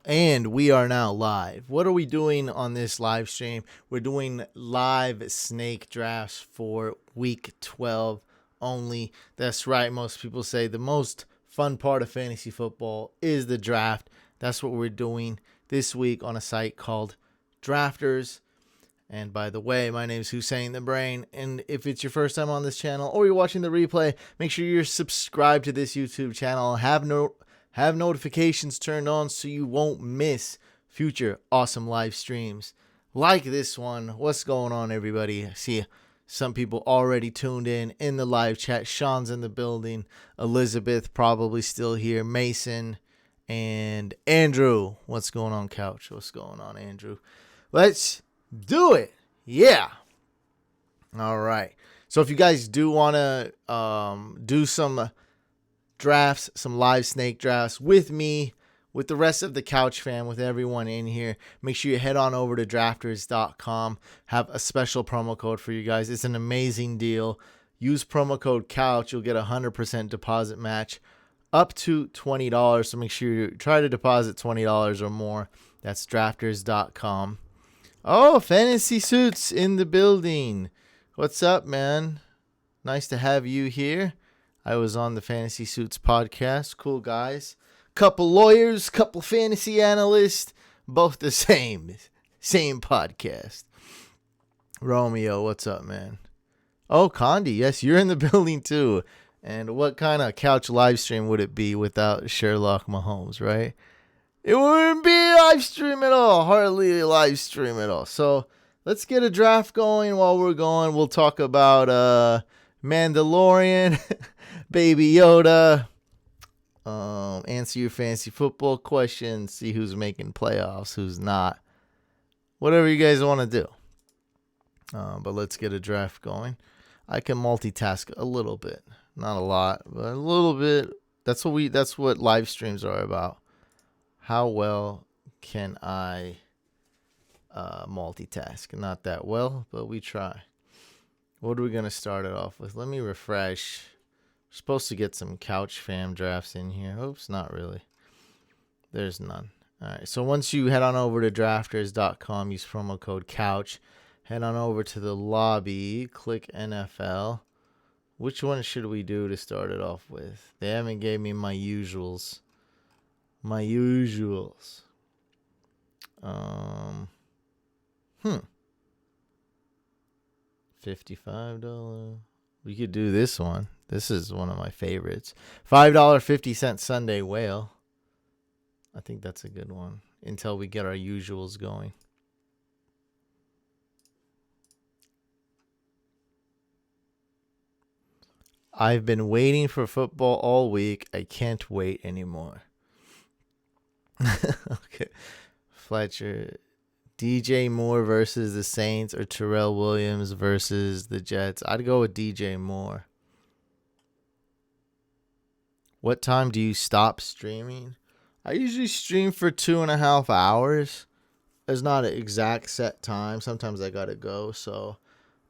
And we are now live. What are we doing on this live stream? We're doing live snake drafts for week 12 only. That's right. Most people say the most fun part of fantasy football is the draft. That's what we're doing this week on a site called Drafters. And by the way, my name is Hussein the Brain. And if it's your first time on this channel or you're watching the replay, make sure you're subscribed to this YouTube channel. Have notifications turned on so you won't miss future awesome live streams like this one. What's going on, everybody? I see some people already tuned in the live chat. Sean's in the building. Elizabeth probably still here. Mason and Andrew. What's going on, Couch? What's going on, Andrew? Let's do it. Yeah. All right. So if you guys do want to do some drafts, some live snake drafts with me, with the rest of the Couch fam, with everyone in here, make sure you head on over to drafters.com. Have a special promo code for you guys. It's an amazing deal. Use promo code Couch. You'll get a 100% deposit match up to $20. So make sure you try to deposit $20 or more. That's drafters.com. Oh, Fantasy Suits in the building. What's up, man? Nice to have you here. I was on the Fantasy Suits podcast. Cool guys. Couple lawyers, couple fantasy analysts. Both the same. Same podcast. Romeo, what's up, man? Oh, Condi, yes, you're in the building too. And what kind of couch live stream would it be without Sherlock Mahomes, right? It wouldn't be a live stream at all. Hardly a live stream at all. So let's get a draft going while we're going. We'll talk about Mandalorian, Baby Yoda, answer your fantasy football questions, see who's making playoffs, who's not. Whatever you guys want to do. But let's get a draft going. I can multitask a little bit. Not a lot, but a little bit. That's what live streams are about. How well can I multitask? Not that well, but we try. What are we going to start it off with? Let me refresh. We're supposed to get some Couch fam drafts in here. Oops, not really. There's none. All right, so once you head on over to drafters.com, use promo code Couch. Head on over to the lobby, click NFL. Which one should we do to start it off with? They haven't gave me my usuals. $55. We could do this one. This is one of my favorites. $5.50 Sunday Whale. I think that's a good one until we get our usuals going. I've been waiting for football all week. I can't wait anymore. Okay. Fletcher. DJ Moore versus the Saints or Terrell Williams versus the Jets. I'd go with DJ Moore. What time do you stop streaming? I usually stream for 2.5 hours. There's not an exact set time. Sometimes I gotta go. So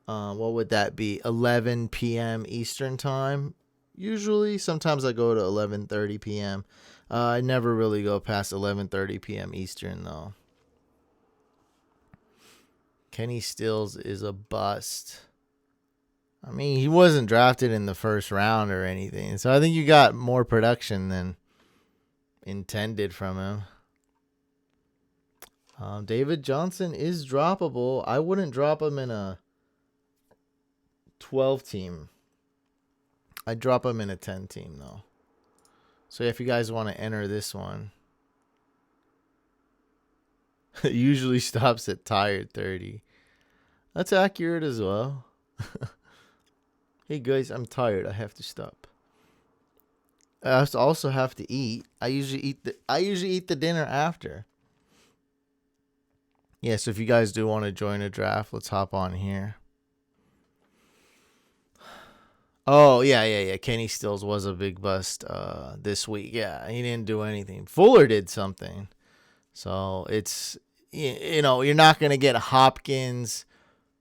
what would that be? 11 p.m. Eastern time? Usually. Sometimes I go to 11:30 p.m. I never really go past 11:30 p.m. Eastern, though. Kenny Stills is a bust. I mean, he wasn't drafted in the first round or anything. So I think you got more production than intended from him. David Johnson is droppable. I wouldn't drop him in a 12 team. I'd drop him in a 10 team, though. So if you guys want to enter this one, it usually stops at tired 30. That's accurate as well. Hey guys, I'm tired. I have to stop. I also have to eat. I usually eat the dinner after. Yeah, so if you guys do want to join a draft, let's hop on here. Oh, yeah. Kenny Stills was a big bust this week. Yeah, he didn't do anything. Fuller did something. So it's, you're not going to get Hopkins,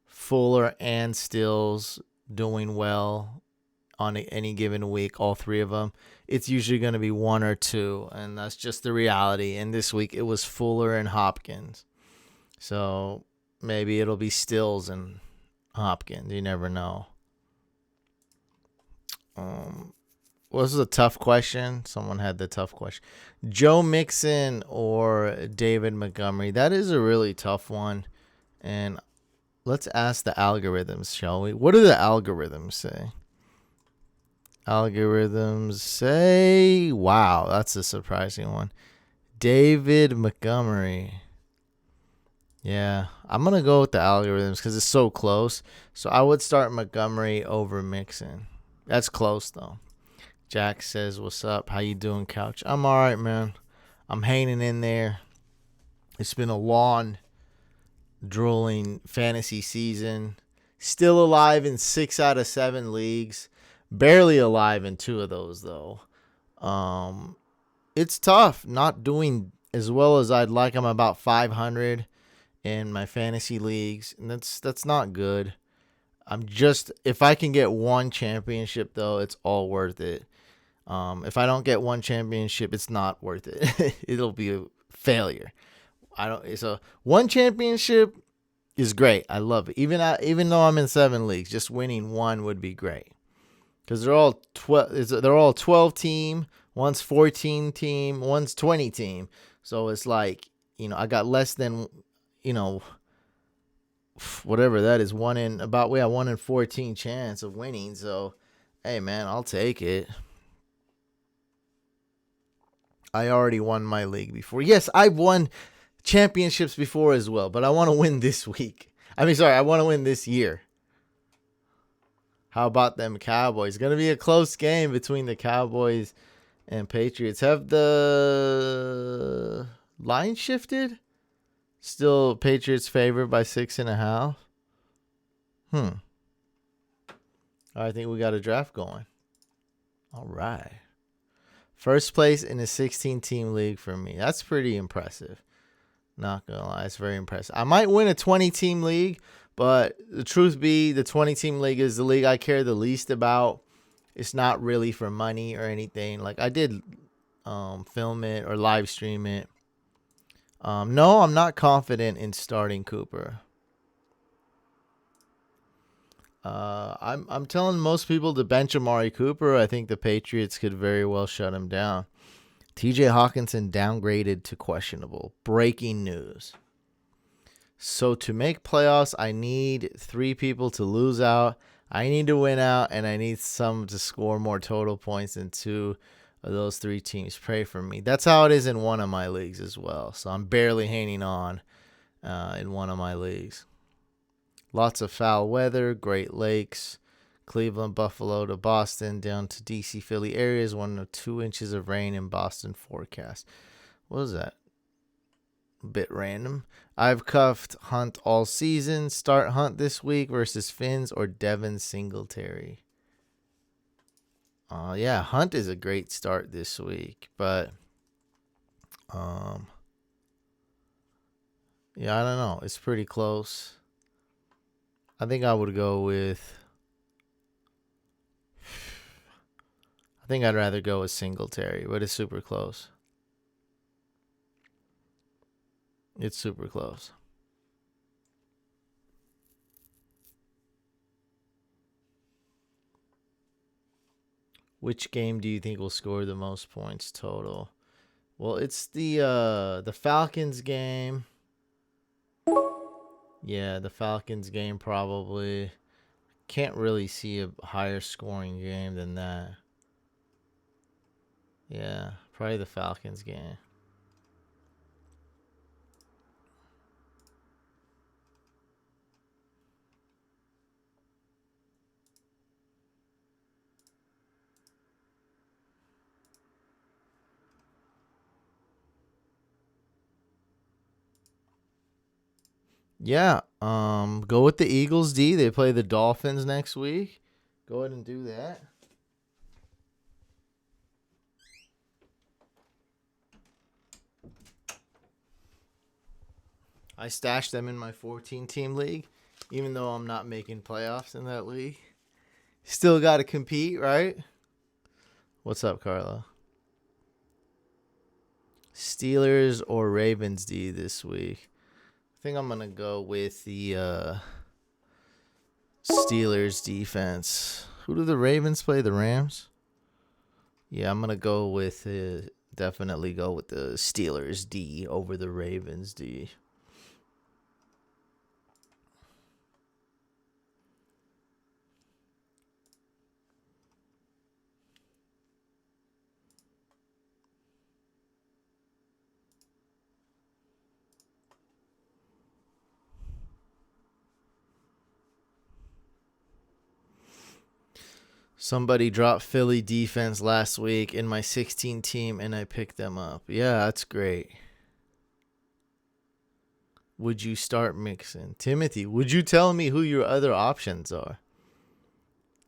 Fuller, and Stills doing well on any given week, all three of them, it's usually going to be one or two, and that's just the reality. And this week it was Fuller and Hopkins. So maybe it'll be Stills and Hopkins. You never know. This is a tough question. Someone had the tough question. Joe Mixon or David Montgomery? That is a really tough one. And let's ask the algorithms, shall we? What do the algorithms say? Algorithms say, wow, that's a surprising one. David Montgomery. Yeah, I'm going to go with the algorithms because it's so close. So I would start Montgomery over Mixon. That's close, though. Jack says, what's up? How you doing, Couch? I'm all right, man. I'm hanging in there. It's been a long, drooling fantasy season. Still alive in 6 out of 7 leagues. Barely alive in 2 of those, though. It's tough. Not doing as well as I'd like. I'm about 500 in my fantasy leagues, and that's not good. If I can get one championship, though, it's all worth it. If I don't get one championship, it's not worth it. It'll be a failure. So one championship is great. I love it. Even though I'm in 7 leagues, just winning one would be great. Because they're all 12 team. One's 14 team. One's 20 team. So it's like, I got less than, whatever that is, 1 in 14 chance of winning. So, hey man, I'll take it. I already won my league before. Yes, I've won championships before as well, but I want to win this week. I want to win this year. How about them Cowboys? Going to be a close game between the Cowboys and Patriots. Have the line shifted? Still Patriots favored by 6.5. I think we got a draft going. All right. First place in a 16-team league for me. That's pretty impressive. Not going to lie. It's very impressive. I might win a 20-team league, but the truth be, the 20-team league is the league I care the least about. It's not really for money or anything. Like, I did film it or live stream it. No, I'm not confident in starting Cooper. I'm telling most people to bench Amari Cooper. I think the Patriots could very well shut him down. TJ Hawkinson downgraded to questionable. Breaking news. So to make playoffs, I need 3 people to lose out. I need to win out, and I need some to score more total points than 2 of those 3 teams. Pray for me. That's how it is in one of my leagues as well. So I'm barely hanging on in one of my leagues. Lots of foul weather, Great Lakes, Cleveland, Buffalo to Boston, down to DC, Philly areas. 1 to 2 inches of rain in Boston forecast. What was that? A bit random. I've cuffed Hunt all season. Start Hunt this week versus Finns or Devin Singletary. Yeah, Hunt is a great start this week, but yeah, I don't know. It's pretty close. I think I would go with. I think I'd rather go with Singletary, but it's super close. It's super close. Which game do you think will score the most points total? Well, it's the Falcons game. Yeah, the Falcons game probably. Can't really see a higher scoring game than that. Yeah, probably the Falcons game. Yeah, go with the Eagles D. They play the Dolphins next week. Go ahead and do that. I stashed them in my 14-team league, even though I'm not making playoffs in that league. Still got to compete, right? What's up, Carla? Steelers or Ravens D this week? I think I'm going to go with the Steelers defense. Who do the Ravens play? The Rams? Yeah, I'm going to go with definitely go with the Steelers D over the Ravens D. Somebody dropped Philly defense last week in my 16 team, and I picked them up. Yeah, that's great. Would you start mixing? Timothy, would you tell me who your other options are?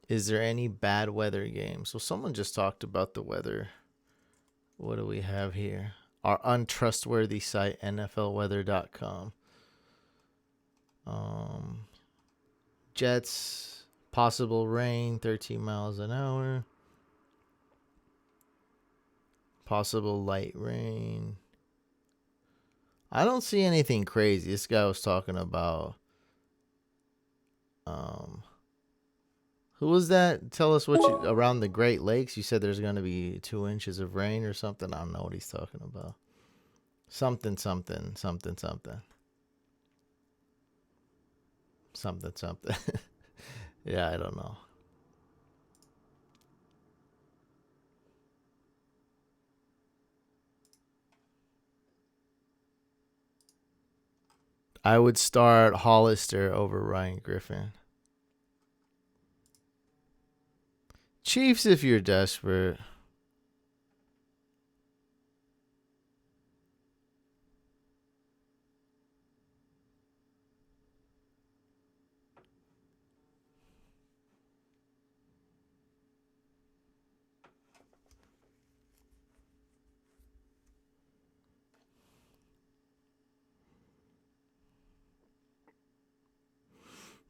Is there any bad weather games? So someone just talked about the weather. What do we have here? Our untrustworthy site, NFLweather.com. Jets, possible rain, 13 miles an hour. Possible light rain. I don't see anything crazy. This guy was talking about who was that? Tell us what you around the Great Lakes. You said there's going to be 2 inches of rain or something. I don't know what he's talking about. Something. Yeah, I don't know. I would start Hollister over Ryan Griffin. Chiefs if you're desperate.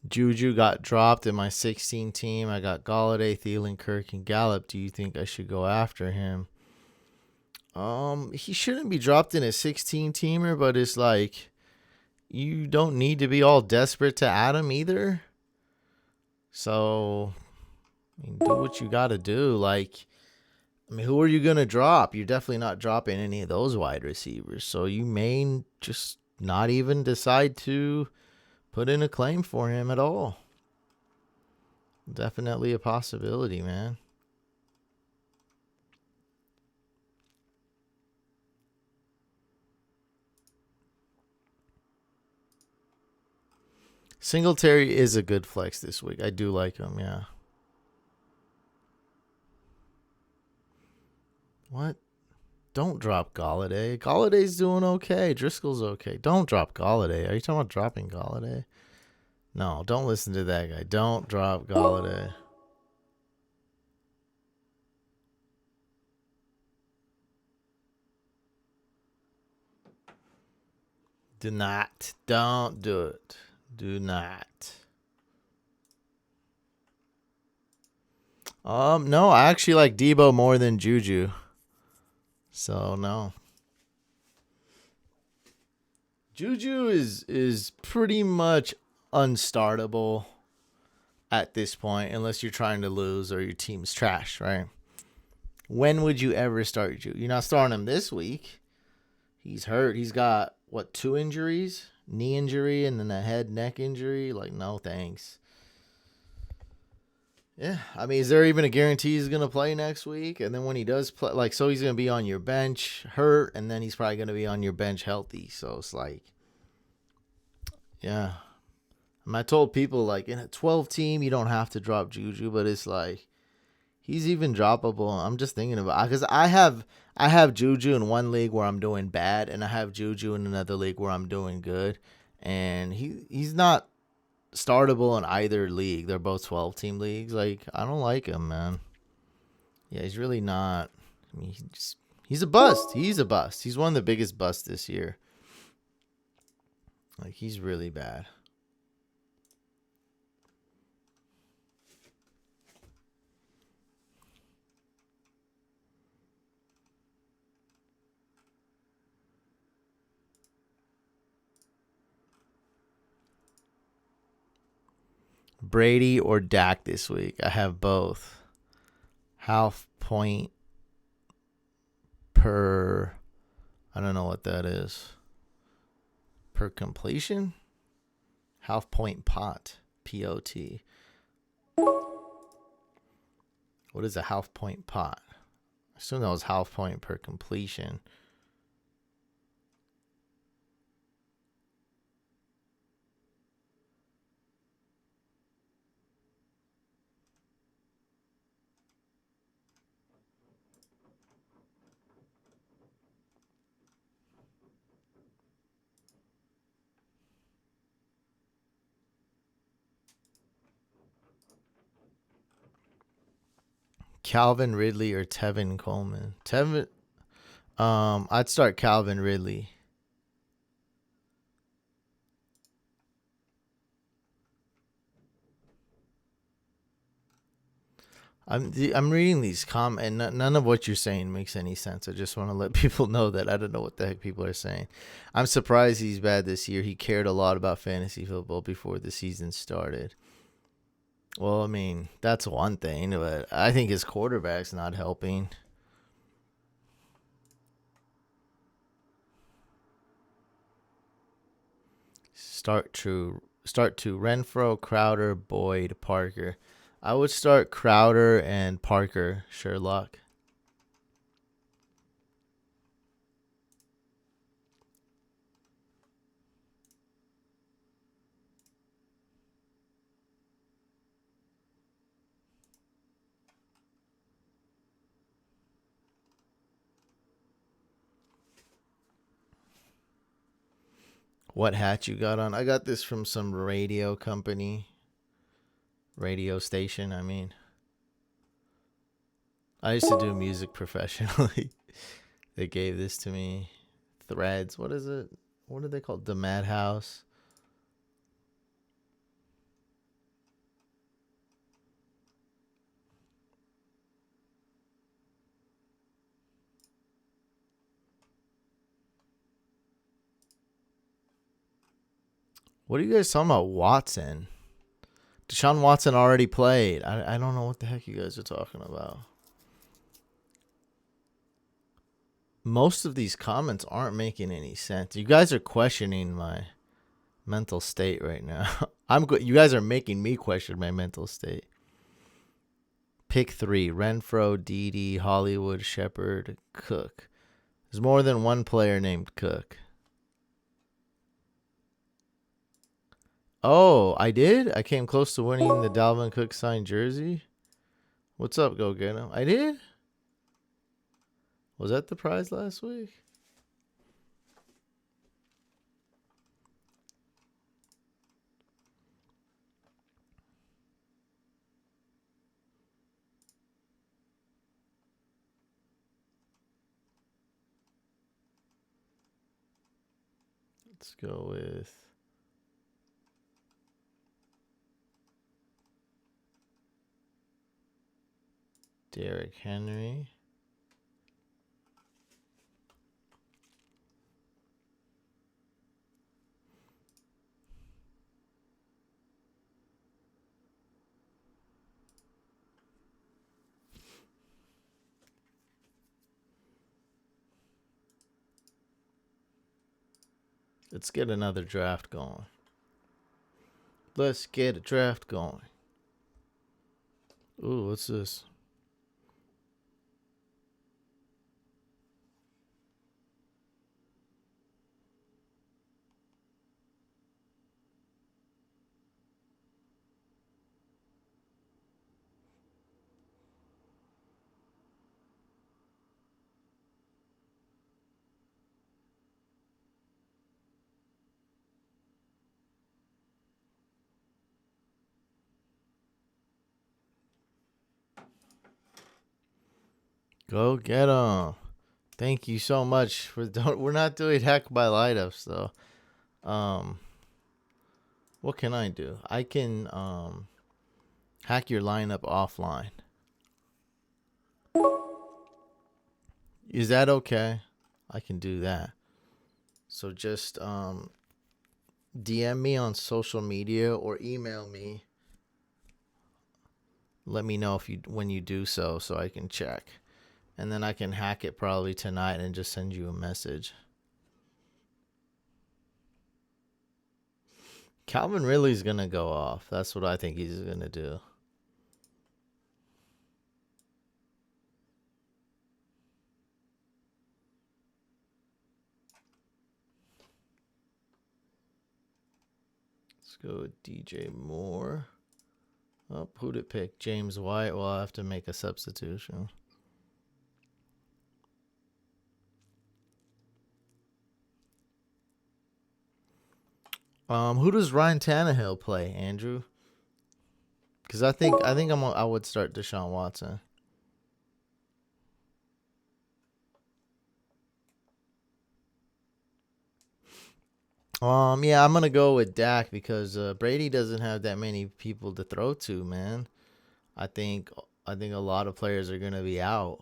Juju got dropped in my 16 team. I got Galladay, Thielen, Kirk, and Gallup. Do you think I should go after him? He shouldn't be dropped in a 16 teamer, but it's like you don't need to be all desperate to add him either. So, I mean, do what you got to do. Like, I mean, who are you gonna drop? You're definitely not dropping any of those wide receivers. So you may just not even decide to put in a claim for him at all. Definitely a possibility, man. Singletary is a good flex this week. I do like him, yeah. What? Don't drop Galladay. Galladay's doing okay. Driscoll's okay. Don't drop Galladay. Are you talking about dropping Galladay? No, don't listen to that guy. Don't drop Galladay. Do not. Don't do it. Do not. No, I actually like Debo more than Juju. So no. Juju is pretty much unstartable at this point unless you're trying to lose or your team's trash, right? When would you ever start Juju? You're not starting him this week. He's hurt. He's got, 2 injuries? Knee injury and then a head neck injury. Like, no thanks. Yeah, I mean, is there even a guarantee he's going to play next week? And then when he does play, like, so he's going to be on your bench hurt, and then he's probably going to be on your bench healthy. So it's like, yeah. I told people, like, in a 12 team, you don't have to drop Juju, but it's like, he's even droppable. I'm just thinking about, because I have Juju in one league where I'm doing bad, and I have Juju in another league where I'm doing good. And he's not startable in either league. They're both 12-team leagues. Like, I don't like him, man. Yeah, he's really not. I mean, he's a bust. He's a bust. He's one of the biggest busts this year. Like, he's really bad. Brady or Dak this week. I have both. Half point per, I don't know what that is. Per completion? Half point pot. P-O-T. What is a half point pot? I assume that was half point per completion. Calvin Ridley or Tevin Coleman? I'd start Calvin Ridley. I'm reading these comments, and none of what you're saying makes any sense. I just want to let people know that I don't know what the heck people are saying. I'm surprised he's bad this year. He cared a lot about fantasy football before the season started. Well, I mean, that's one thing, but I think his quarterback's not helping. Start to Renfro, Crowder, Boyd, Parker. I would start Crowder and Parker, Sherlock. What hat you got on? I got this from some radio company. Radio station, I mean. I used to do music professionally. They gave this to me. Threads. What is it? What are they called? The Madhouse. What are you guys talking about? Watson. Deshaun Watson already played. I don't know what the heck you guys are talking about. Most of these comments aren't making any sense. You guys are questioning my mental state right now. You guys are making me question my mental state. Pick 3. Renfro, Dede, Hollywood, Shepard, Cook. There's more than one player named Cook. Oh, I did? I came close to winning the Dalvin Cook signed jersey. What's up, go get him? I did? Was that the prize last week? Let's go with Derrick Henry. Let's get another draft going. Let's get a draft going. Ooh, what's this? Go get them. Thank you so much. We're not doing hack by light ups though. What can I do? I can hack your lineup offline. Is that okay? I can do that. So just DM me on social media or email me let me know when you do so I can check. And then I can hack it probably tonight and just send you a message. Calvin Ridley's going to go off. That's what I think he's going to do. Let's go with DJ Moore. Oh, who'd it pick? James White. Well, I'll have to make a substitution. Who does Ryan Tannehill play, Andrew? Because I think I would start Deshaun Watson. Yeah, I'm gonna go with Dak because Brady doesn't have that many people to throw to, man. I think a lot of players are gonna be out.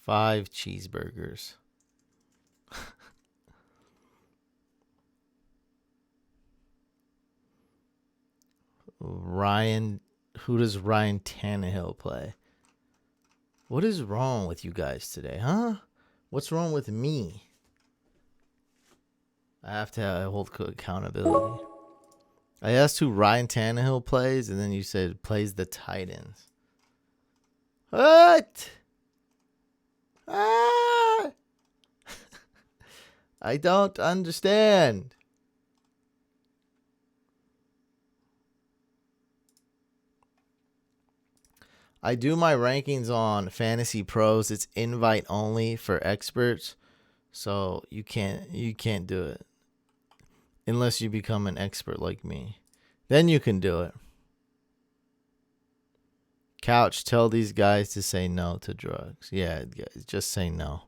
Five cheeseburgers. Who does Ryan Tannehill play? What is wrong with you guys today, huh? What's wrong with me? I have to hold accountability. I asked who Ryan Tannehill plays, and then you said plays the Titans. What? Ah! I don't understand. I do my rankings on Fantasy Pros. It's invite only for experts. So you can't do it. Unless you become an expert like me. Then you can do it. Couch, tell these guys to say no to drugs. Yeah, just say no.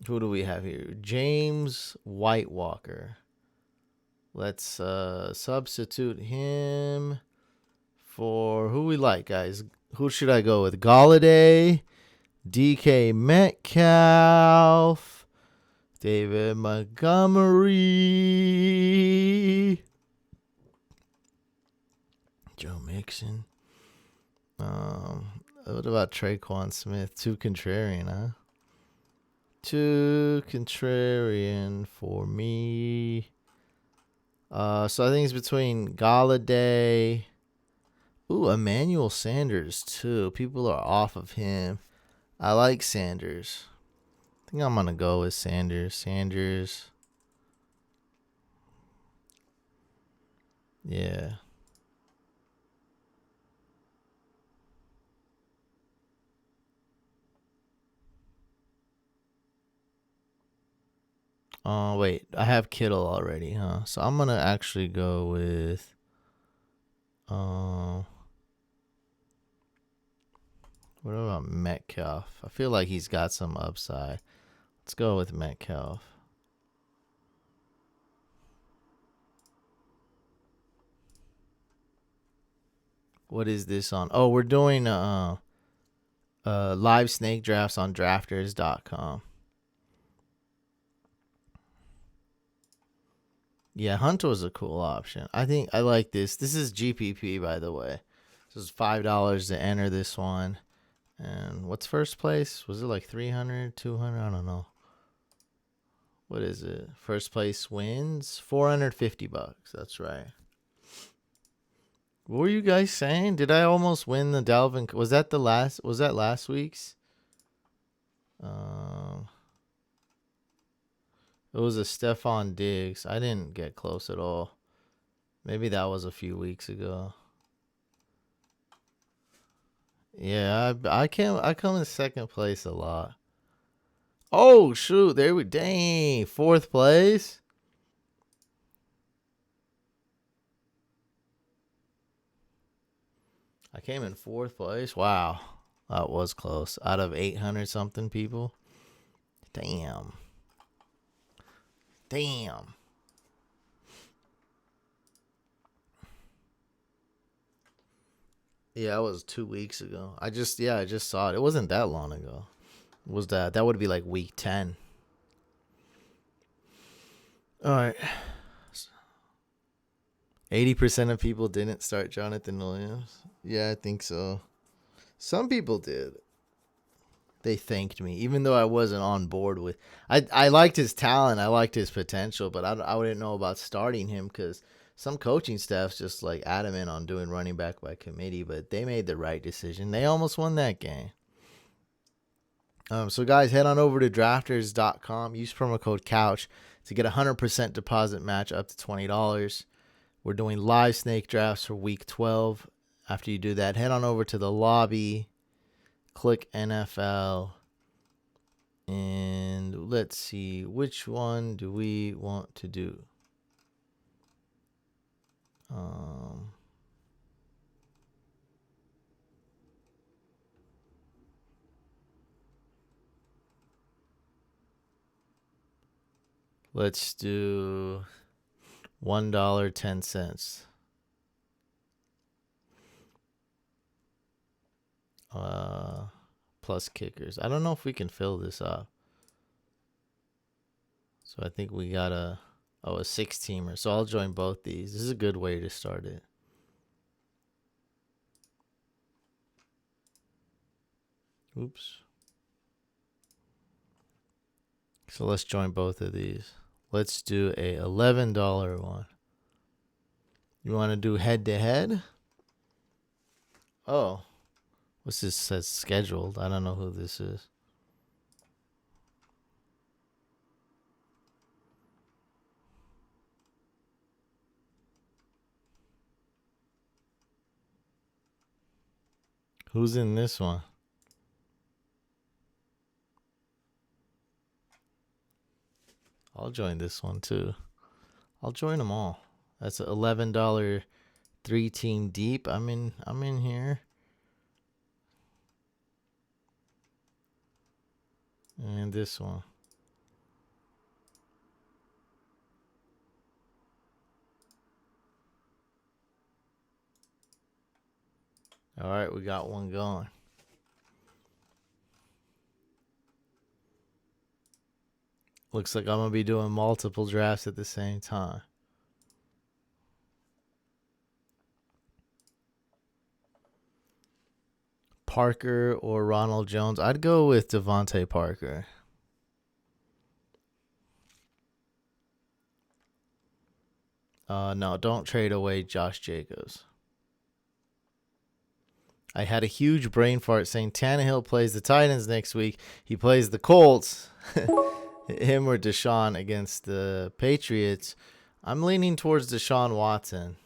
Who do we have here? James Whitewalker. Let's substitute him for who we like, guys. Who should I go with? Galladay, DK Metcalf, David Montgomery, Joe Mixon. What about Traquan Smith? Too contrarian, huh? Too contrarian for me. So I think it's between Galladay. Ooh, Emmanuel Sanders too. People are off of him. I like Sanders. I think I'm gonna go with Sanders. Yeah. Oh, wait. I have Kittle already, huh? So I'm gonna actually go with what about Metcalf? I feel like he's got some upside. Let's go with Metcalf. What is this on? Oh, we're doing live snake drafts on drafters.com. Yeah, Hunt was a cool option. I think I like this. This is GPP, by the way. This is $5 to enter this one. And what's first place? Was it like 300, 200? I don't know. What is it? First place wins $450. That's right. What were you guys saying? Did I almost win the Dalvin? Was that last week's? It was a Stephon Diggs. I didn't get close at all. Maybe that was a few weeks ago. Yeah, I come in second place a lot. Oh shoot, there we dang, fourth place. I came in fourth place. Wow. That was close. Out of 800 something people. Damn. Damn. Yeah, it was 2 weeks ago. I just saw it. It wasn't that long ago. Was that would be like week 10. All right. 80% of people didn't start Jonathan Williams. Yeah, I think so. Some people did. They thanked me, even though I wasn't on board with. I liked his talent, I liked his potential, but I wouldn't know about starting him because some coaching staff's just like adamant on doing running back by committee. But they made the right decision. They almost won that game. So guys, head on over to drafters.com. Use promo code Couch to get a 100% deposit match up to $20. We're doing live snake drafts for week 12. After you do that, head on over to the lobby. Click NFL, and let's see, which one do we want to do? Let's do $1.10. Plus kickers. I don't know if we can fill this up. So I think we got a 6-teamer. So I'll join both these. This is a good way to start it. Oops. So let's join both of these. Let's do a $11 one. You want to do head to head? Oh. What's this says scheduled? I don't know who this is. Who's in this one? I'll join this one too. I'll join them all. That's an $11 3-team deep. I'm in here. And this one. All right, we got one going. Looks like I'm going to be doing multiple drafts at the same time. Parker or Ronald Jones? I'd go with Devontae Parker. No, don't trade away Josh Jacobs. I had a huge brain fart saying Tannehill plays the Titans next week. He plays the Colts. Him or Deshaun against the Patriots. I'm leaning towards Deshaun Watson.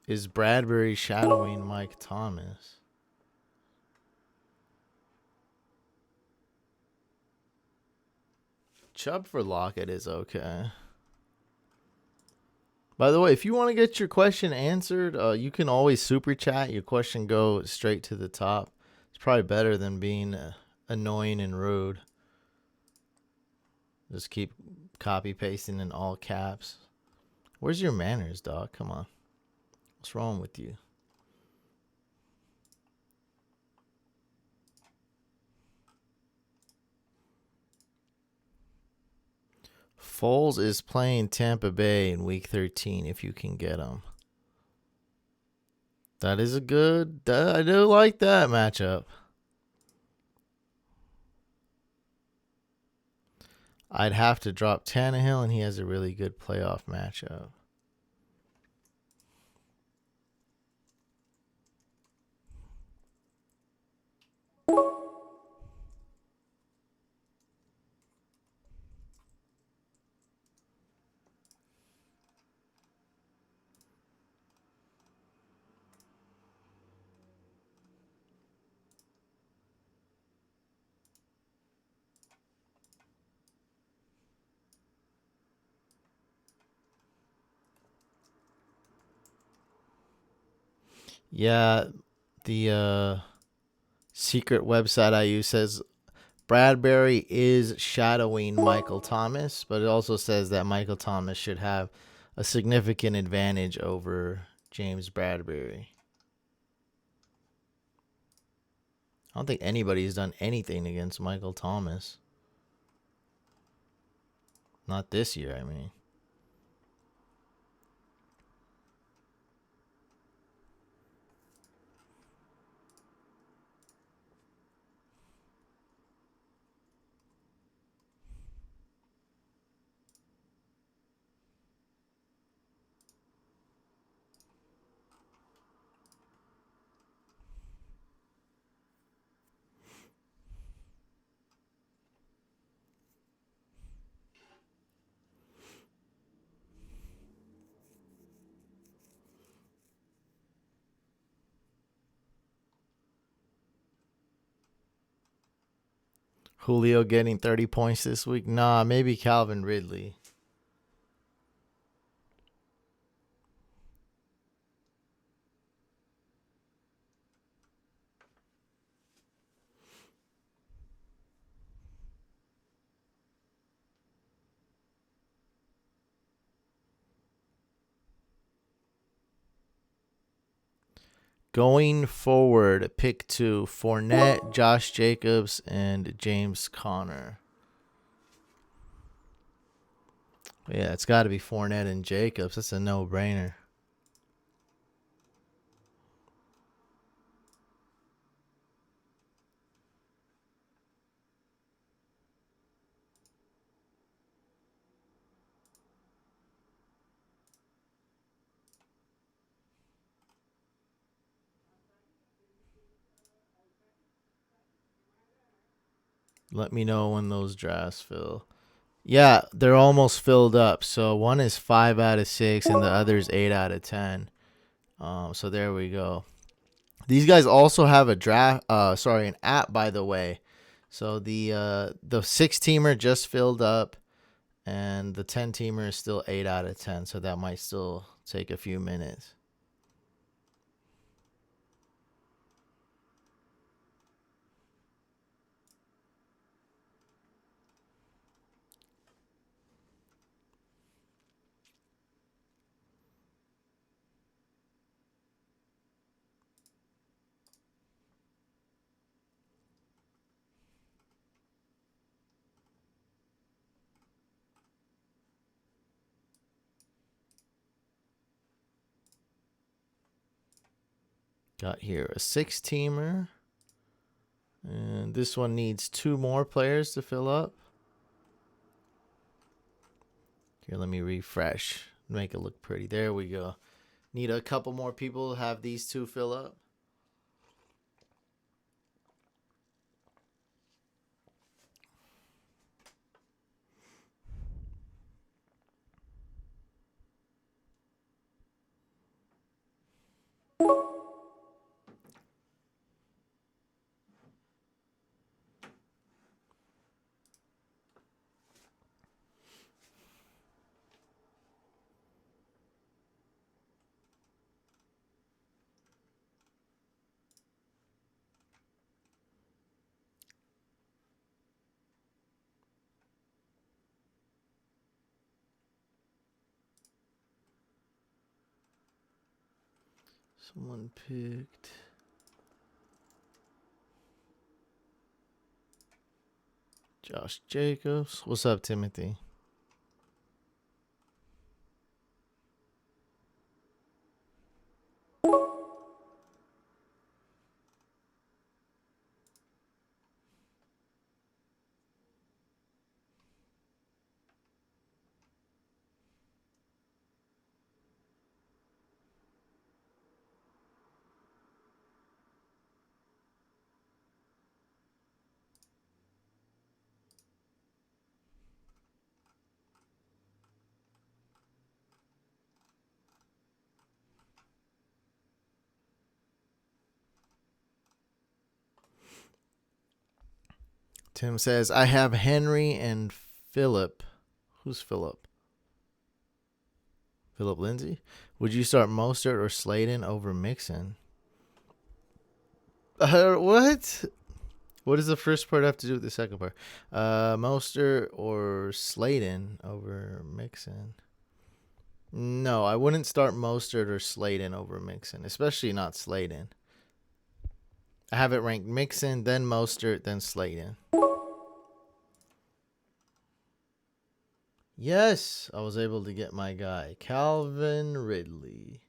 Is Bradbury shadowing Mike Thomas? Chubb for Lockett is okay. By the way, if you want to get your question answered, you can always super chat. Your question go straight to the top. It's probably better than being annoying and rude. Just keep copy pasting in all caps. Where's your manners, dog? Come on. What's wrong with you? Foles is playing Tampa Bay in week 13 if you can get him. That is a good... I do like that matchup. I'd have to drop Tannehill, and he has a really good playoff matchup. Yeah, the secret website I use says Bradbury is shadowing Michael Thomas, but it also says that Michael Thomas should have a significant advantage over James Bradbury. I don't think anybody's done anything against Michael Thomas. Not this year, I mean. Julio getting 30 points this week? Nah, maybe Calvin Ridley. Going forward, pick 2, Fournette, Josh Jacobs, and James Conner. Yeah, it's got to be Fournette and Jacobs. That's a no-brainer. Let me know when those drafts fill. Yeah, they're almost filled up. So one is 5 out of 6 and the other is 8 out of 10. So there we go. These guys also have a an app, by the way. So the 6-teamer just filled up and the 10-teamer is still 8 out of 10. So that might still take a few minutes. Got here a 6-teamer. And this one needs 2 more players to fill up. Here, let me refresh. Make it look pretty. There we go. Need a couple more people to have these 2 fill up. Someone picked Josh Jacobs. What's up, Timothy? Tim says, I have Henry and Phillip. Who's Phillip? Phillip Lindsay? Would you start Mostert or Slayton over Mixon? What? What does the first part have to do with the second part? Mostert or Slayton over Mixon? No, I wouldn't start Mostert or Slayton over Mixon, especially not Slayton. I have it ranked Mixon, then Mostert, then Slayton. Yes, I was able to get my guy, Calvin Ridley.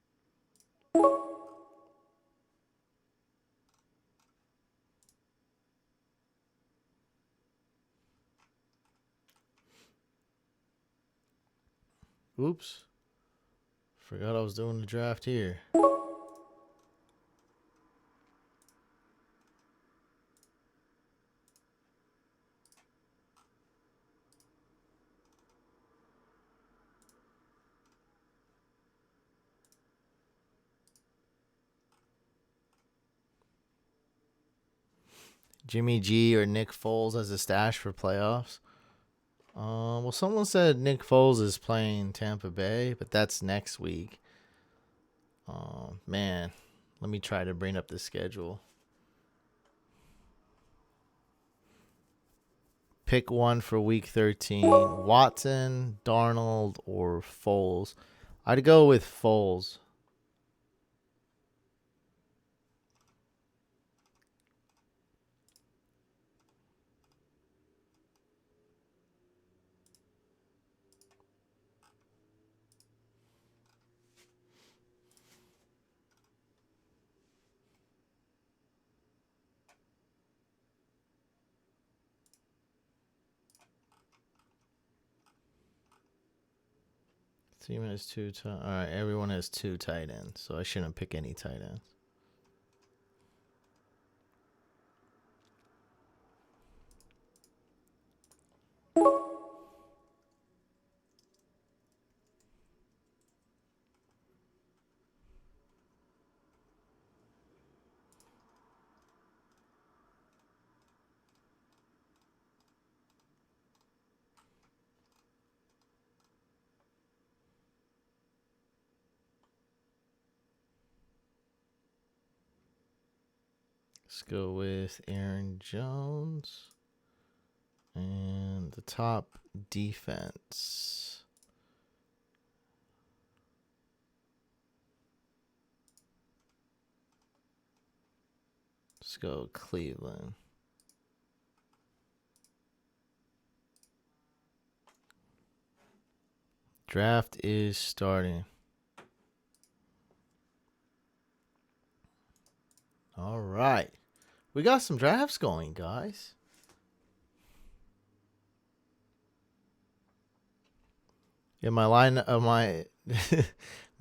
Oops. Forgot I was doing the draft here. Jimmy G or Nick Foles as a stash for playoffs. Well, someone said Nick Foles is playing Tampa Bay, but that's next week. Man, let me try to bring up the schedule. Pick one for week 13. Watson, Darnold, or Foles. I'd go with Foles. Team has two. All right, everyone has two tight ends, so I shouldn't pick any tight ends. Let's go with Aaron Jones. And the top defense. Let's go Cleveland. Draft is starting. All right. We got some drafts going, guys. Yeah, my line, my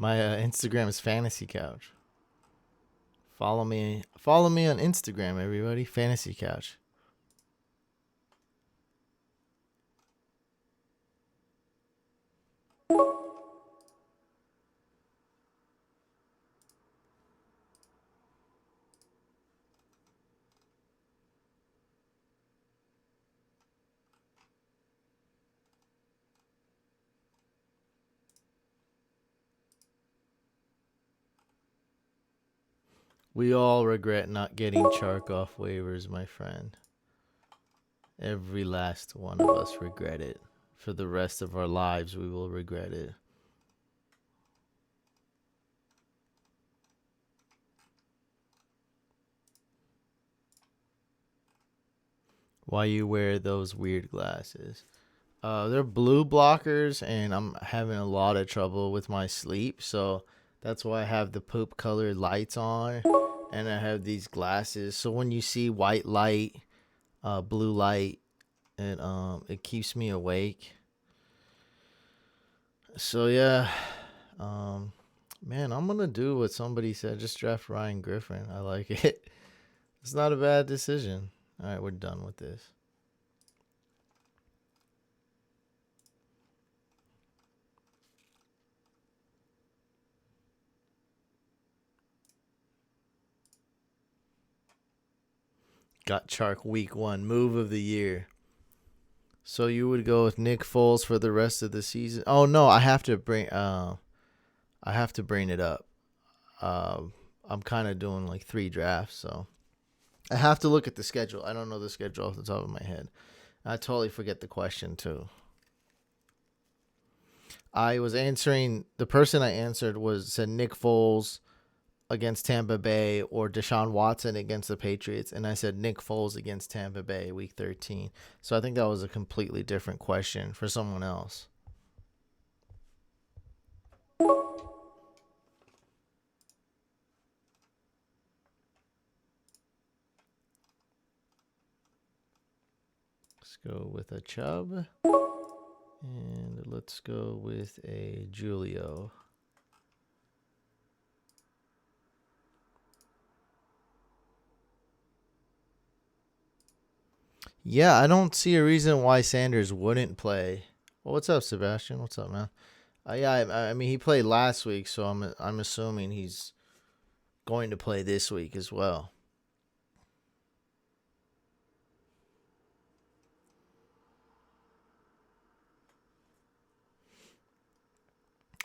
Instagram is Fantasy Couch. Follow me on Instagram, everybody. Fantasy Couch. We all regret not getting Chark off waivers, my friend. Every last one of us regret it. For the rest of our lives, we will regret it. Why you wear those weird glasses? They're blue blockers, and I'm having a lot of trouble with my sleep, so that's why I have the poop colored lights on, and I have these glasses. So when you see white light, blue light, it keeps me awake. So yeah, man, I'm gonna do what somebody said. Just draft Ryan Griffin. I like it. It's not a bad decision. All right, we're done with this. Got Chark week 1, move of the year. So you would go with Nick Foles for the rest of the season? Oh no, I have to bring it up. I'm kind of doing like 3 drafts, so I have to look at the schedule. I don't know the schedule off the top of my head. I totally forget the question too. I was answering, the person I answered said Nick Foles against Tampa Bay or Deshaun Watson against the Patriots, and I said Nick Foles against Tampa Bay week 13. So I think that was a completely different question for someone else. Let's go with a Chubb. And let's go with a Julio. Yeah, I don't see a reason why Sanders wouldn't play. Well, what's up, Sebastian? What's up, man? Yeah, I mean he played last week, so I'm assuming he's going to play this week as well.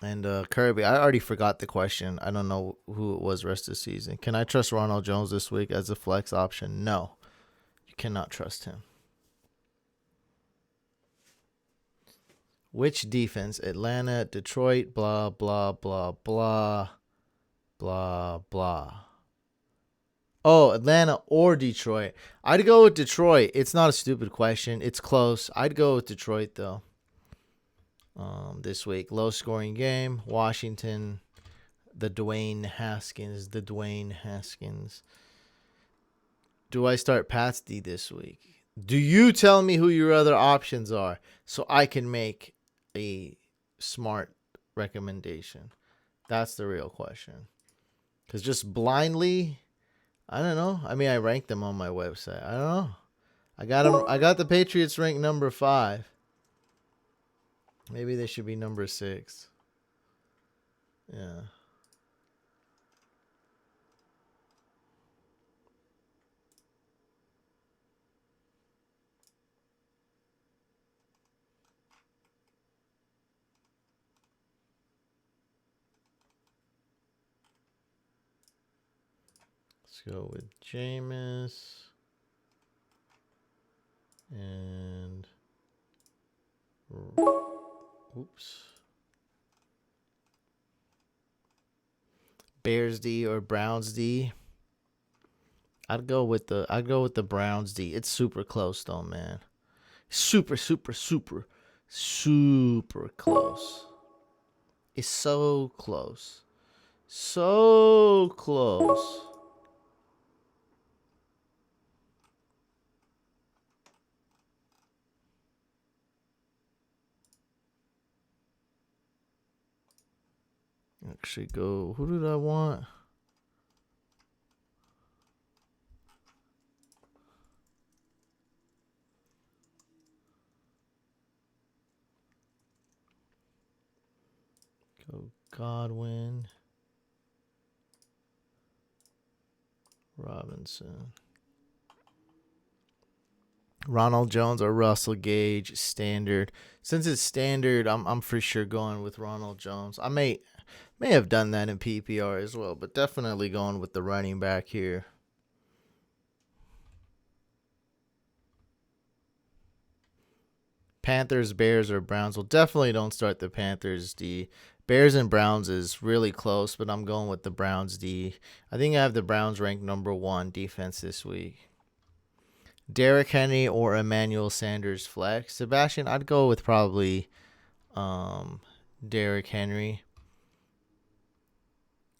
And Kirby, I already forgot the question. I don't know who it was rest of the season. Can I trust Ronald Jones this week as a flex option? No, you cannot trust him. Which defense? Atlanta, Detroit, blah, blah, blah, blah, blah, blah. Oh, Atlanta or Detroit. I'd go with Detroit. It's not a stupid question. It's close. I'd go with Detroit, though. This week, low scoring game. Washington, the Dwayne Haskins. Do I start Patsy this week? Do you tell me who your other options are so I can make a smart recommendation? That's the real question. Because just blindly, I don't know. I mean, I ranked them on my website. I don't know. I got them. I got the Patriots ranked number 5. Maybe they should be number 6. Yeah. Let's go with Jameis. And oops. Bears D or Browns D. I'd go with the Browns D. It's super close though, man. Super close. It's so close. So close. Actually go, who did I want? Go Godwin. Robinson. Ronald Jones or Russell Gage, standard. Since it's standard, I'm for sure going with Ronald Jones. I may have done that in PPR as well, but definitely going with the running back here. Panthers, Bears, or Browns. Well, definitely don't start the Panthers D. Bears and Browns is really close, but I'm going with the Browns D. I think I have the Browns ranked number 1 defense this week. Derrick Henry or Emmanuel Sanders flex. Sebastian, I'd go with probably Derrick Henry.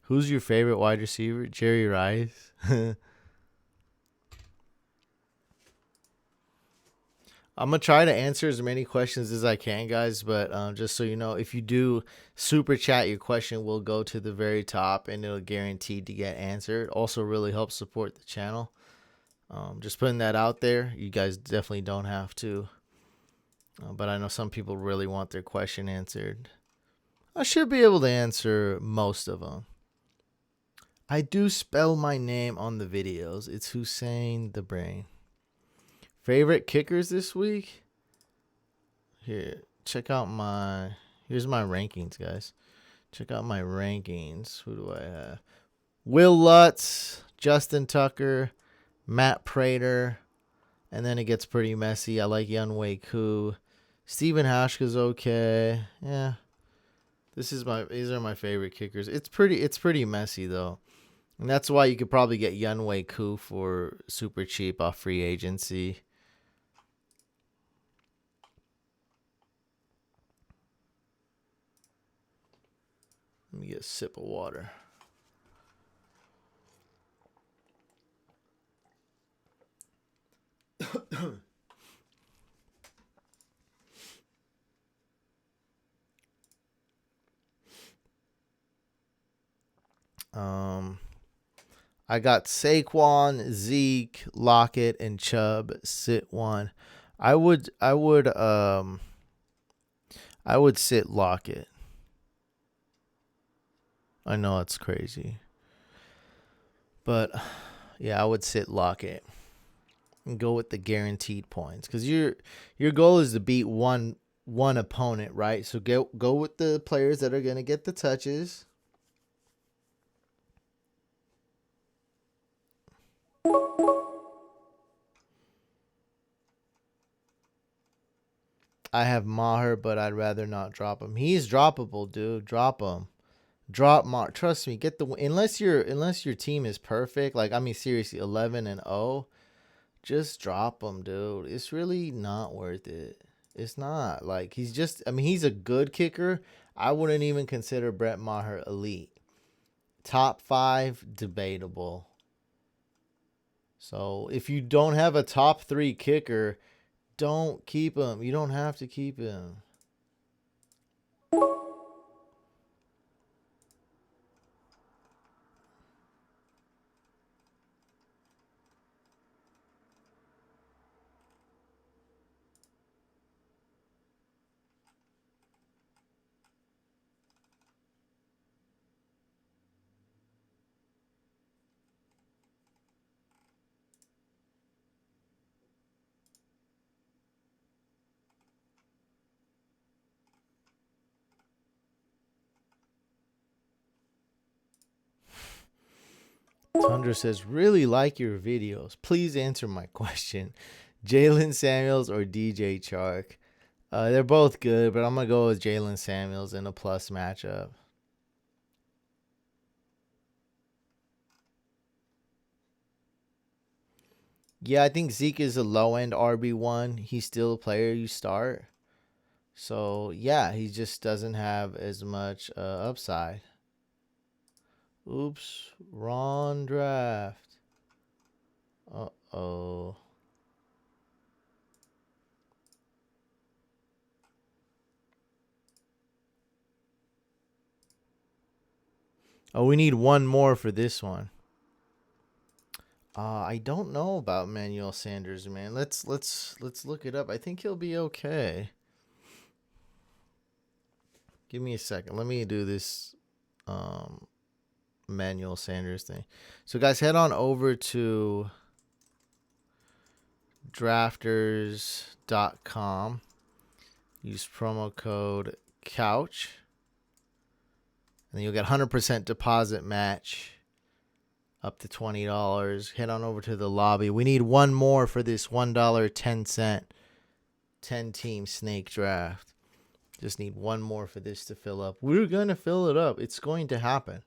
Who's your favorite wide receiver? Jerry Rice. I'm going to try to answer as many questions as I can, guys, but just so you know, if you do super chat, your question will go to the very top and it'll guaranteed to get answered. Also really helps support the channel. Just putting that out there. You guys definitely don't have to. But I know some people really want their question answered. I should be able to answer most of them. I do spell my name on the videos. It's Hussein the Brain. Favorite kickers this week? Here, check out here's my rankings, guys. Check out my rankings. Who do I have? Will Lutz, Justin Tucker, Matt Prater, and then it gets pretty messy. I like Yunwei Koo. Steven Hashka's okay. Yeah. These are my favorite kickers. It's pretty messy though. And that's why you could probably get Yunwei Koo for super cheap off free agency. Let me get a sip of water. I got Saquon, Zeke, Lockett, and Chubb sit one. I would sit Lockett. I know it's crazy, but yeah, I would sit Lockett and go with the guaranteed points because your goal is to beat one opponent, right? So go with the players that are gonna get the touches. I have Maher, but I'd rather not drop him. He's droppable, dude. Drop him. Drop Maher. Trust me. Get the unless your team is perfect. Like I mean, seriously, 11-0. Just drop him, dude. It's really not worth it. It's not. Like he's just. I mean, he's a good kicker. I wouldn't even consider Brett Maher elite. Top 5, debatable. So if you don't have a top 3 kicker, don't keep him. You don't have to keep him. Tundra says, really like your videos. Please answer my question. Jalen Samuels or DJ Chark? They're both good, but I'm going to go with Jalen Samuels in a plus matchup. Yeah, I think Zeke is a low-end RB1. He's still a player you start. So, yeah, he just doesn't have as much upside. Oops, wrong draft. Uh-oh. Oh, we need one more for this one. I don't know about Manuel Sanders, man. Let's look it up. I think he'll be okay. Give me a second. Let me do this Manuel Sanders thing. So guys, head on over to drafters.com. Use promo code COUCH. And then you'll get 100% deposit match up to $20. Head on over to the lobby. We need one more for this $1.10 10-team snake draft. Just need one more for this to fill up. We're going to fill it up. It's going to happen.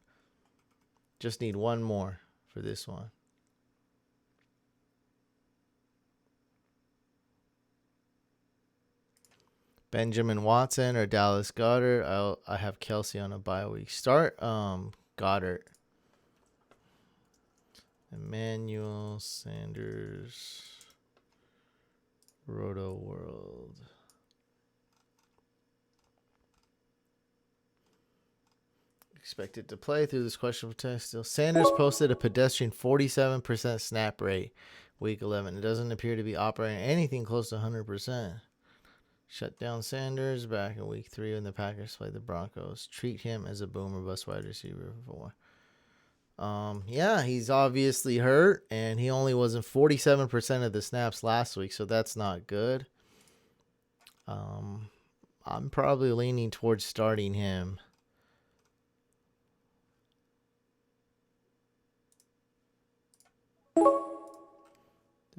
Just need one more for this one. Benjamin Watson or Dallas Goedert. I have Kelsey on a bye week. Start Goddard. Emmanuel Sanders. Roto World. Expected to play through this questionable test. Still, Sanders posted a pedestrian 47% snap rate week 11. It doesn't appear to be operating anything close to 100%. Shut down Sanders back in week 3 when the Packers play the Broncos. Treat him as a boomer bust wide receiver for. Yeah, he's obviously hurt, and he only was in 47% of the snaps last week, so that's not good. I'm probably leaning towards starting him.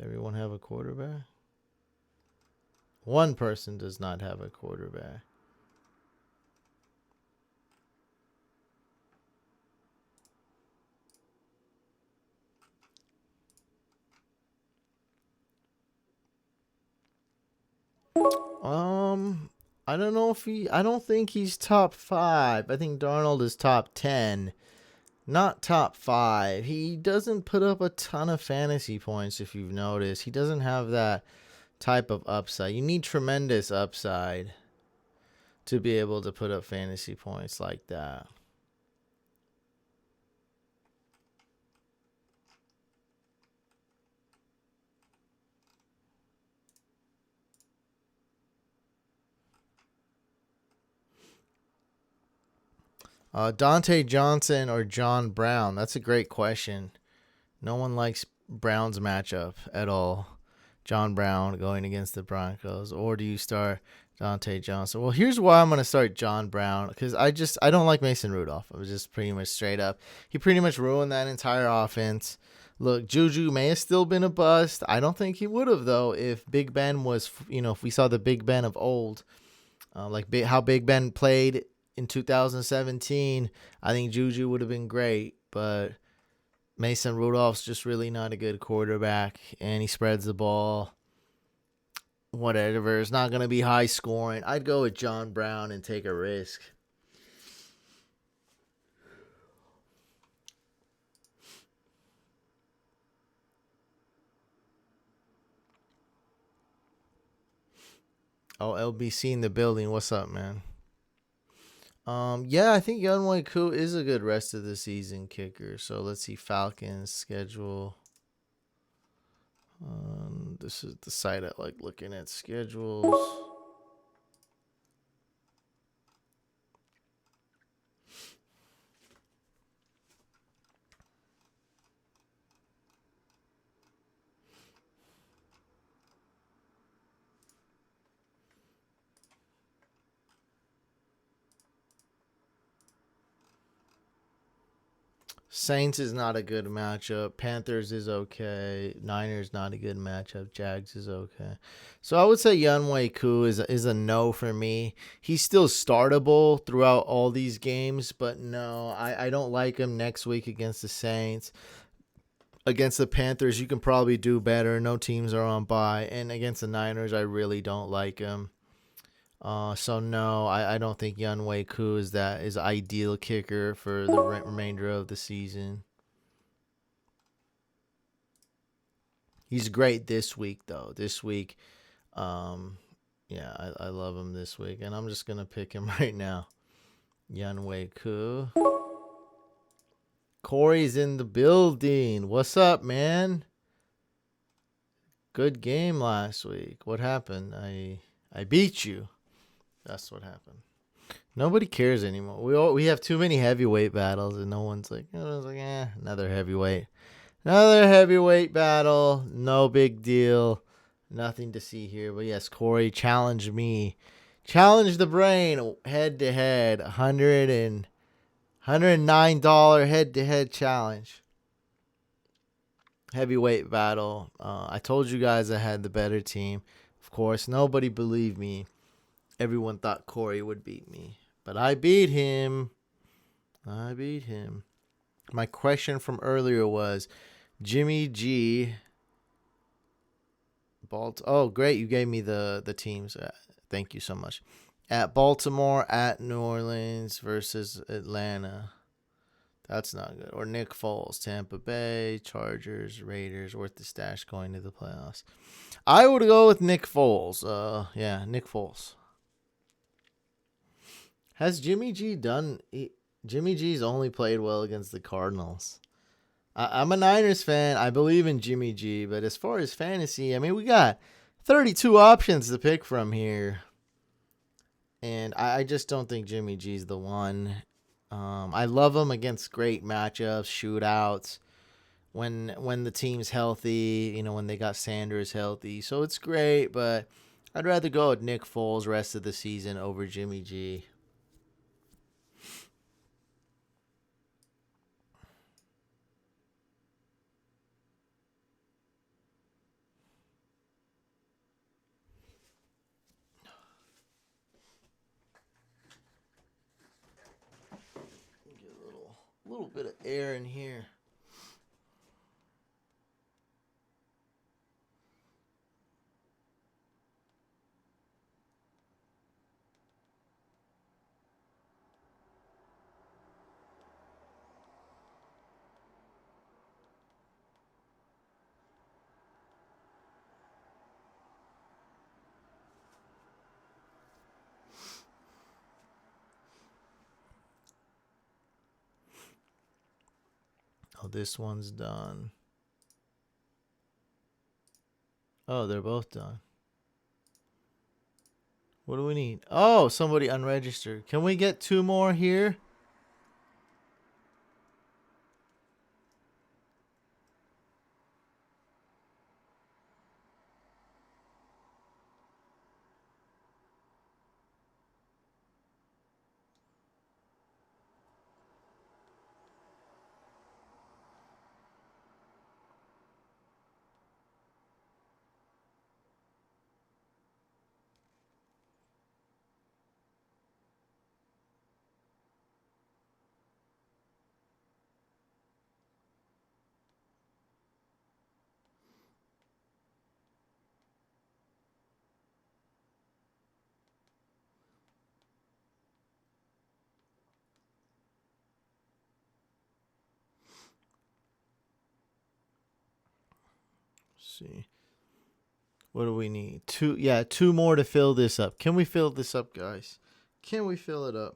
Everyone have a quarterback? One person does not have a quarterback. I don't know if I don't think he's top 5. I think Darnold is top 10. Not top 5. He doesn't put up a ton of fantasy points, if you've noticed. He doesn't have that type of upside. You need tremendous upside to be able to put up fantasy points like that. Dante Johnson or John Brown? That's a great question. No one likes Brown's matchup at all. John Brown going against the Broncos. Or do you start Dante Johnson? Well, here's why I'm going to start John Brown. Because I don't like Mason Rudolph. I was just pretty much straight up. He pretty much ruined that entire offense. Look, Juju may have still been a bust. I don't think he would have, though, if Big Ben was, if we saw the Big Ben of old. How Big Ben played in 2017, I think Juju would have been great. But Mason Rudolph's just really not a good quarterback, and he spreads the ball. Whatever. It's not going to be high scoring. I'd go with John Brown and take a risk. Oh, LBC in the building. What's up, man? Yeah, I think Younghoe Koo is a good rest of the season kicker. So let's see Falcons schedule. This is the site I like looking at schedules. Saints is not a good matchup. Panthers is okay. Niners not a good matchup. Jags is okay. So I would say Younghoe Koo is a no for me. He's still startable throughout all these games, but no, I don't like him next week against the Saints. Against the Panthers, you can probably do better. No teams are on bye. And against the Niners, I really don't like him. So no, I don't think Younghoe Koo is ideal kicker for the remainder of the season. He's great this week though. This week, yeah, I love him this week, and I'm just gonna pick him right now. Younghoe Koo. Corey's in the building. What's up, man? Good game last week. What happened? I beat you. That's what happened. Nobody cares anymore. We have too many heavyweight battles, and no one's like, another heavyweight. Another heavyweight battle. No big deal. Nothing to see here. But yes, Corey challenged me. Challenge the brain head to head. $109 head to head challenge. Heavyweight battle. I told you guys I had the better team. Of course, nobody believed me. Everyone thought Corey would beat me. But I beat him. My question from earlier was Jimmy G. Oh, great. You gave me the teams. Thank you so much. At Baltimore, at New Orleans versus Atlanta. That's not good. Or Nick Foles, Tampa Bay, Chargers, Raiders, worth the stash going to the playoffs. I would go with Nick Foles. Yeah, Nick Foles. Has Jimmy G done? Jimmy G's only played well against the Cardinals. I'm a Niners fan. I believe in Jimmy G, but as far as fantasy, I mean, we got 32 options to pick from here, and I just don't think Jimmy G's the one. I love him against great matchups, shootouts, when the team's healthy, when they got Sanders healthy. So it's great, but I'd rather go with Nick Foles rest of the season over Jimmy G. little bit of air in here. Oh, this one's done. Oh, they're both done. What do we need? Oh, somebody unregistered. Can we get 2 more here? See. What do we need? 2, yeah, 2 more to fill this up. Can we fill this up, guys? Can we fill it up?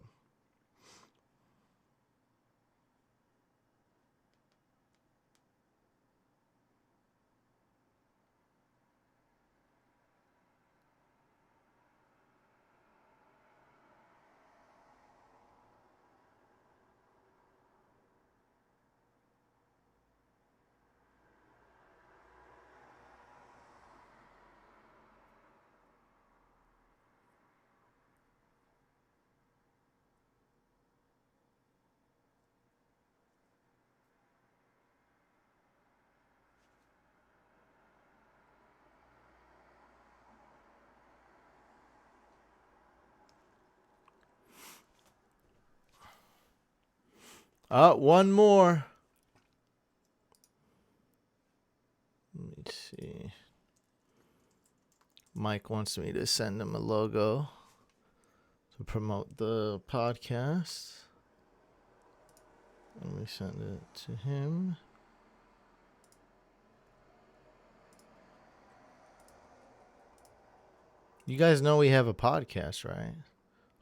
One more. Let me see. Mike wants me to send him a logo to promote the podcast. Let me send it to him. You guys know we have a podcast, right?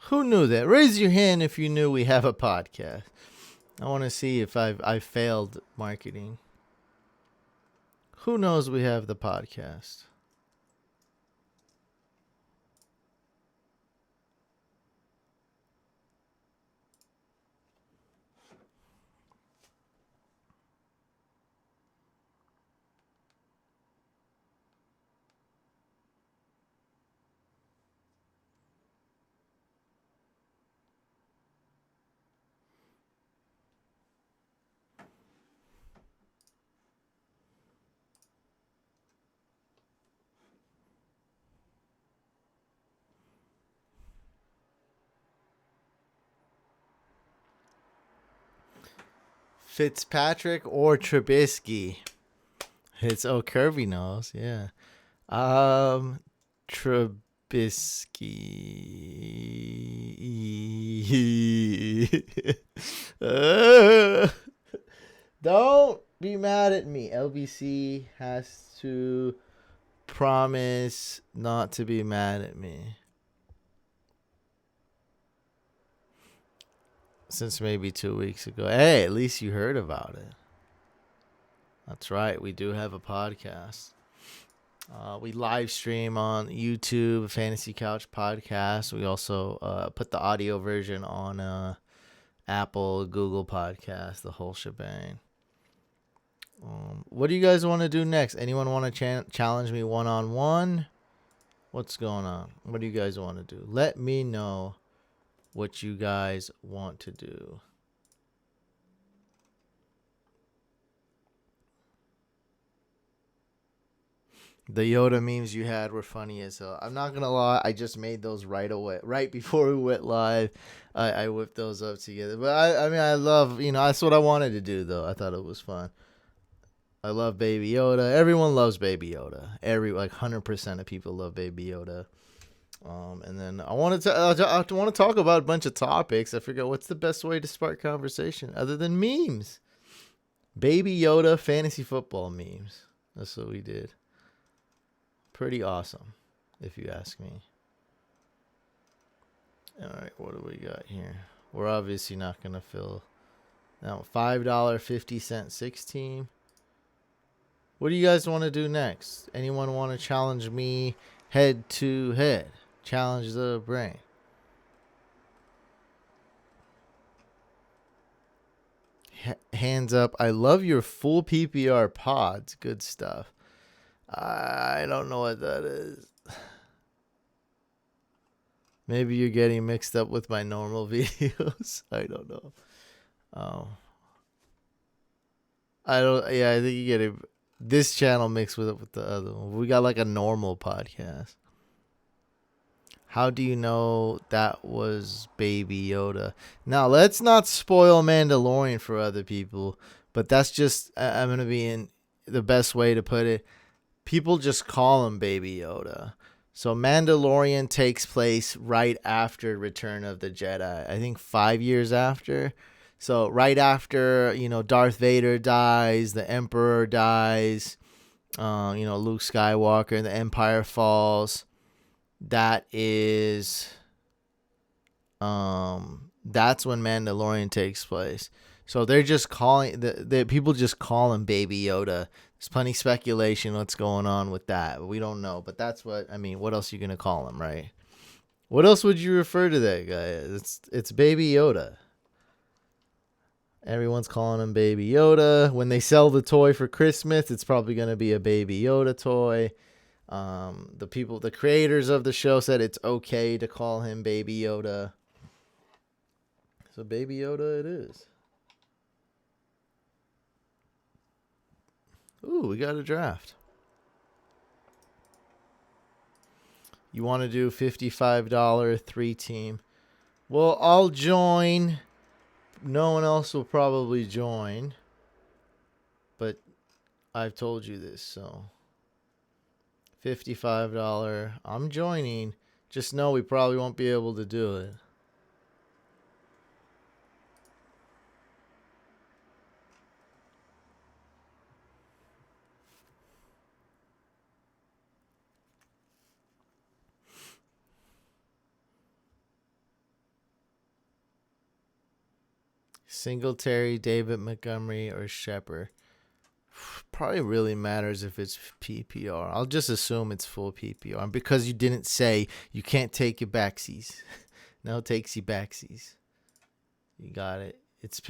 Who knew that? Raise your hand if you knew we have a podcast. I want to see if I failed marketing. Who knows we have the podcast? Fitzpatrick or Trubisky? It's Kirby knows, yeah. Trubisky. Don't be mad at me. LBC has to promise not to be mad at me. Since maybe 2 weeks ago. Hey, at least you heard about it. That's right. We do have a podcast. We live stream on YouTube, Fantasy Couch Podcast. We also put the audio version on Apple, Google Podcast, the whole shebang. What do you guys want to do next? Anyone want to challenge me one-on-one? What's going on? What do you guys want to do? Let me know what you guys want to do. The Yoda memes you had were funny as hell. I'm not gonna lie, I just made those right away, right before we went live. I whipped those up together. But I mean, I love, that's what I wanted to do though. I thought it was fun. I love Baby Yoda. Everyone loves Baby Yoda. Like 100% of people love Baby Yoda. And then I want to talk about a bunch of topics. I forgot what's the best way to spark conversation other than memes. Baby Yoda fantasy football memes. That's what we did. Pretty awesome, if you ask me. All right, what do we got here? We're obviously not gonna fill. Now $5.50 6 team. What do you guys want to do next? Anyone want to challenge me head to head? Challenge the brain. Hands up. I love your full PPR pods. Good stuff. I don't know what that is. Maybe you're getting mixed up with my normal videos. I don't know. I think you get this channel mixed with the other one. We got like a normal podcast. How do you know that was Baby Yoda? Now, let's not spoil Mandalorian for other people, but that's just, I'm going to be in the best way to put it. People just call him Baby Yoda. So Mandalorian takes place right after Return of the Jedi. I think 5 years after. So right after, Darth Vader dies, the Emperor dies, Luke Skywalker, and the Empire falls. That's when Mandalorian takes place. So they're just calling the people just call him Baby Yoda. There's plenty of speculation what's going on with that. We don't know, but that's what else are you gonna call him, right? What else would you refer to that guy as? It's Baby Yoda. Everyone's calling him Baby Yoda. When they sell the toy for Christmas, it's probably gonna be a Baby Yoda toy. The creators of the show said it's okay to call him Baby Yoda. So Baby Yoda it is. Ooh, we got a draft. You want to do $55 3 team? Well, I'll join. No one else will probably join. But I've told you this, so $55. I'm joining. Just know we probably won't be able to do it. Singletary, David Montgomery, or Shepard. Probably really matters if it's PPR. I'll just assume it's full PPR. And because you didn't say you can't take your backsies. No takesy backsies. You got it.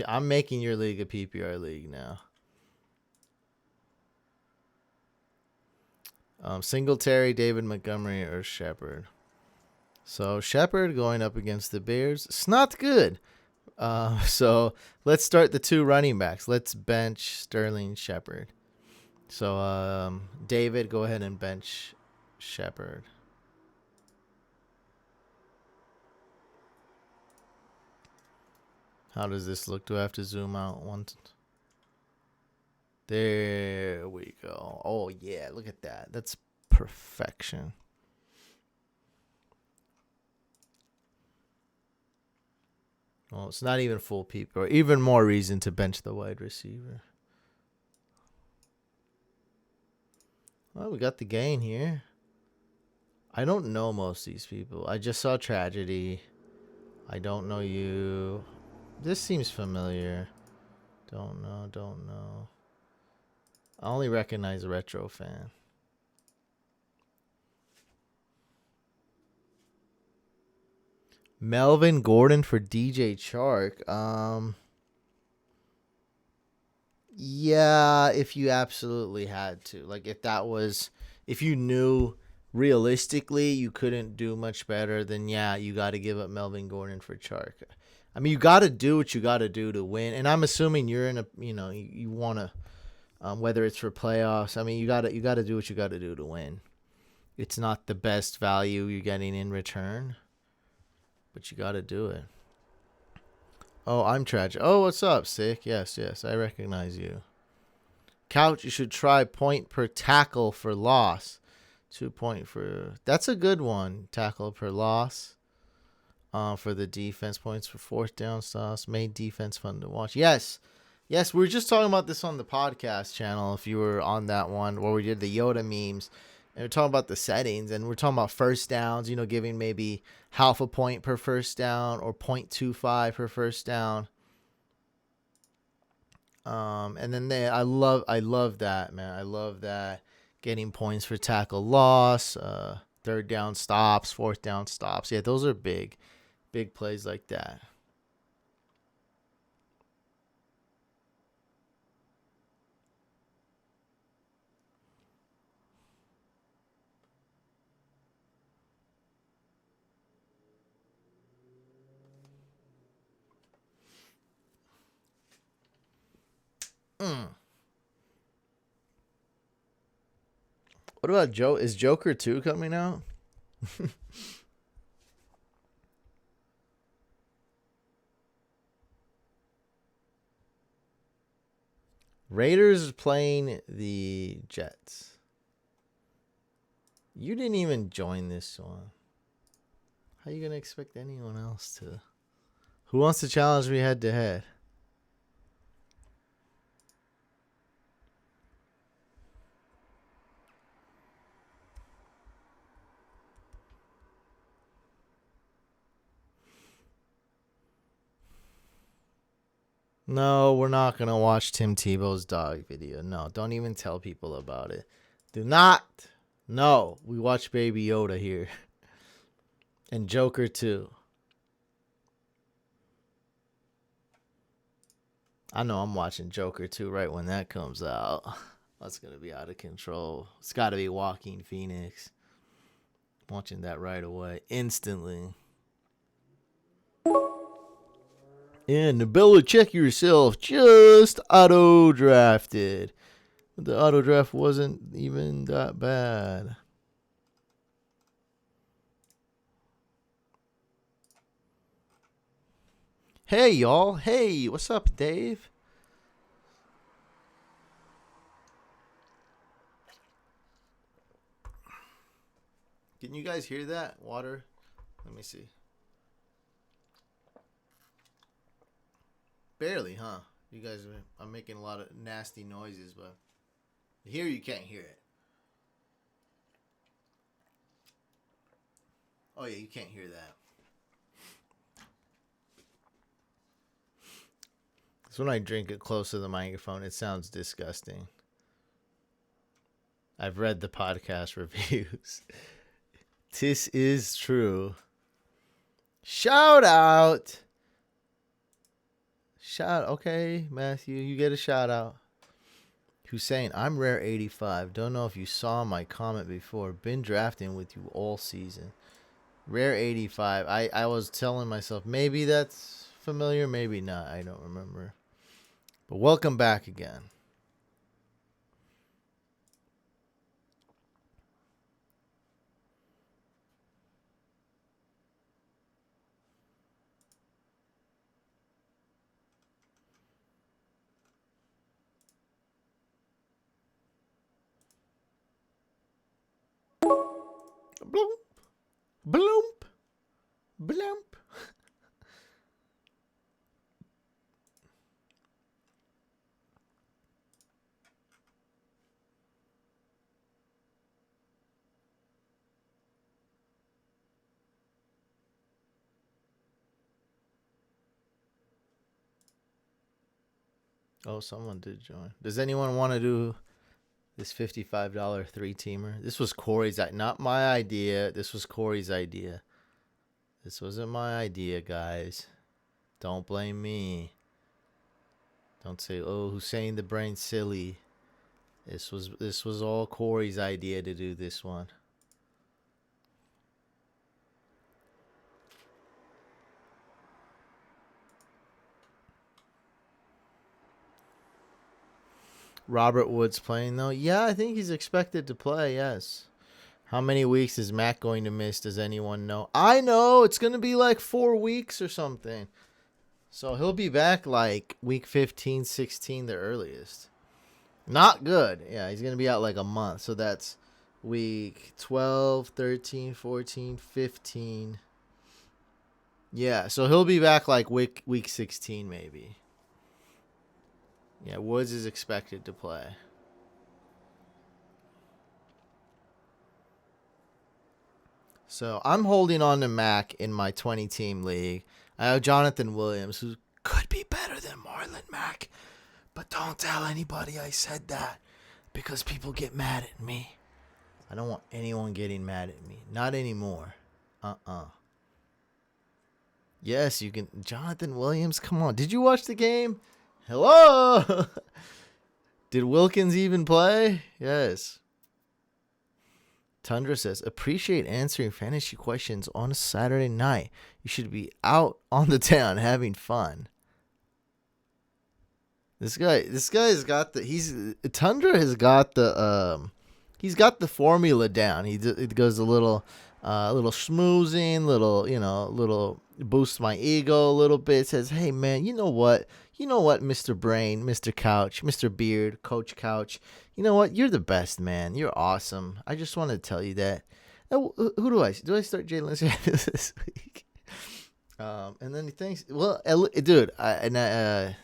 I'm making your league a PPR league now. Singletary, David Montgomery, or Shepard. So Shepard going up against the Bears. It's not good. So let's start the 2 running backs. Let's bench Sterling Shepard. So David, go ahead and bench Shepard. How does this look? Do I have to zoom out once? There we go. Oh yeah, look at that. That's perfection. Well, it's not even full PPR. Even more reason to bench the wide receiver. Well, we got the gain here. I don't know most of these people. I just saw Tragedy. I don't know you. This seems familiar. Don't know. I only recognize a Retro Fan. Melvin Gordon for DJ Chark. Yeah, if you absolutely had to. Like if you knew realistically you couldn't do much better, then yeah, you got to give up Melvin Gordon for Chark. I mean, you got to do what you got to do to win. And I'm assuming you're in a, you want to whether it's for playoffs. I mean, you gotta do what you gotta do to win. It's not the best value you're getting in return, but you gotta do it. Oh, I'm tragic. Oh, what's up, Sick? Yes, I recognize you. Couch, you should try point per tackle for loss. 2 point for... That's a good one. Tackle per loss. For the defense, points for fourth down stops. Made defense fun to watch. Yes, we were just talking about this on the podcast channel. If you were on that one where we did the Yoda memes, and we're talking about the settings, and we're talking about first downs. You know, giving maybe half a point per first down or 0.25 per first down. And then I love that, man. I love that, getting points for tackle loss, third down stops, fourth down stops. Yeah, those are big plays like that. What about Joe? Is Joker 2 coming out? Raiders playing the Jets. You didn't even join this one. How are you going to expect anyone else to? Who wants to challenge me head to head? No, we're not going to watch Tim Tebow's dog video. No, don't even tell people about it. Do not. No, we watch Baby Yoda here. And Joker 2. I know I'm watching Joker 2 right when that comes out. That's going to be out of control. It's got to be Joaquin Phoenix. I'm watching that right away. Instantly. And Nabella, check yourself. Just auto-drafted. The auto-draft wasn't even that bad. Hey, y'all. Hey, what's up, Dave? Can you guys hear that? Water? Let me see. Barely, huh? You guys, I'm making a lot of nasty noises, but here you can't hear it. Oh, yeah, you can't hear that. So when I drink it close to the microphone, it sounds disgusting. I've read the podcast reviews. This is true. Shout out. Okay, Matthew, you get a shout out. Hussein, I'm rare 85. Don't know if you saw my comment before. Been drafting with you all season. Rare 85. I was telling myself maybe that's familiar, maybe not. I don't remember. But welcome back again. Bloop, bloop, bloop. Oh, someone did join. Does anyone want to do this $55 3-teamer? This was Corey's, not my idea. This was Corey's idea. This wasn't my idea, guys. Don't blame me. Don't say, "Oh, Hussein the brain silly." This was all Corey's idea to do this one. Robert Woods playing though? Yeah, I think he's expected to play. Yes. How many weeks is Mac going to miss? Does anyone know? I know it's going to be like 4 weeks or something. So he'll be back like week 15, 16, the earliest. Not good. Yeah, he's going to be out like a month. So that's week 12, 13, 14, 15. Yeah, so he'll be back like week 16 maybe. Yeah, Woods is expected to play. So I'm holding on to Mac in my 20-team league. I have Jonathan Williams, who could be better than Marlon Mack. But don't tell anybody I said that, because people get mad at me. I don't want anyone getting mad at me. Not anymore. Yes, you can. Jonathan Williams, come on. Did you watch the game? Hello? Did Wilkins even play? Yes. Tundra says, appreciate answering fantasy questions on a Saturday night. You should be out on the town having fun. This guy's got Tundra has got he's got the formula down. It goes a little schmoozing, little boosts my ego a little bit. Says, hey man, you know what, Mr. Brain, Mr. Couch, Mr. Beard, Coach Couch, you know what, you're the best, man. You're awesome. I just want to tell you that. Who do I start Jalen Samuels this week? And then he thinks, well, dude, I'm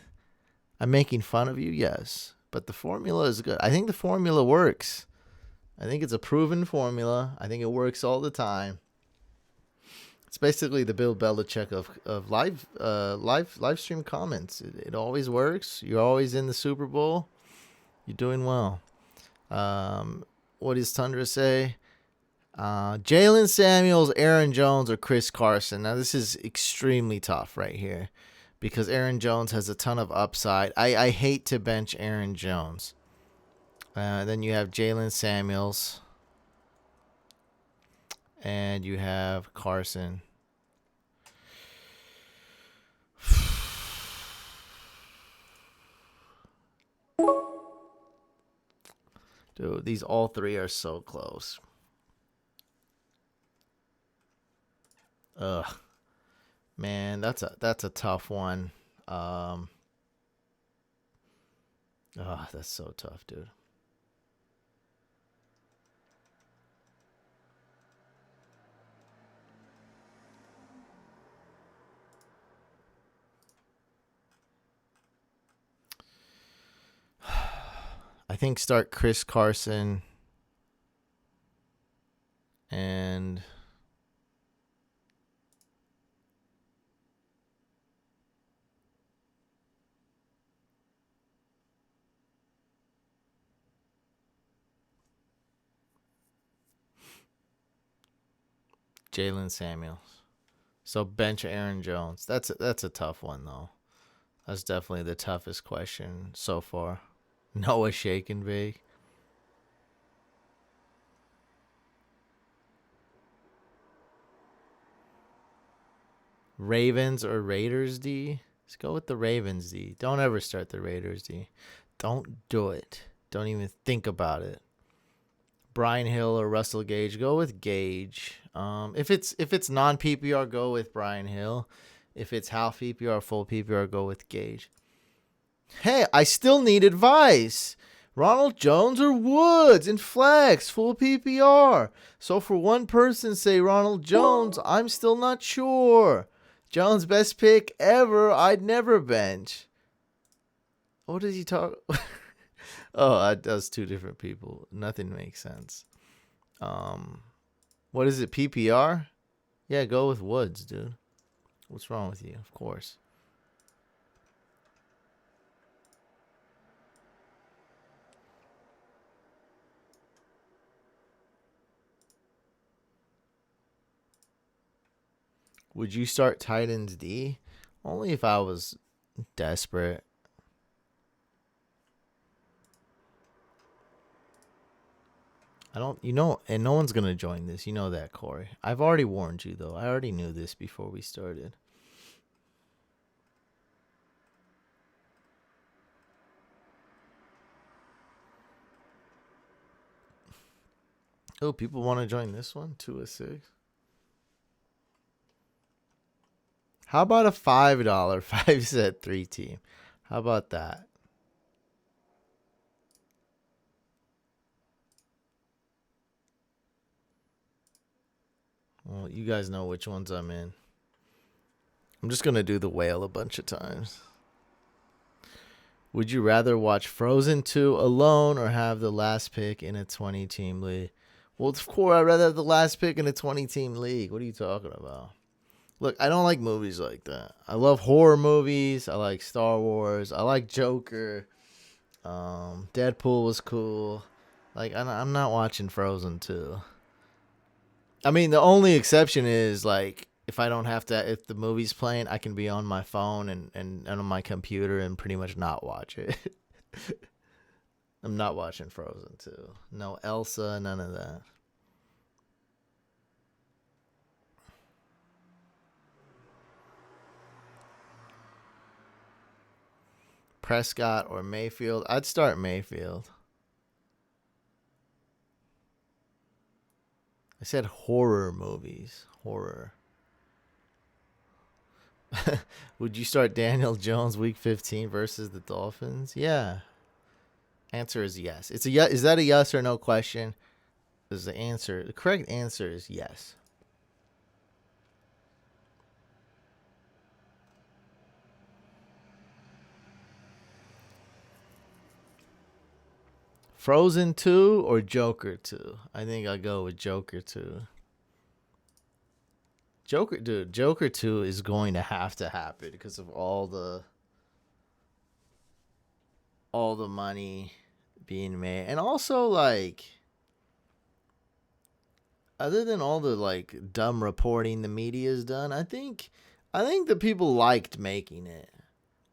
making fun of you, yes, but the formula is good. I think the formula works. I think it's a proven formula. I think it works all the time. It's basically the Bill Belichick of live stream comments. It always works. You're always in the Super Bowl. You're doing well. What does Tundra say? Jalen Samuels, Aaron Jones, or Chris Carson. Now this is extremely tough right here, because Aaron Jones has a ton of upside. I hate to bench Aaron Jones. Then you have Jalen Samuels. And you have Carson. Dude, these all three are so close. Ugh. Man, that's a tough one. Oh, that's so tough, dude. I think start Chris Carson and Jalen Samuels. So bench Aaron Jones. That's a tough one though. That's definitely the toughest question so far. Noah Shake and Bake. Ravens or Raiders, D? Let's go with the Ravens, D. Don't ever start the Raiders, D. Don't do it. Don't even think about it. Brian Hill or Russell Gage, go with Gage. If it's non PPR, go with Brian Hill. If it's half PPR, full PPR, go with Gage. Hey, I still need advice. Ronald Jones or Woods in flex, full PPR. So for one person say Ronald Jones, I'm still not sure. Jones best pick ever. I'd never bench. What does he talk? Oh, that's two different people. Nothing makes sense. What is it? PPR? Yeah, go with Woods, dude. What's wrong with you? Of course. Would you start Titans D? Only if I was desperate. I don't, and no one's going to join this. You know that, Corey. I've already warned you, though. I already knew this before we started. Oh, people want to join this one? 2 of 6. How about a $5 5-set 3-team? How about that? Well, you guys know which ones I'm in. I'm just going to do the whale a bunch of times. Would you rather watch Frozen 2 alone or have the last pick in a 20-team league? Well, of course, I'd rather have the last pick in a 20-team league. What are you talking about? Look, I don't like movies like that. I love horror movies. I like Star Wars. I like Joker. Deadpool was cool. Like, I'm not watching Frozen 2. I mean, the only exception is, like, if I don't have to, if the movie's playing, I can be on my phone and on my computer and pretty much not watch it. I'm not watching Frozen 2. No Elsa, none of that. Prescott or Mayfield? I'd start Mayfield. I said horror movies. Horror. Would you start Daniel Jones week 15 versus the Dolphins? Yeah. Answer is yes. It's a yes. Is that a yes or no question? Is the answer the correct answer is yes. Frozen 2 or Joker 2? I think I'll go with Joker 2. Joker 2 is going to happen because of all the money being made. And also, like, other than all the, like, dumb reporting the media's done, I think the people liked making it.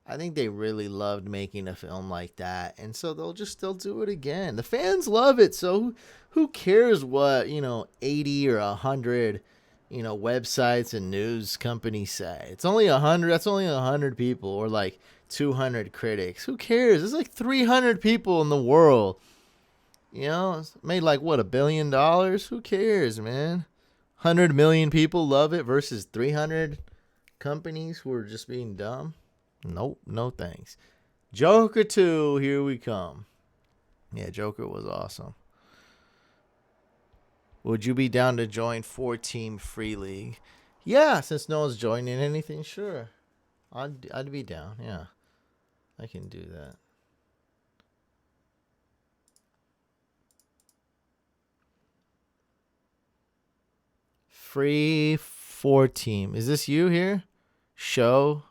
I think they really loved making a film like that, and so they'll do it again. The fans love it, so who cares what 80 or 100 websites and news companies say? It's only 100. That's only 100 people, or like 200 critics. Who cares? There's like 300 people in the world. It's made like what, $1 billion? Who cares, man? 100 million people love it versus 300 companies who are just being dumb. Nope, no thanks. Joker 2, here we come. Yeah, Joker was awesome. Would you be down to join 4-team free league? Yeah, since no one's joining anything, sure. I'd be down. Yeah, I can do that. Free 4-team. Is this you here? Show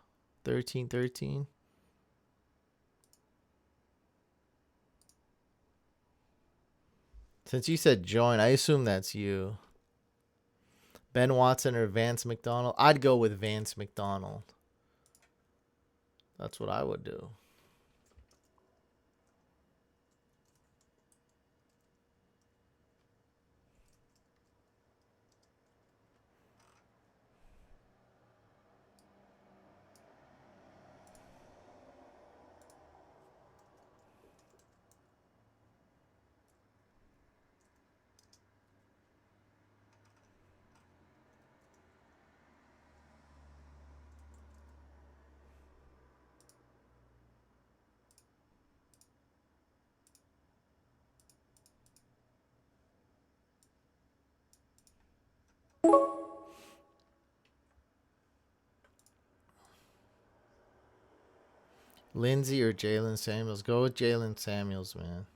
1313. Since you said join, I assume that's you. Ben Watson or Vance McDonald? I'd go with Vance McDonald. That's what I would do. Lindsey or Jalen Samuels? Go with Jalen Samuels, man.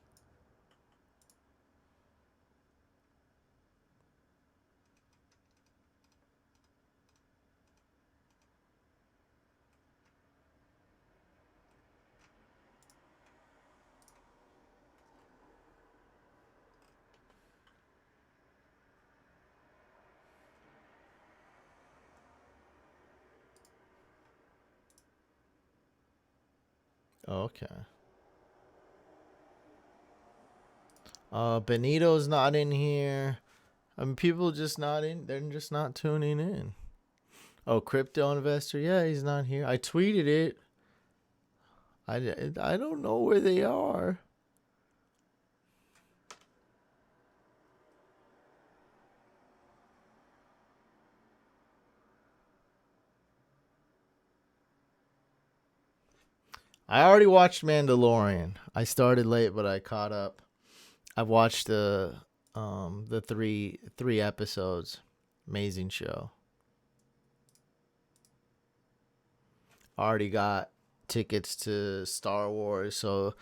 Oh, okay. Benito's not in here. I mean, people just not in. They're just not tuning in. Oh, crypto investor. Yeah, he's not here. I tweeted it. I don't know where they are. I already watched Mandalorian. I started late, but I caught up. I've watched the three episodes. Amazing show. Already got tickets to Star Wars. So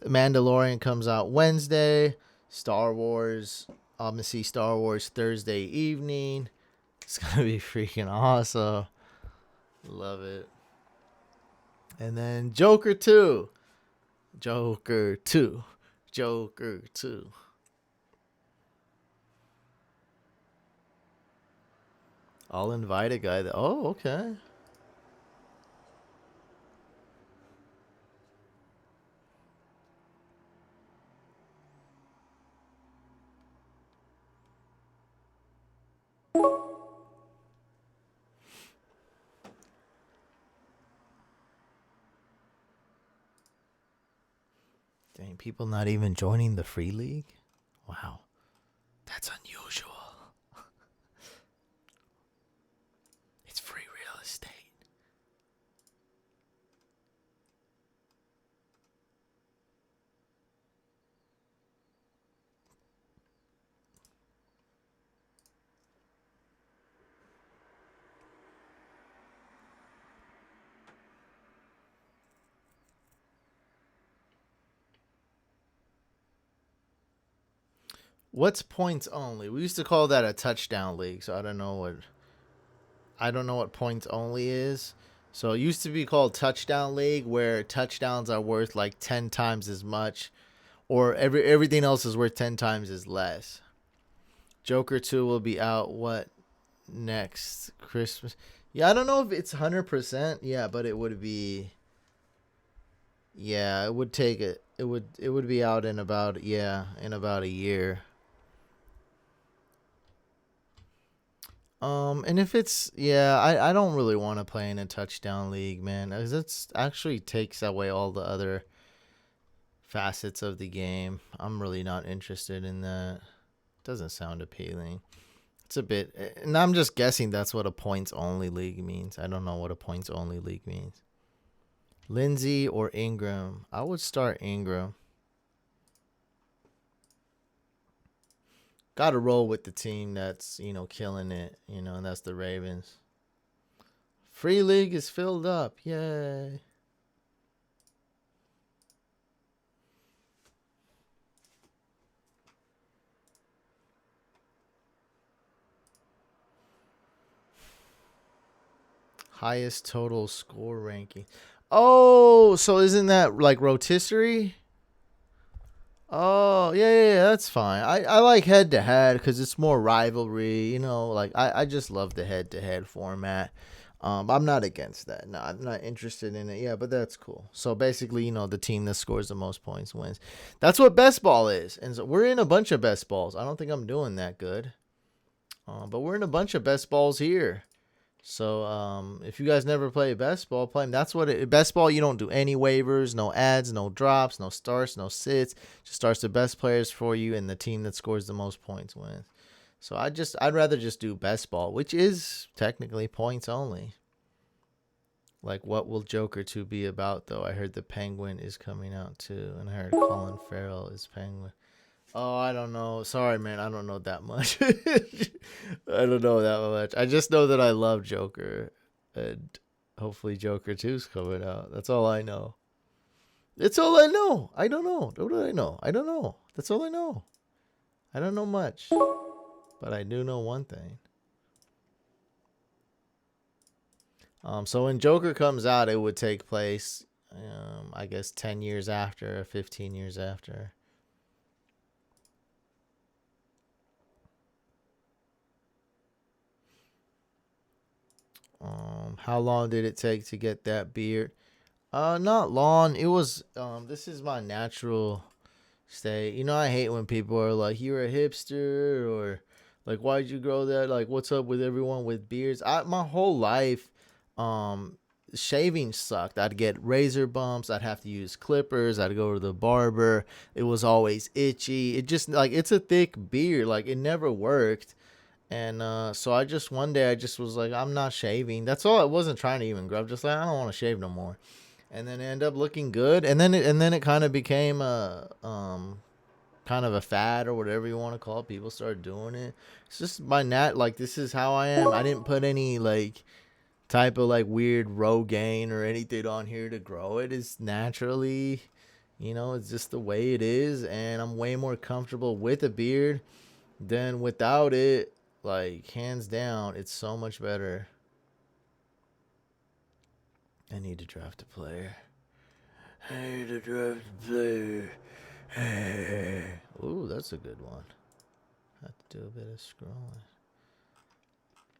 Mandalorian comes out Wednesday. Star Wars. I'm gonna see Star Wars Thursday evening. It's gonna be freaking awesome. Love it. And then Joker 2. Joker 2. Joker 2. I'll invite a guy that. Oh, okay. Dang, people not even joining the free league? Wow. That's unusual. It's free real estate. What's points only? We used to call that a touchdown league, so I don't know what points only is. So it used to be called touchdown league, where touchdowns are worth like 10 times as much, or everything else is worth 10 times as less. Joker 2 will be out what next Christmas? Yeah, I don't know if it's 100%. Yeah, but it would be. Yeah, it would take it. It would be out in about a year. And if it's I don't really want to play in a touchdown league, man. As it's actually takes away all the other facets of the game. I'm really not interested in that. Doesn't sound appealing. It's a bit, and I'm just guessing that's what a points only league means. I don't know what a points only league means. Lindsey or Ingram? I would start Ingram. Got to roll with the team that's, killing it, and that's the Ravens. Free league is filled up. Yay. Highest total score ranking. Oh, so isn't that like rotisserie? Oh, yeah, that's fine. I like head to head because it's more rivalry, like I just love the head to head format. I'm not against that. No, I'm not interested in it. Yeah, but that's cool. So basically, the team that scores the most points wins. That's what best ball is. And so we're in a bunch of best balls. I don't think I'm doing that good. But we're in a bunch of best balls here. So if you guys never play best ball, play them. That's what best ball. You don't do any waivers, no ads, no drops, no starts, no sits. Just starts the best players for you, and the team that scores the most points wins. So I'd rather just do best ball, which is technically points only. Like, what will Joker 2 be about, though? I heard the Penguin is coming out too, and I heard Colin Farrell is Penguin. Oh, I don't know. Sorry, man. I don't know that much. I don't know that much. I just know that I love Joker, and hopefully Joker 2 is coming out. That's all I know. That's all I know. I don't know. What do I know? I don't know. That's all I know. I don't know much, but I do know one thing. So when Joker comes out, it would take place, I guess, 10 years after, or 15 years after. How long did it take to get that beard? Not long. It was. This is my natural state. I hate when people are like, "You're a hipster," or like, "Why'd you grow that?" Like, "What's up with everyone with beards?" My whole life, shaving sucked. I'd get razor bumps. I'd have to use clippers. I'd go to the barber. It was always itchy. It just like it's a thick beard. Like it never worked. And so one day I just was like, I'm not shaving. That's all. I wasn't trying to even grow. I'm just like, I don't want to shave no more. and then end up looking good, and then it kind of became a kind of a fad or whatever you want to call it. People started doing it. It's just my like this is how I am. I didn't put any like type of like weird Rogaine or anything on here to grow it. It's naturally, it's just the way it is, and I'm way more comfortable with a beard than without it. Like hands down, it's so much better. I need to draft a player. Ooh, that's a good one. Have to do a bit of scrolling.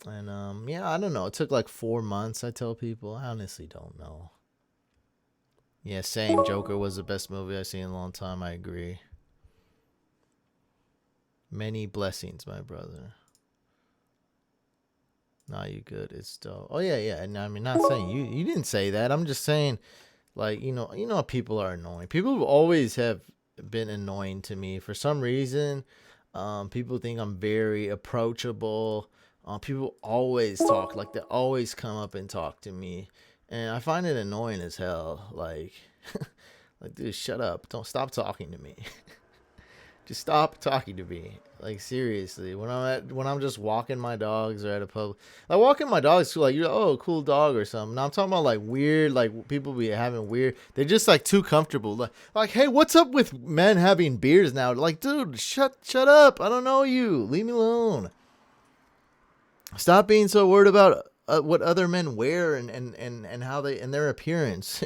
And yeah, I don't know. It took like 4 months. I tell people, I honestly don't know. Yeah, same. Joker was the best movie I've seen in a long time. I agree. Many blessings, my brother. Nah, you good. It's dope. Oh yeah. And I mean, not saying you didn't say that. I'm just saying, like, people are annoying. People always have been annoying to me for some reason. People think I'm very approachable. People always talk, like they always come up and talk to me, and I find it annoying as hell. Like, like, dude, shut up! Don't stop talking to me. Just stop talking to me. Like, seriously, when I'm just walking my dogs or at a pub, like walking my dogs too, like, oh, cool dog or something. Now I'm talking about like weird, like people be having weird. They're just like too comfortable. Like, hey, what's up with men having beards now? Like, dude, shut up. I don't know you. Leave me alone. Stop being so worried about what other men wear and how they and their appearance.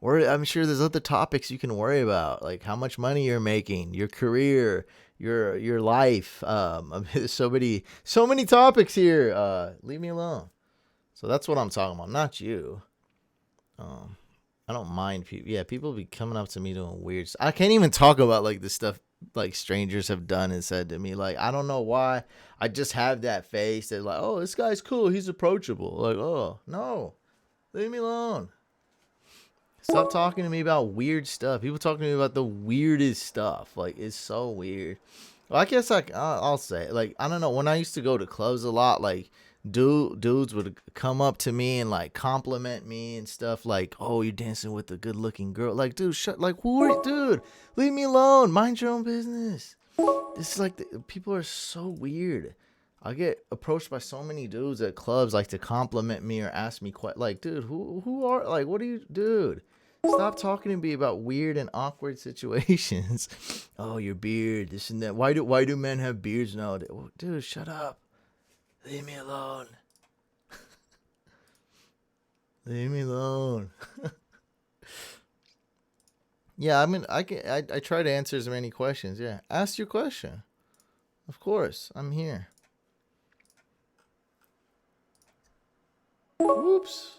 I'm sure there's other topics you can worry about, like how much money you're making, your career, your life. There's so many topics here. Leave me alone. So that's what I'm talking about, not you. I don't mind people. Yeah, people be coming up to me doing weird. I can't even talk about like the stuff like strangers have done and said to me. Like, I don't know why. I just have that face that like, oh, this guy's cool. He's approachable. Like, oh, no. Leave me alone. Stop talking to me about weird stuff. People talking to me about the weirdest stuff. Like, it's so weird. Well, I guess I'll say, like, I don't know. When I used to go to clubs a lot, like, dudes would come up to me and like compliment me and stuff, like, oh, you're dancing with a good looking girl. Like, dude, like, who are you? Dude, leave me alone. Mind your own business. This is like, people are so weird. I get approached by so many dudes at clubs, like, to compliment me or ask me like, dude, who are, like, what are you, dude? Stop talking to me about weird and awkward situations. Oh, your beard, this and that. Why do men have beards nowadays? Dude, shut up. Leave me alone. Leave me alone. Yeah, I mean, I try to answer as many questions. Yeah, ask your question. Of course, I'm here. Whoops.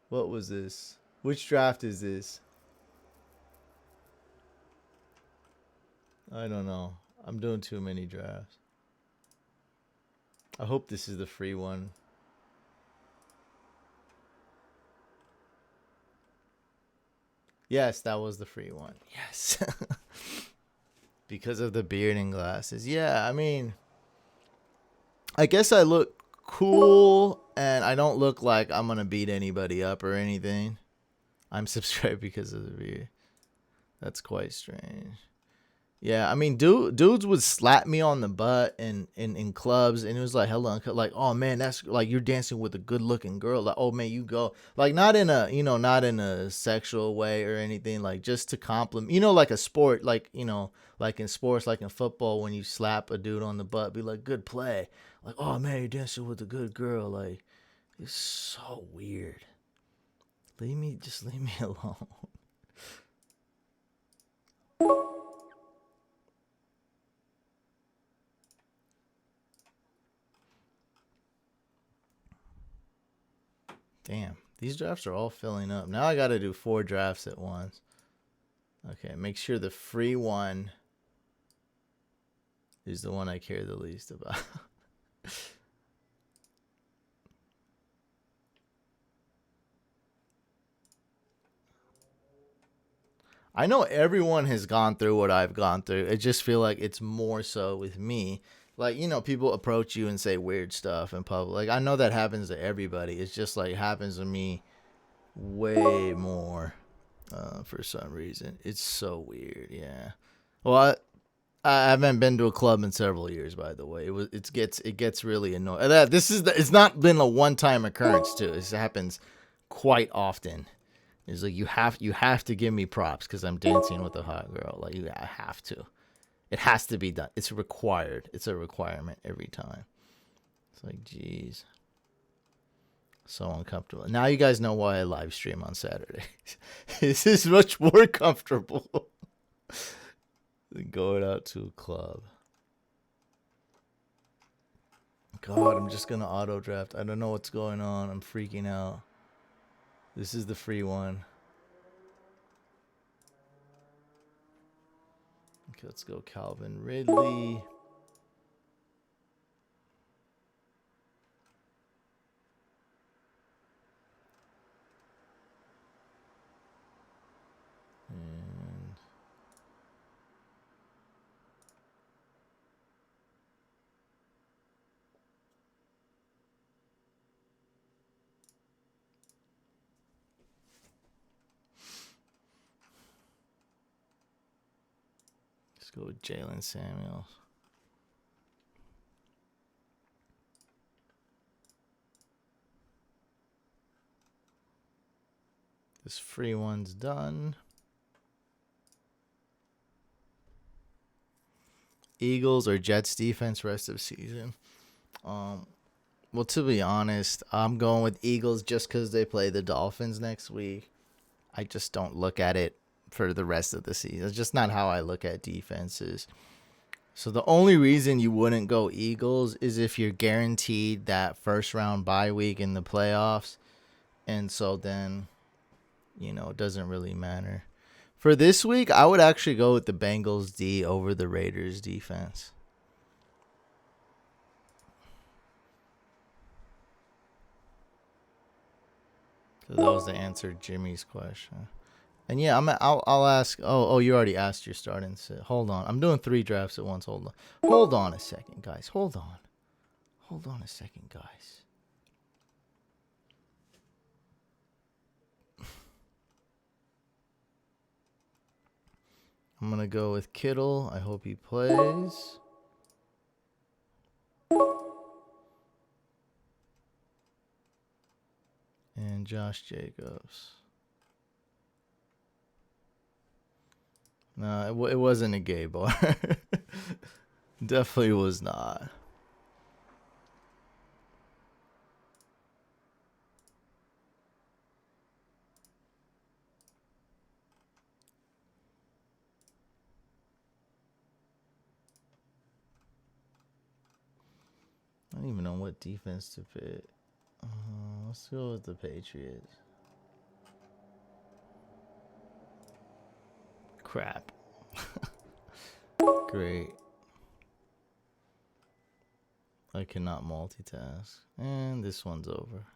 What was this? Which draft is this? I don't know. I'm doing too many drafts. I hope this is the free one. Yes, that was the free one. Yes. Because of the beard and glasses. Yeah, I mean, I guess I look cool and I don't look like I'm going to beat anybody up or anything. I'm subscribed because of the beard. That's quite strange. Yeah, I mean, dudes would slap me on the butt in clubs, and it was like, hello, like, oh man, that's like you're dancing with a good looking girl. Like, oh man, you go, like, not in a sexual way or anything, like just to compliment, like a sport, like, like in sports, like in football, when you slap a dude on the butt, be like, good play. Like, oh man, you're dancing with a good girl. Like, it's so weird. Just leave me alone. Damn, these drafts are all filling up. Now I got to do 4 drafts at once. Okay, make sure the free one is the one I care the least about. I know everyone has gone through what I've gone through. I just feel like it's more so with me. Like, people approach you and say weird stuff in public. Like, I know that happens to everybody. It's just like happens to me way more for some reason. It's so weird. Yeah. Well, I haven't been to a club in several years, by the way. It gets really annoying. It's not been a one-time occurrence too. This happens quite often. It's like you have to give me props because I'm dancing with a hot girl. Like I have to. It has to be done. It's required. It's a requirement every time. It's like, geez. So uncomfortable. Now you guys know why I live stream on Saturday. This is much more comfortable than going out to a club. God, I'm just going to auto draft. I don't know what's going on. I'm freaking out. This is the free one. Okay, let's go Calvin Ridley. And let's go with Jalen Samuels. This free one's done. Eagles or Jets defense rest of season. Well, to be honest, I'm going with Eagles just because they play the Dolphins next week. I just don't look at it for the rest of the season. It's just not how I look at defenses. So the only reason you wouldn't go Eagles is if you're guaranteed that first round bye week in the playoffs. And so then, it doesn't really matter. For this week, I would actually go with the Bengals D over the Raiders defense. So that was the answer to Jimmy's question. And yeah, I'll ask. Oh, you already asked your starting set. Hold on, I'm doing 3 drafts at once. Hold on a second, guys. Hold on a second, guys. I'm gonna go with Kittle. I hope he plays. And Josh Jacobs. No, it wasn't a gay bar. Definitely was not. I don't even know what defense to pick. Let's go with the Patriots. Crap. Great. I cannot multitask. And this one's over.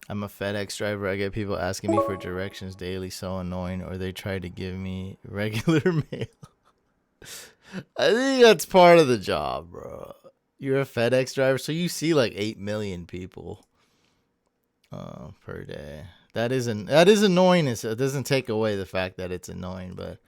I'm a FedEx driver. I get people asking me for directions daily. So annoying. Or they try to give me regular mail. I think that's part of the job, bro. You're a FedEx driver, so you see like 8 million people per day. That is annoying. It doesn't take away the fact that it's annoying, but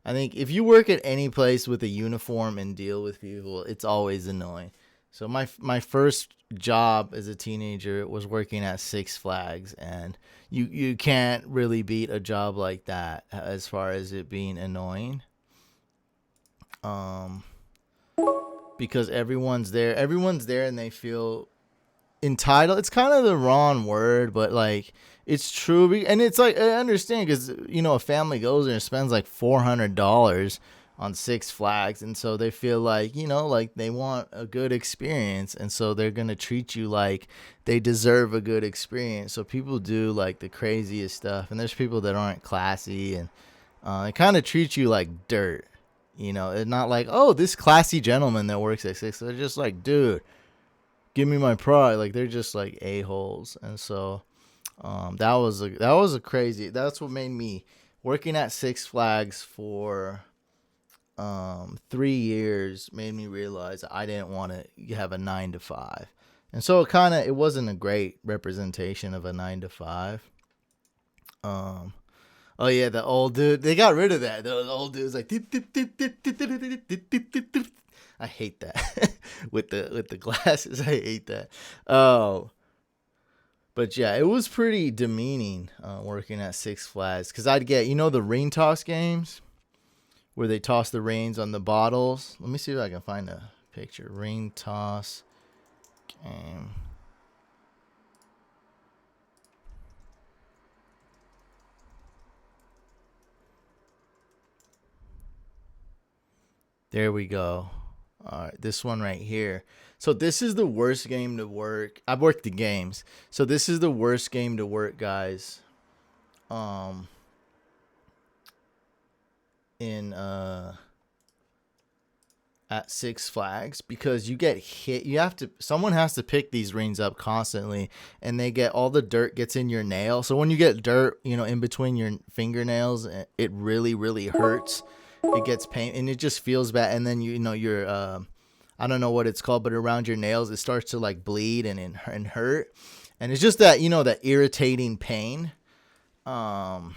I think if you work at any place with a uniform and deal with people, it's always annoying. So my first job as a teenager was working at Six Flags, and you can't really beat a job like that as far as it being annoying. Because everyone's there and they feel entitled. It's kind of the wrong word, but like it's true. And it's like, I understand because, a family goes there and spends like $400 on Six Flags. And so they feel like, like they want a good experience. And so they're going to treat you like they deserve a good experience. So people do like the craziest stuff. And there's people that aren't classy and it kind of treats you like dirt. It's not like, oh, this classy gentleman that works at Six. They're just like, dude, give me my pride. Like they're just like a-holes. And so that was a crazy. That's what made me working at Six Flags for 3 years made me realize I didn't want to have a 9 to 5. And so it wasn't a great representation of a 9 to 5. Oh yeah, the old dude. They got rid of that. The old dude's like, I hate that with the glasses. I hate that. Oh, but yeah, it was pretty demeaning working at Six Flags because I'd get the ring toss games where they toss the reins on the bottles. Let me see if I can find a picture. Ring toss game. There we go. All right, this one right here. So this is the worst game to work. I've worked the games. So this is the worst game to work, guys. In at Six Flags because you get hit. Someone has to pick these rings up constantly, and all the dirt gets in your nail. So when you get dirt, in between your fingernails, it really, really hurts. It gets pain and it just feels bad. And then you're I don't know what it's called, but around your nails it starts to like bleed and hurt. And it's just that that irritating pain. Like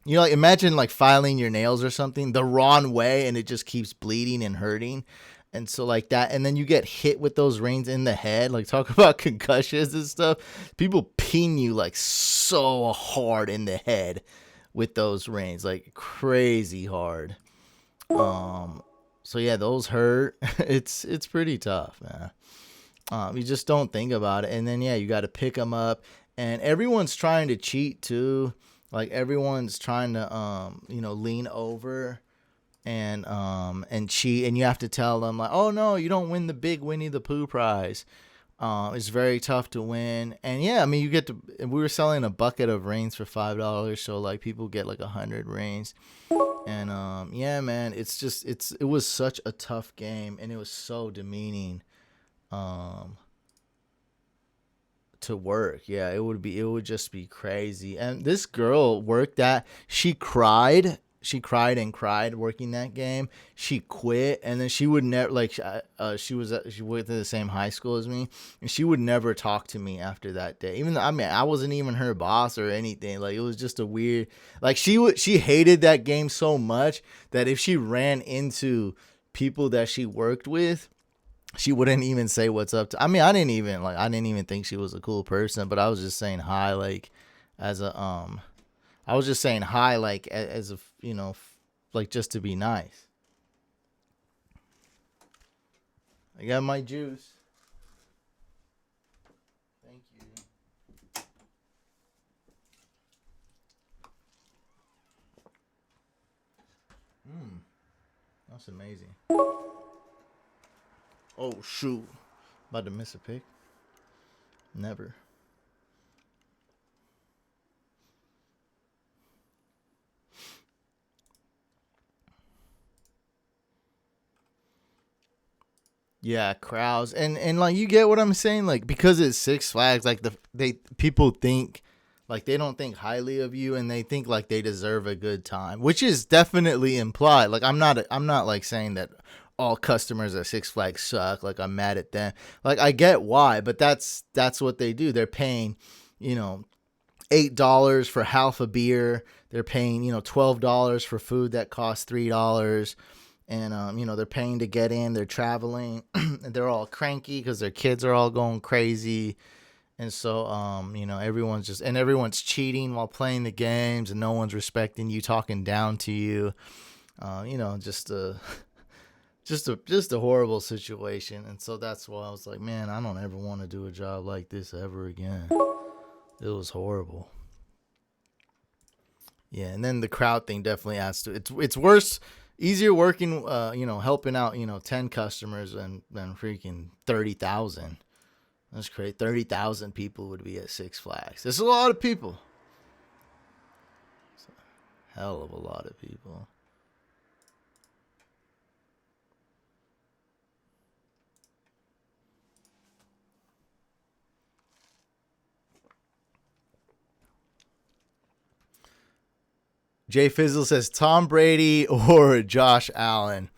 imagine like filing your nails or something the wrong way and it just keeps bleeding and hurting. And so like that, and then you get hit with those rings in the head. Like talk about concussions and stuff. People ping you like so hard in the head with those rings, like crazy hard. So yeah, those hurt. It's pretty tough, man. You just don't think about it, and then yeah, you got to pick them up, and everyone's trying to cheat too. Like everyone's trying to lean over and cheat, and you have to tell them like, oh no, you don't win the big Winnie the Pooh prize. It's very tough to win, and yeah, I mean we were selling a bucket of rings for $5, so like people get like 100 rings, and yeah, man, it was such a tough game, and it was so demeaning, to work. Yeah, it would just be crazy. And this girl she cried and cried working that game. She quit, and then she would never she went to the same high school as me, and she would never talk to me after that day. Even though, I mean, I wasn't even her boss or anything. Like it was just a weird, like she hated that game so much that if she ran into people that she worked with, she wouldn't even say what's up to. I mean, I didn't even think she was a cool person, but I was just saying hi, like as a I was just saying hi, like as a like just to be nice. I got my juice. Thank you. That's amazing. Oh shoot! About to miss a pick. Never. Yeah, crowds and like you get what I'm saying, like because it's Six Flags, like people think like they don't think highly of you, and they think like they deserve a good time, which is definitely implied. Like I'm not like saying that all customers at Six Flags suck. Like I'm mad at them. Like I get why, but that's what they do. They're paying, $8 for half a beer. They're paying, $12 for food that costs $3. And, they're paying to get in. They're traveling. And they're all cranky because their kids are all going crazy. And so, everyone's cheating while playing the games, and no one's respecting you, talking down to you. Just a horrible situation. And so that's why I was like, man, I don't ever want to do a job like this ever again. It was horrible. Yeah, and then the crowd thing definitely adds to it. It's worse, easier working, helping out, 10 customers than freaking 30,000. That's crazy. 30,000 people would be at Six Flags. That's a lot of people. It's a hell of a lot of people. Jay Fizzle says Tom Brady or Josh Allen.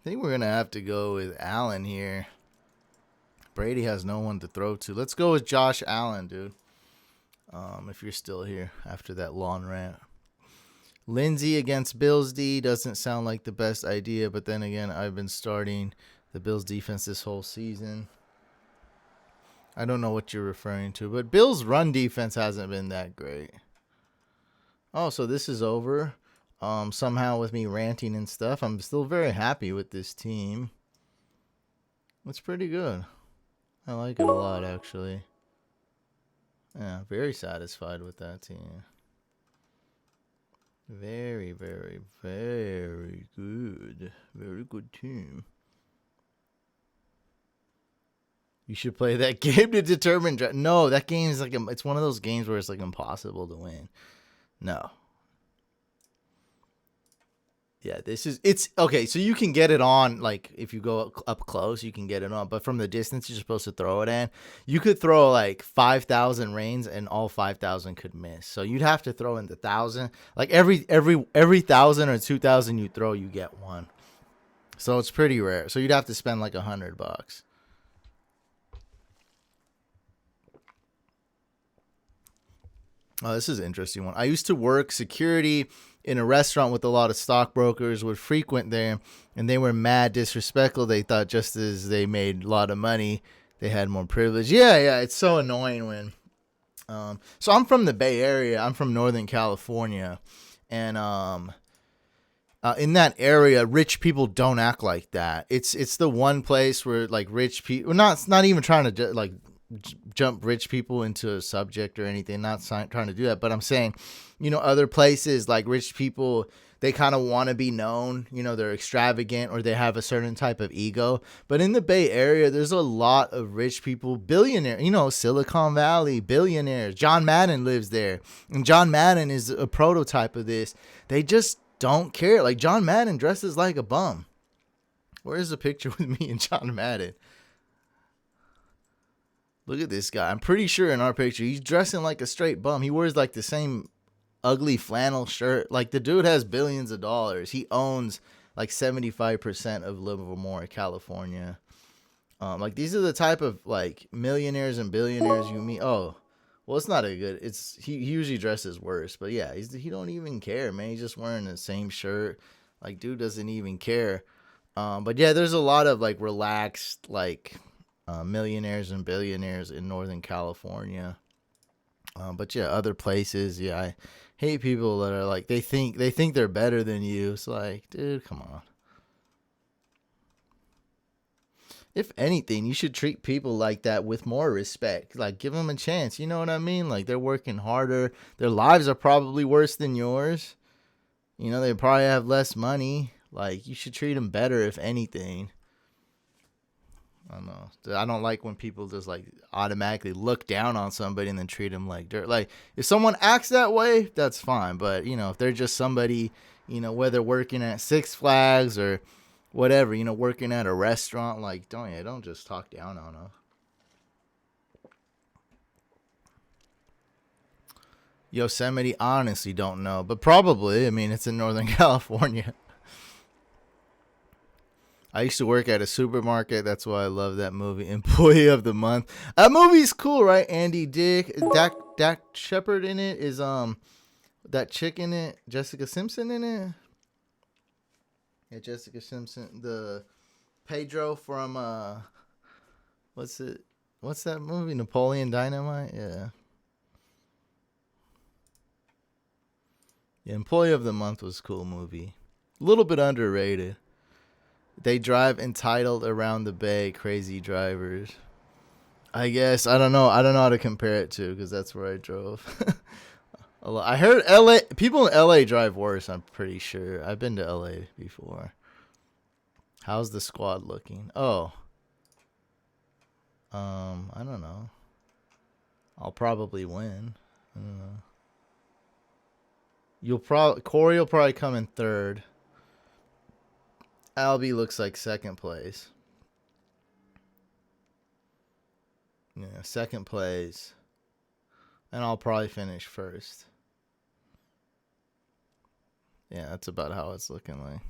I think we're going to have to go with Allen here. Brady has no one to throw to. Let's go with Josh Allen, dude. If you're still here after that long rant. Lindsey against Bills D doesn't sound like the best idea, but then again, I've been starting the Bills defense this whole season. I don't know what you're referring to, but Bills run defense hasn't been that great. Oh, so this is over. Somehow with me ranting and stuff, I'm still very happy with this team. It's pretty good. I like it a lot, actually. Yeah, very satisfied with that team. Very, very, very good. Very good team. You should play that game to determine. No, that game is like it's one of those games where it's like impossible to win. No. Yeah, it's okay. So you can get it on, like if you go up close, you can get it on. But from the distance, you're supposed to throw it in. You could throw like 5,000 reins, and all 5,000 could miss. So you'd have to throw in the 1,000. Like every 1,000 or 2,000 you throw, you get one. So it's pretty rare. So you'd have to spend like $100. Oh, this is an interesting one. I used to work security in a restaurant with a lot of stockbrokers, would frequent there, and they were mad disrespectful. They thought just as they made a lot of money, they had more privilege. Yeah, it's so annoying when. So I'm from the Bay Area. I'm from Northern California, and in that area, rich people don't act like that. It's the one place where like rich people, not even trying to like jump rich people into a subject or anything, not trying to do that, but I'm saying, other places like rich people, they kind of want to be known, they're extravagant or they have a certain type of ego. But in the Bay Area, there's a lot of rich people, billionaires, Silicon Valley, billionaires. John Madden lives there, and John Madden is a prototype of this. They just don't care. Like John Madden dresses like a bum. Where's the picture with me and John Madden? Look at this guy. I'm pretty sure in our picture, he's dressing like a straight bum. He wears like the same ugly flannel shirt. Like the dude has billions of dollars. He owns like 75% of Livermore, California. Like these are the type of like millionaires and billionaires you meet. Oh, well, it's not a good. He usually dresses worse, but yeah, he don't even care, man. He's just wearing the same shirt. Like dude doesn't even care. But yeah, there's a lot of like relaxed like. Millionaires and billionaires in Northern California. But yeah, other places, yeah, I hate people that are like, they think they're better than you. It's like, dude, come on. If anything, you should treat people like that with more respect. Like, give them a chance. You know what I mean? Like, they're working harder. Their lives are probably worse than yours. They probably have less money. Like, you should treat them better, if anything. I don't know. I don't like when people just like automatically look down on somebody and then treat them like dirt. Like if someone acts that way, that's fine. But if they're just somebody, whether working at Six Flags or whatever, working at a restaurant, like don't just talk down on them. Yosemite, honestly don't know, but probably. I mean, it's in Northern California. I used to work at a supermarket. That's why I love that movie. Employee of the Month. That movie's cool, right? Andy Dick, Dak Shepard in it. Is that chick in it? Jessica Simpson in it? Yeah, Jessica Simpson. The Pedro from what's that movie? Napoleon Dynamite? Yeah. Yeah, Employee of the Month was a cool movie. A little bit underrated. They drive entitled around the bay, crazy drivers. I guess I don't know how to compare it to because that's where I drove. I heard LA people in LA drive worse. I'm pretty sure. I've been to LA before. How's the squad looking? Oh, I don't know. I'll probably win. I don't know. Corey will probably come in third. Albie looks like second place. Yeah, second place. And I'll probably finish first. Yeah, that's about how it's looking like.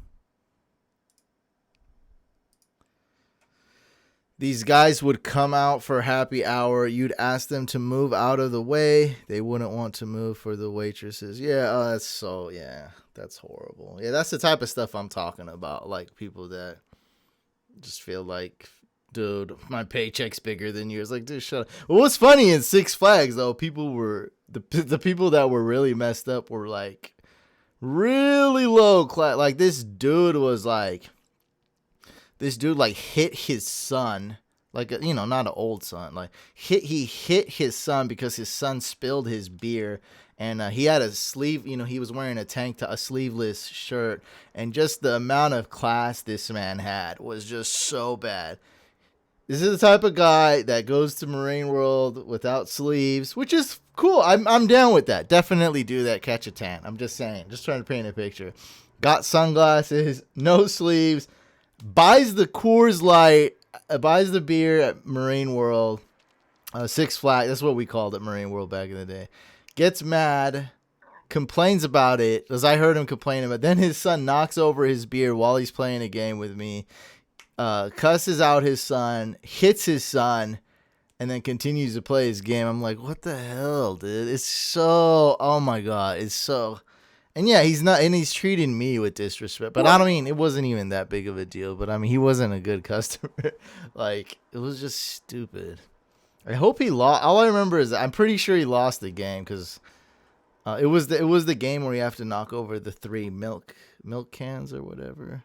These guys would come out for happy hour. You'd ask them to move out of the way. They wouldn't want to move for the waitresses. Yeah, that's horrible. Yeah, that's the type of stuff I'm talking about. Like people that just feel like, dude, my paycheck's bigger than yours. Like, dude, shut up. Well, what's funny in Six Flags though, people were the people that were really messed up were like really low class. Like this dude hit his son, like, not an old son, like he hit his son because his son spilled his beer, and he had a sleeve, he was wearing a sleeveless shirt, and just the amount of class this man had was just so bad. This is the type of guy that goes to Marine World without sleeves, which is cool. I'm down with that. Definitely do that. Catch a tan. I'm just saying. Just trying to paint a picture. Got sunglasses, no sleeves. Buys the Coors Light, buys the beer at Marine World, Six Flags. That's what we called it, Marine World, back in the day. Gets mad, complains about it, as I heard him complain about it. Then his son knocks over his beer while he's playing a game with me, cusses out his son, hits his son, and then continues to play his game. I'm like, what the hell, dude? It's so, oh my God, it's so... And yeah, he's treating me with disrespect. But I don't mean, it wasn't even that big of a deal. But I mean, he wasn't a good customer. Like, it was just stupid. I hope he lost. All I remember is I'm pretty sure he lost the game because it was the game where you have to knock over the 3 milk cans or whatever.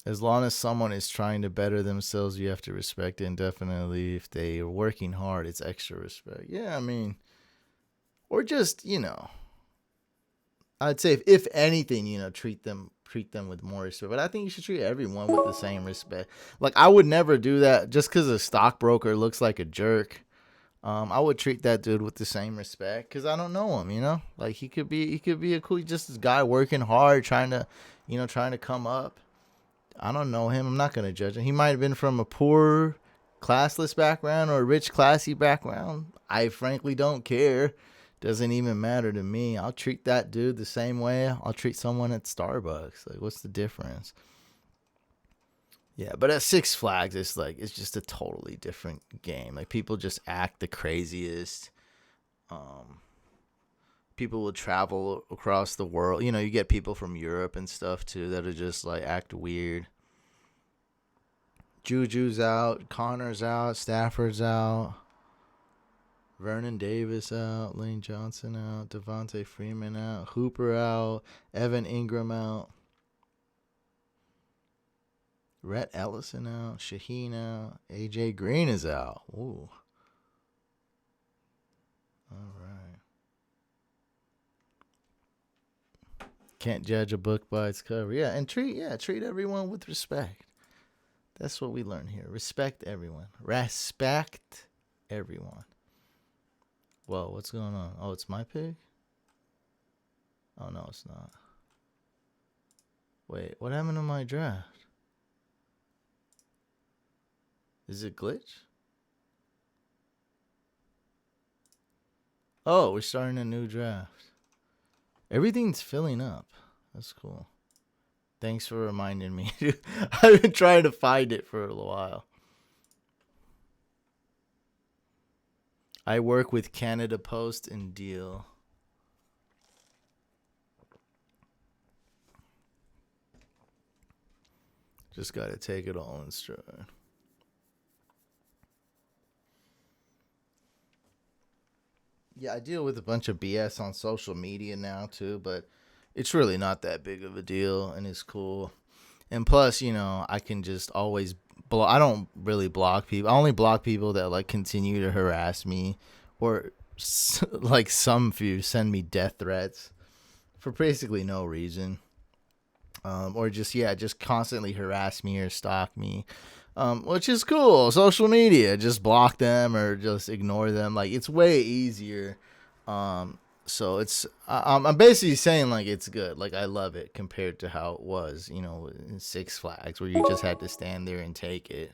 As long as someone is trying to better themselves, you have to respect it. And definitely, if they are working hard, it's extra respect. Yeah, I mean, or just, I'd say if anything, treat them with more respect. But I think you should treat everyone with the same respect. Like, I would never do that just because a stockbroker looks like a jerk. I would treat that dude with the same respect because I don't know him. Like he could be a cool, just this guy working hard, trying to come up. I don't know him. I'm not going to judge him. He might have been from a poor, classless background or a rich, classy background. I frankly don't care. Doesn't even matter to me. I'll treat that dude the same way I'll treat someone at Starbucks. Like, what's the difference? Yeah, but at Six Flags, it's just a totally different game. Like, people just act the craziest. People will travel across the world. You get people from Europe and stuff too that are just like act weird. Juju's out, Connor's out, Stafford's out, Vernon Davis out, Lane Johnson out, Devontae Freeman out, Hooper out, Evan Ingram out, Rhett Ellison out, Shaheen out, AJ Green is out. Ooh. All right. Can't judge a book by its cover. Yeah, and treat everyone with respect. That's what we learn here. Respect everyone. Respect everyone. Whoa, what's going on? Oh, it's my pick? Oh, no, it's not. Wait, what happened to my draft? Is it glitch? Oh, we're starting a new draft. Everything's filling up. That's cool. Thanks for reminding me. I've been trying to find it for a while. I work with Canada Post and Deal. Just got to take it all in stride. Yeah, I deal with a bunch of BS on social media now too, but it's really not that big of a deal, and it's cool. And plus, I can just always I don't really block people. I only block people that like continue to harass me, or like some few send me death threats for basically no reason, or just constantly harass me or stalk me. Which is cool. Social media, just block them or just ignore them. Like, it's way easier. So I'm basically saying like it's good. Like, I love it compared to how it was, in Six Flags where you just had to stand there and take it.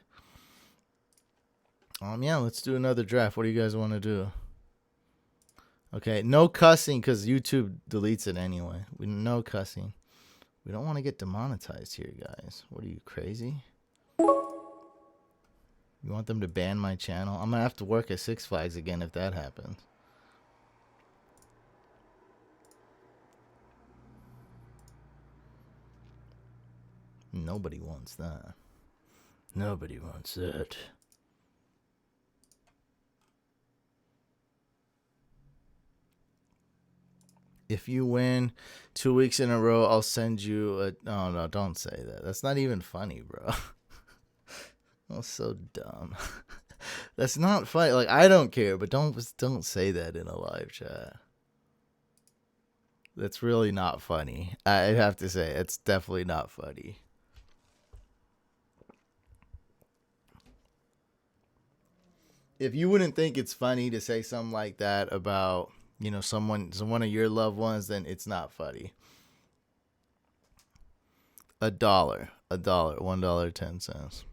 Yeah, let's do another draft. What do you guys want to do? Okay, no cussing because YouTube deletes it anyway. No cussing. We don't want to get demonetized here, guys. What are you, crazy? You want them to ban my channel? I'm going to have to work at Six Flags again if that happens. Nobody wants that. Nobody wants that. If you win 2 weeks in a row, I'll send you a... Oh, no, don't say that. That's not even funny, bro. That's so dumb. That's not funny. Like, I don't care, but don't say that in a live chat. That's really not funny. I have to say, it's definitely not funny. If you wouldn't think it's funny to say something like that about, you know, someone of your loved ones, then it's not funny. $1, $1.10.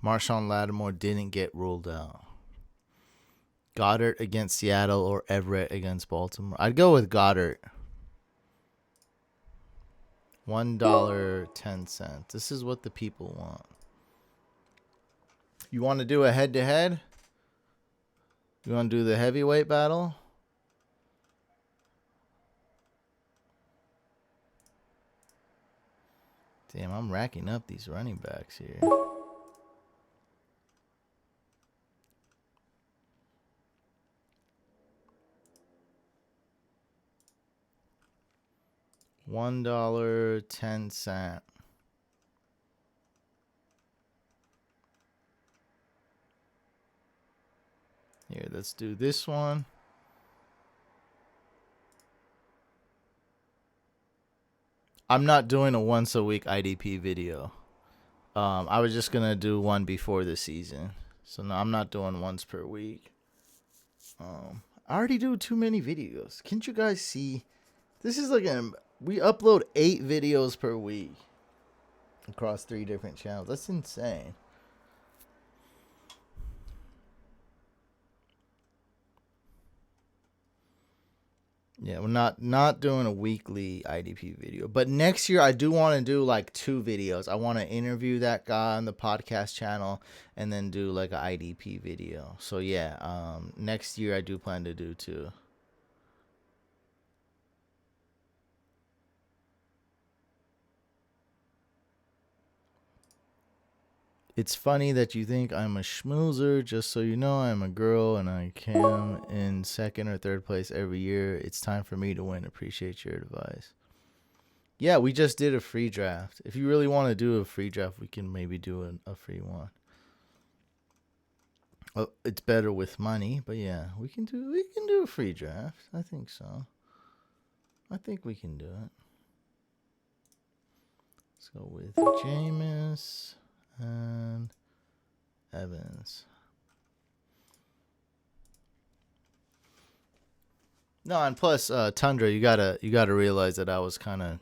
Marshawn Lattimore didn't get ruled out. Goddard against Seattle or Everett against Baltimore. I'd go with Goddard. $1.10. This is what the people want. You want to do a head-to-head? You want to do the heavyweight battle? Damn, I'm racking up these running backs here. $1.10. Here, let's do this one. I'm not doing a once a week IDP video. I was just gonna do one before the season. So no, I'm not doing once per week. I already do too many videos. Can't you guys see? This is like we upload 8 videos per week across 3 different channels. That's insane. Yeah, we're not doing a weekly IDP video. But next year, I do want to do like 2 videos. I want to interview that guy on the podcast channel and then do like an IDP video. So yeah, next year I do plan to do 2. It's funny that you think I'm a schmoozer. Just so you know, I'm a girl and I come in 2nd or 3rd place every year. It's time for me to win. Appreciate your advice. Yeah, we just did a free draft. If you really want to do a free draft, we can maybe do a free one. Oh, it's better with money, but yeah, we can do a free draft. I think so. I think we can do it. Let's go with Jameis and Evans. No, and plus Tundra, you gotta realize that I was kind of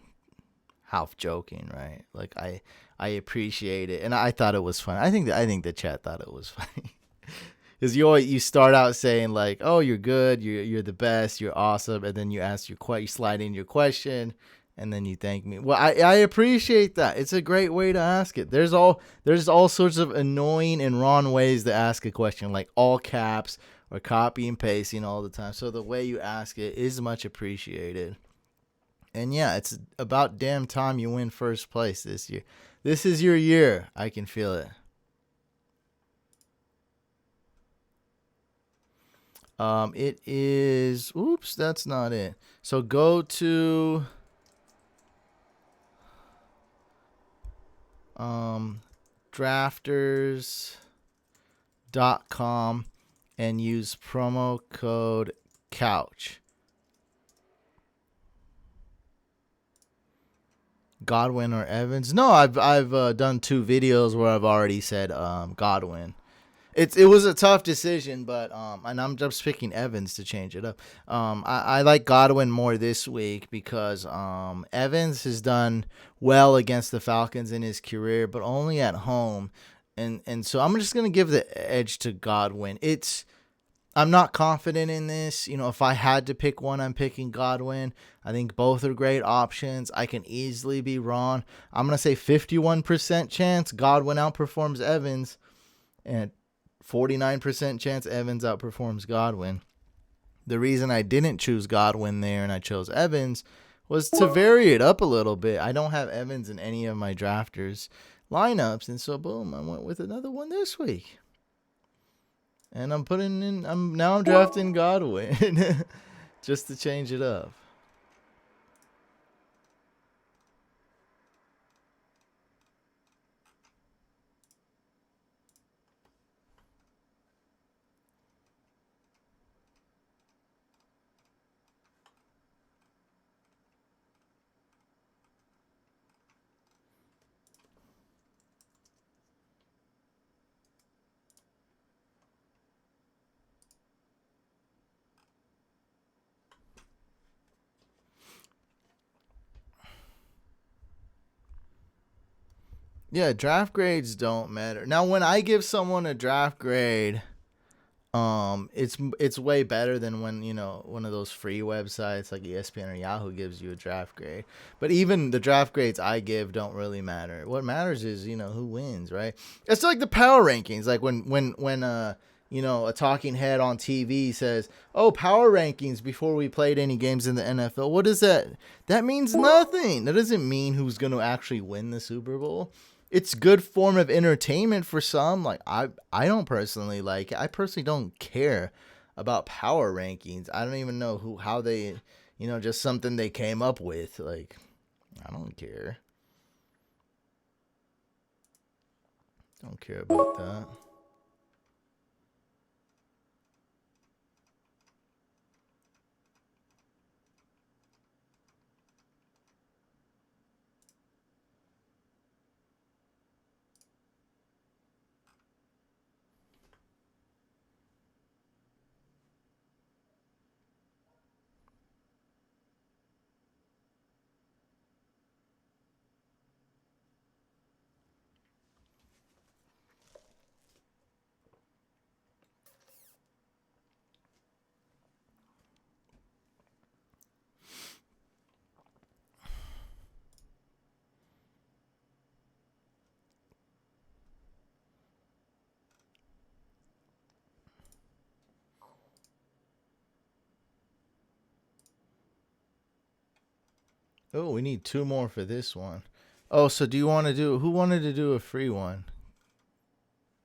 half joking, right? Like I appreciate it, and I thought it was funny. I think the chat thought it was funny. Because you start out saying like, oh, you're good, you're the best, you're awesome, and then you slide in your question, and then you thank me. Well, I appreciate that. It's a great way to ask it. There's all sorts of annoying and wrong ways to ask a question, like all caps or copy and pasting all the time. So the way you ask it is much appreciated. And yeah, it's about damn time you win first place this year. This is your year. I can feel it. It is. Oops, that's not it. So go to drafters.com and use promo code couch. Godwin or Evans? No, I've done 2 videos where I've already said Godwin. It was a tough decision, but and I'm just picking Evans to change it up. I like Godwin more this week because Evans has done well against the Falcons in his career, but only at home. And so I'm just gonna give the edge to Godwin. I'm not confident in this. You know, if I had to pick one, I'm picking Godwin. I think both are great options. I can easily be wrong. I'm going to say 51% chance Godwin outperforms Evans and 49% chance Evans outperforms Godwin. The reason I didn't choose Godwin there and I chose Evans was to vary it up a little bit. I don't have Evans in any of my drafters lineups, and so boom, I went with another one this week. And I'm drafting Godwin just to change it up. Yeah, draft grades don't matter. Now, when I give someone a draft grade, it's way better than when, you know, one of those free websites like ESPN or Yahoo gives you a draft grade. But even the draft grades I give don't really matter. What matters is, you know, who wins, right? It's like the power rankings. Like when you know, a talking head on TV says, "Oh, power rankings before we played any games in the NFL." What is that? That means nothing. That doesn't mean who's going to actually win the Super Bowl. It's good form of entertainment for some. Like I don't personally like it. I personally don't care about power rankings. I don't even know how they, you know, just something they came up with. Like, I don't care. Don't care about that. Oh, we need 2 more for this one. Oh, so do you want to do? Who wanted to do a free one?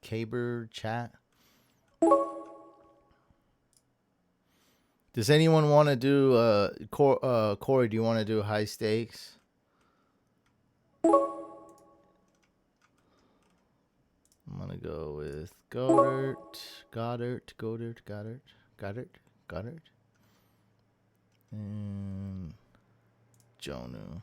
Caber chat. Does anyone want to do? Corey, do you want to do high stakes? I'm gonna go with Goddard, and Jonu.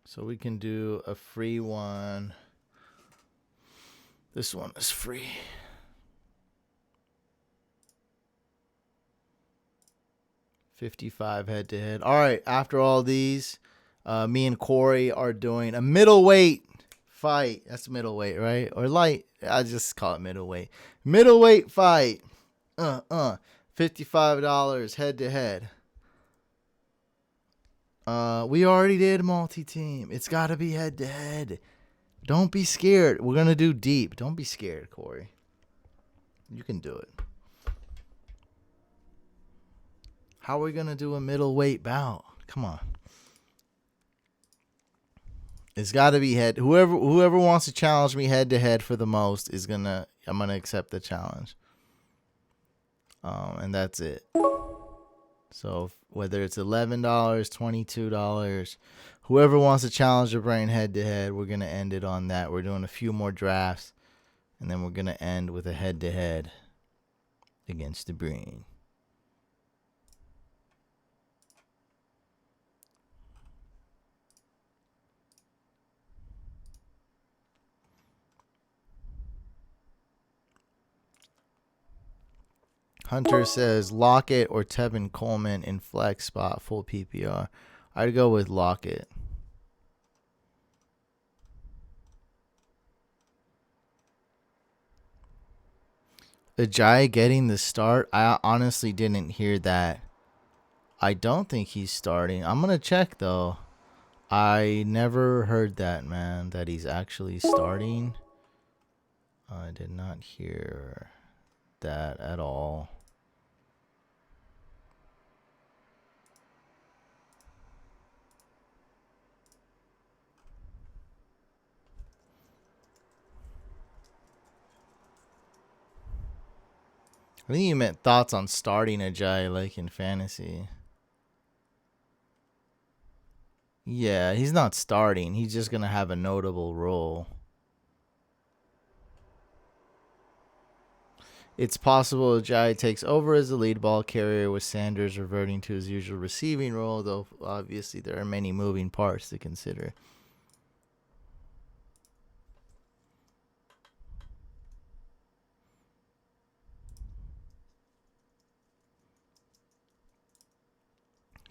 So we can do a free one. This one is free. $55 head to head. All right, after all these, me and Corey are doing a middleweight fight. That's middleweight, right? Or light. I just call it middleweight. Middleweight fight. $55 head to head. We already did multi-team. It's got to be head to head. Don't be scared. We're gonna do deep. Don't be scared, Corey. You can do it. How are we gonna do a middleweight bout? Come on. It's got to be head. Whoever wants to challenge me head to head for the most is gonna. I'm gonna accept the challenge. And that's it. So whether it's $11, $22, whoever wants to challenge the brain head to head, we're gonna end it on that. We're doing a few more drafts, and then we're gonna end with a head to head against the brain. Hunter says Lockett or Tevin Coleman in flex spot, full PPR. I'd go with Lockett. Ajayi getting the start. I honestly didn't hear that. I don't think he's starting. I'm going to check, though. I never heard that, man, that he's actually starting. I did not hear that at all. I think you meant thoughts on starting Ajayi like in fantasy. Yeah, he's not starting. He's just going to have a notable role. It's possible Ajayi takes over as the lead ball carrier with Sanders reverting to his usual receiving role, though obviously there are many moving parts to consider.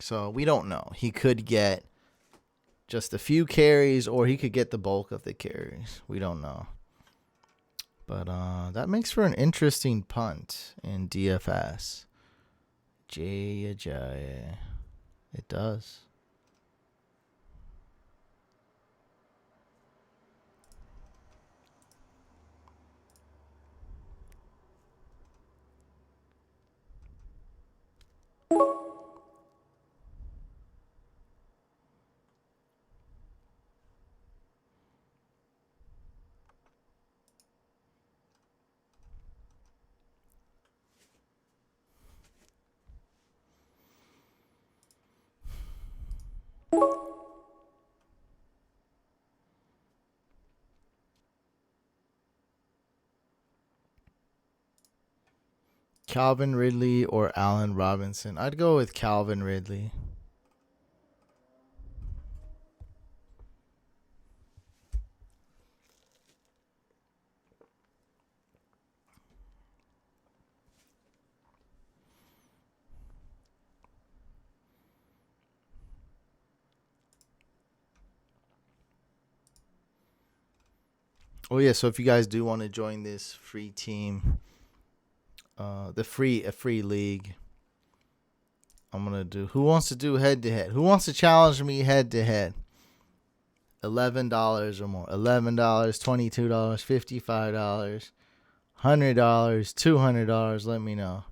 So we don't know. He could get just a few carries or he could get the bulk of the carries. We don't know. But that makes for an interesting punt in DFS. Jay Ajayi. It does. Calvin Ridley or Allen Robinson? I'd go with Calvin Ridley. Oh yeah, so if you guys do want to join this free team, a free league, I'm gonna do. Who wants to do head to head? Who wants to challenge me head to head? $11 or more. $11, $22, $55, $100, $200. Let me know.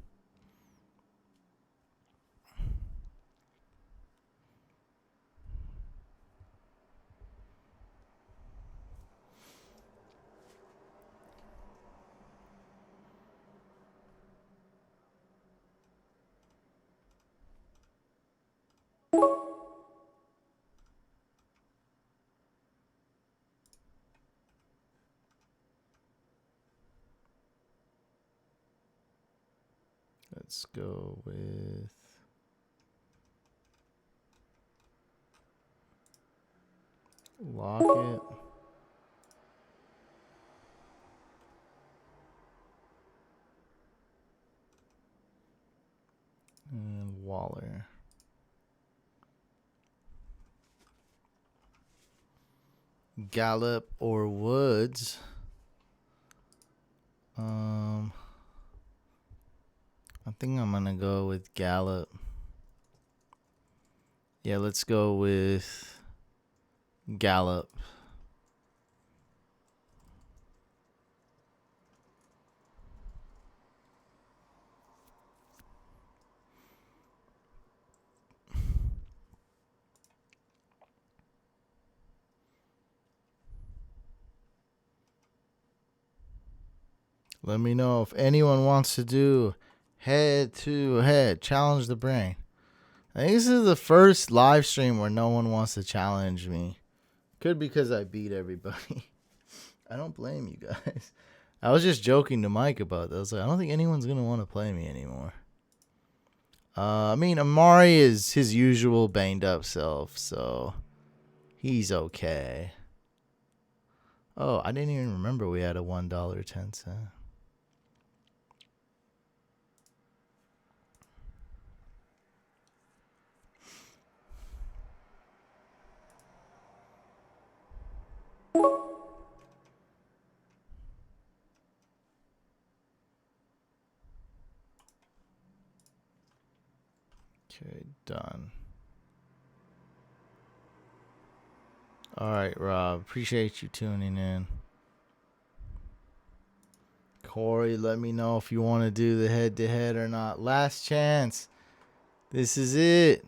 Let's go with Lockett and Waller. Gallup or Woods. I think I'm gonna go with Gallup. Yeah, let's go with Gallup. Let me know if anyone wants to do head to head, challenge the brain. I think this is the first live stream where no one wants to challenge me. Could be because I beat everybody. I don't blame you guys. I was just joking to Mike about that. I was like, I don't think anyone's going to want to play me anymore. I mean, Amari is his usual banged up self, so he's okay. Oh, I didn't even remember we had a $1.10. Okay, done. All right, Rob. Appreciate you tuning in. Corey, let me know if you want to do the head-to-head or not. Last chance. This is it.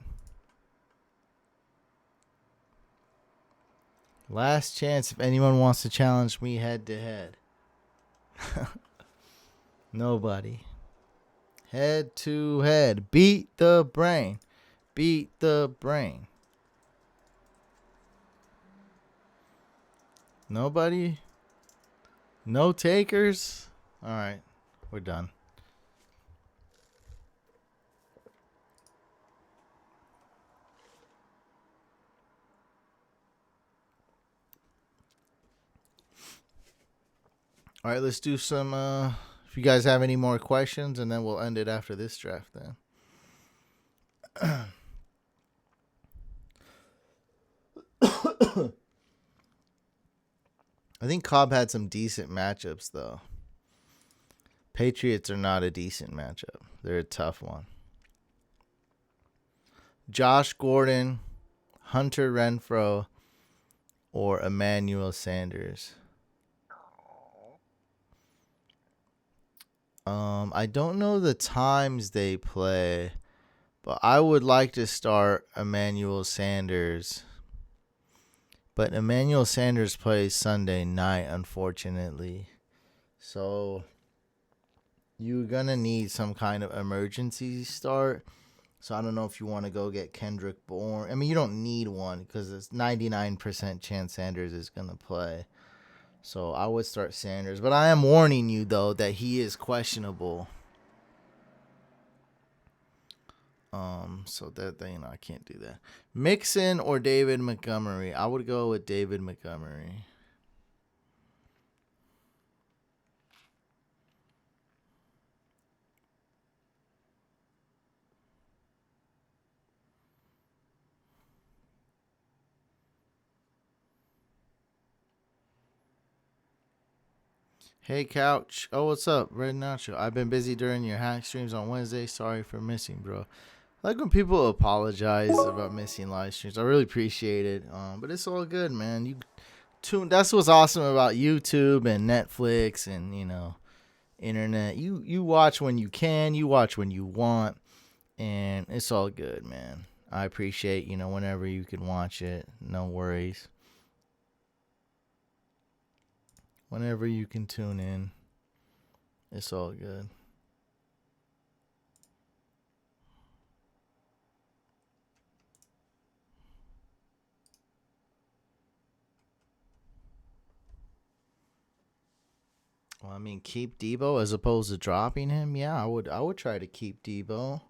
Last chance if anyone wants to challenge me head-to-head. Nobody. Head-to-head. Beat the brain. Beat the brain. Nobody? No takers? All right. We're done. All right, let's do some if you guys have any more questions, and then we'll end it after this draft then. I think Cobb had some decent matchups, though. Patriots are not a decent matchup. They're a tough one. Josh Gordon, Hunter Renfrow, or Emmanuel Sanders. I don't know the times they play, but I would like to start Emmanuel Sanders. But Emmanuel Sanders plays Sunday night, unfortunately. So you're going to need some kind of emergency start. So I don't know if you want to go get Kendrick Bourne. I mean, you don't need one because it's 99% chance Sanders is going to play. So I would start Sanders. But I am warning you, though, that he is questionable. So that I can't do that. Mixon or David Montgomery? I would go with David Montgomery. Hey, Couch. Oh, what's up? Red Nacho. I've been busy during your hack streams on Wednesday. Sorry for missing, bro. I like when people apologize about missing live streams. I really appreciate it. But it's all good, man. That's what's awesome about YouTube and Netflix and, internet. You watch when you can. You watch when you want. And it's all good, man. I appreciate, whenever you can watch it. No worries. Whenever you can tune in, it's all good. Well, I mean, keep Debo as opposed to dropping him. Yeah, I would try to keep Debo.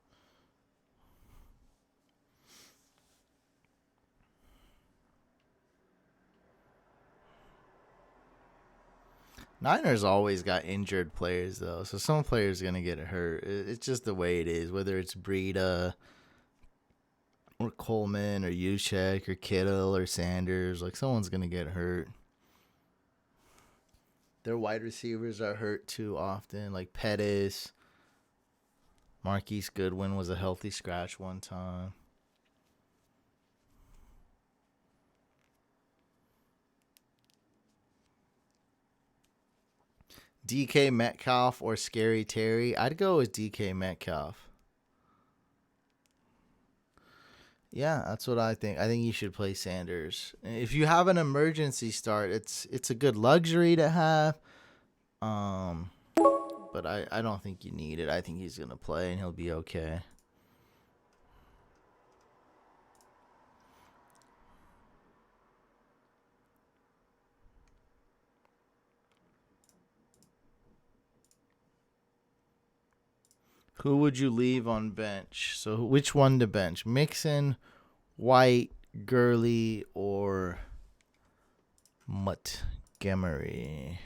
Niners always got injured players, though. So some players are going to get hurt. It's just the way it is. Whether it's Breida or Coleman or Juszczyk or Kittle or Sanders. Like, someone's going to get hurt. Their wide receivers are hurt too often. Like Pettis. Marquise Goodwin was a healthy scratch one time. DK Metcalf or Scary Terry? I'd go with DK Metcalf. Yeah, that's what I think. I think you should play Sanders. If you have an emergency start, it's a good luxury to have. But I don't think you need it. I think he's going to play and he'll be okay. Who would you leave on bench? So which one to bench? Mixon, White, Gurley, or Montgomery?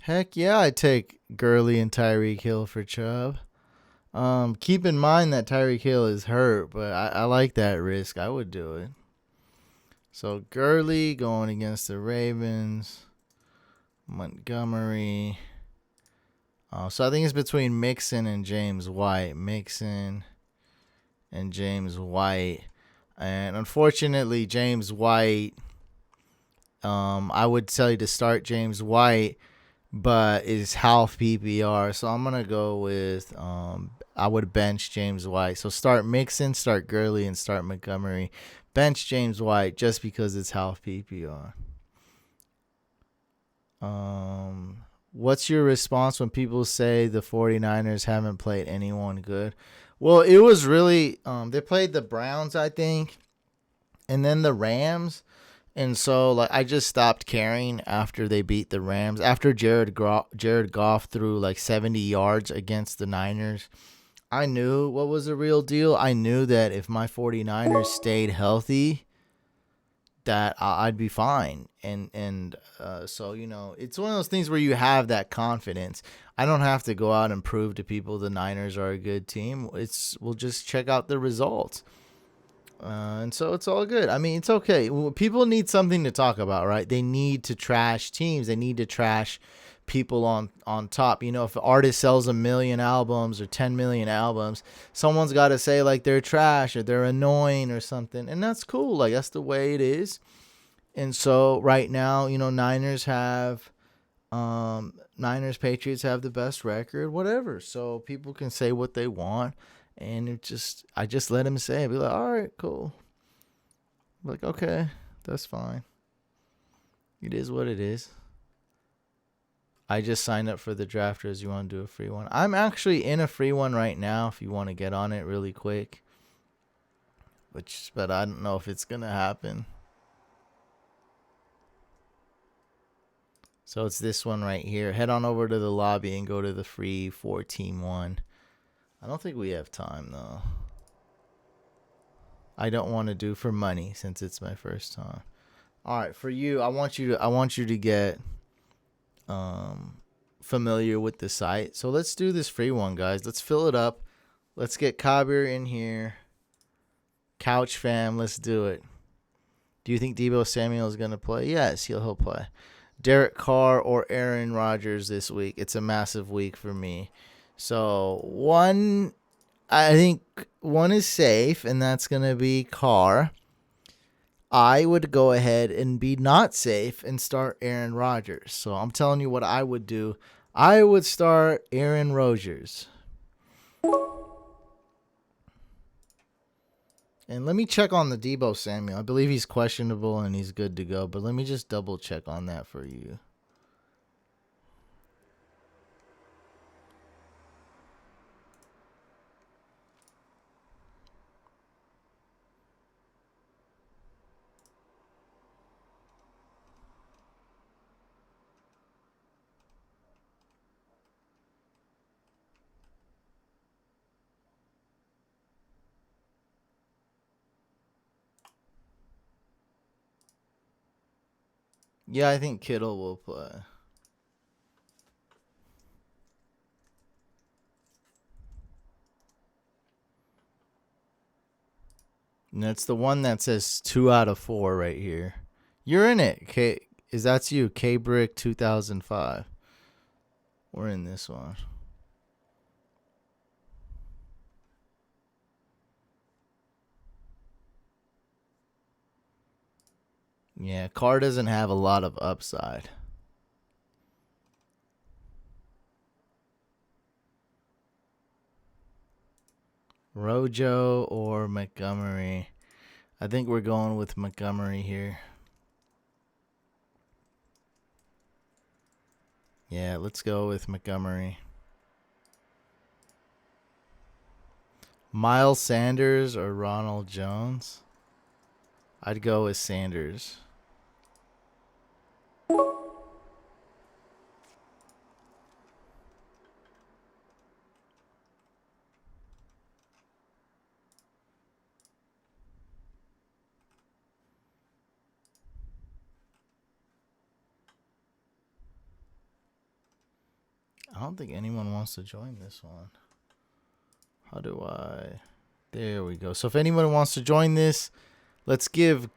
Heck yeah, I'd take Gurley and Tyreek Hill for Chubb. Keep in mind that Tyreek Hill is hurt, but I like that risk. I would do it. So Gurley going against the Ravens. Montgomery. So I think it's between Mixon and James White. Mixon and James White. And unfortunately, James White, I would tell you to start James White, but it's half PPR. So I'm going to go with, I would bench James White. So start Mixon, start Gurley, and start Montgomery. Bench James White just because it's half PPR. What's your response when people say the 49ers haven't played anyone good? Well, it was really, they played the Browns, I think, and then the Rams. And so, like, I just stopped caring after they beat the Rams. After Jared Goff threw like 70 yards against the Niners, I knew what was the real deal. I knew that if my 49ers stayed healthy, that I'd be fine. And so, you know, it's one of those things where you have that confidence. I don't have to go out and prove to people the Niners are a good team. We'll just check out the results. And so it's all good. I mean, it's okay. People need something to talk about, right? They need to trash teams. They need to trash people on top. You know, if an artist sells 1 million albums or 10 million albums, someone's got to say like they're trash or they're annoying or something. And that's cool. Like, that's the way it is. And so right now, you know, Niners, Patriots have the best record, whatever. So people can say what they want. And I just let him say it. Be like, all right, cool. Like, okay, that's fine. It is what it is. I just signed up for the drafters. You want to do a free one? I'm actually in a free one right now if you want to get on it really quick. But I don't know if it's going to happen. So it's this one right here. Head on over to the lobby and go to the free 4-team one. I don't think we have time, though. I don't want to do for money since it's my first time. All right, for you, I want you to get familiar with the site. So let's do this free one, guys. Let's fill it up. Let's get Kabir in here. Couch fam, let's do it. Do you think Deebo Samuel is going to play? Yes, he'll play. Derek Carr or Aaron Rodgers this week? It's a massive week for me. So I think one is safe, and that's going to be Carr. I would go ahead and be not safe and start Aaron Rodgers. So I'm telling you what I would do. I would start Aaron Rodgers. And let me check on the Deebo Samuel. I believe he's questionable and he's good to go, but let me just double check on that for you. Yeah, I think Kittle will play. And that's the one that says 2 out of 4 right here. You're in it. That's you, K-Brick 2005. We're in this one. Yeah, Carr doesn't have a lot of upside. Rojo or Montgomery? I think we're going with Montgomery here. Yeah, let's go with Montgomery. Miles Sanders or Ronald Jones? I'd go with Sanders. I don't think anyone wants to join this one. How do I? There we go. So if anyone wants to join this, let's give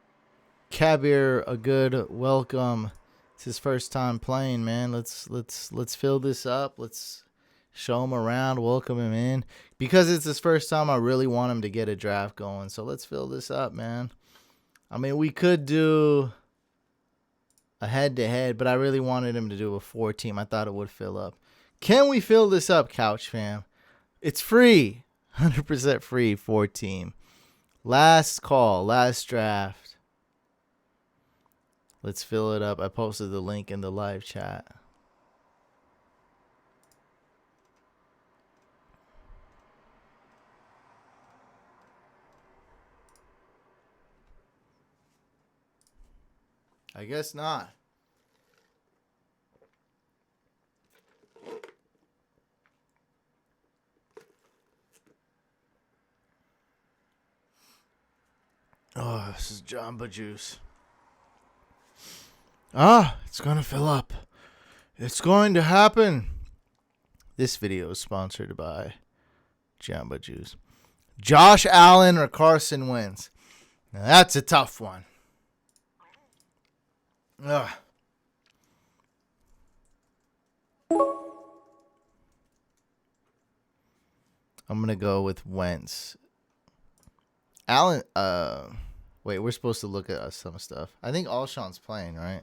Kabir a good welcome. It's his first time playing, man. Let's fill this up. Let's Show him around, welcome him in. Because it's his first time, I really want him to get a draft going. So let's fill this up, man. I mean, we could do a head-to-head, but I really wanted him to do a 4-team. I thought it would fill up. Can we fill this up, Couch Fam? It's free. 100% free, 4-team. Last call, last draft. Let's fill it up. I posted the link in the live chat. I guess not. Oh, this is Jamba Juice. It's going to fill up. It's going to happen. This video is sponsored by Jamba Juice. Josh Allen or Carson Wentz? Now that's a tough one. Ugh. I'm going to go with Wentz. Allen, wait, we're supposed to look at some stuff. I think Alshon's playing, right?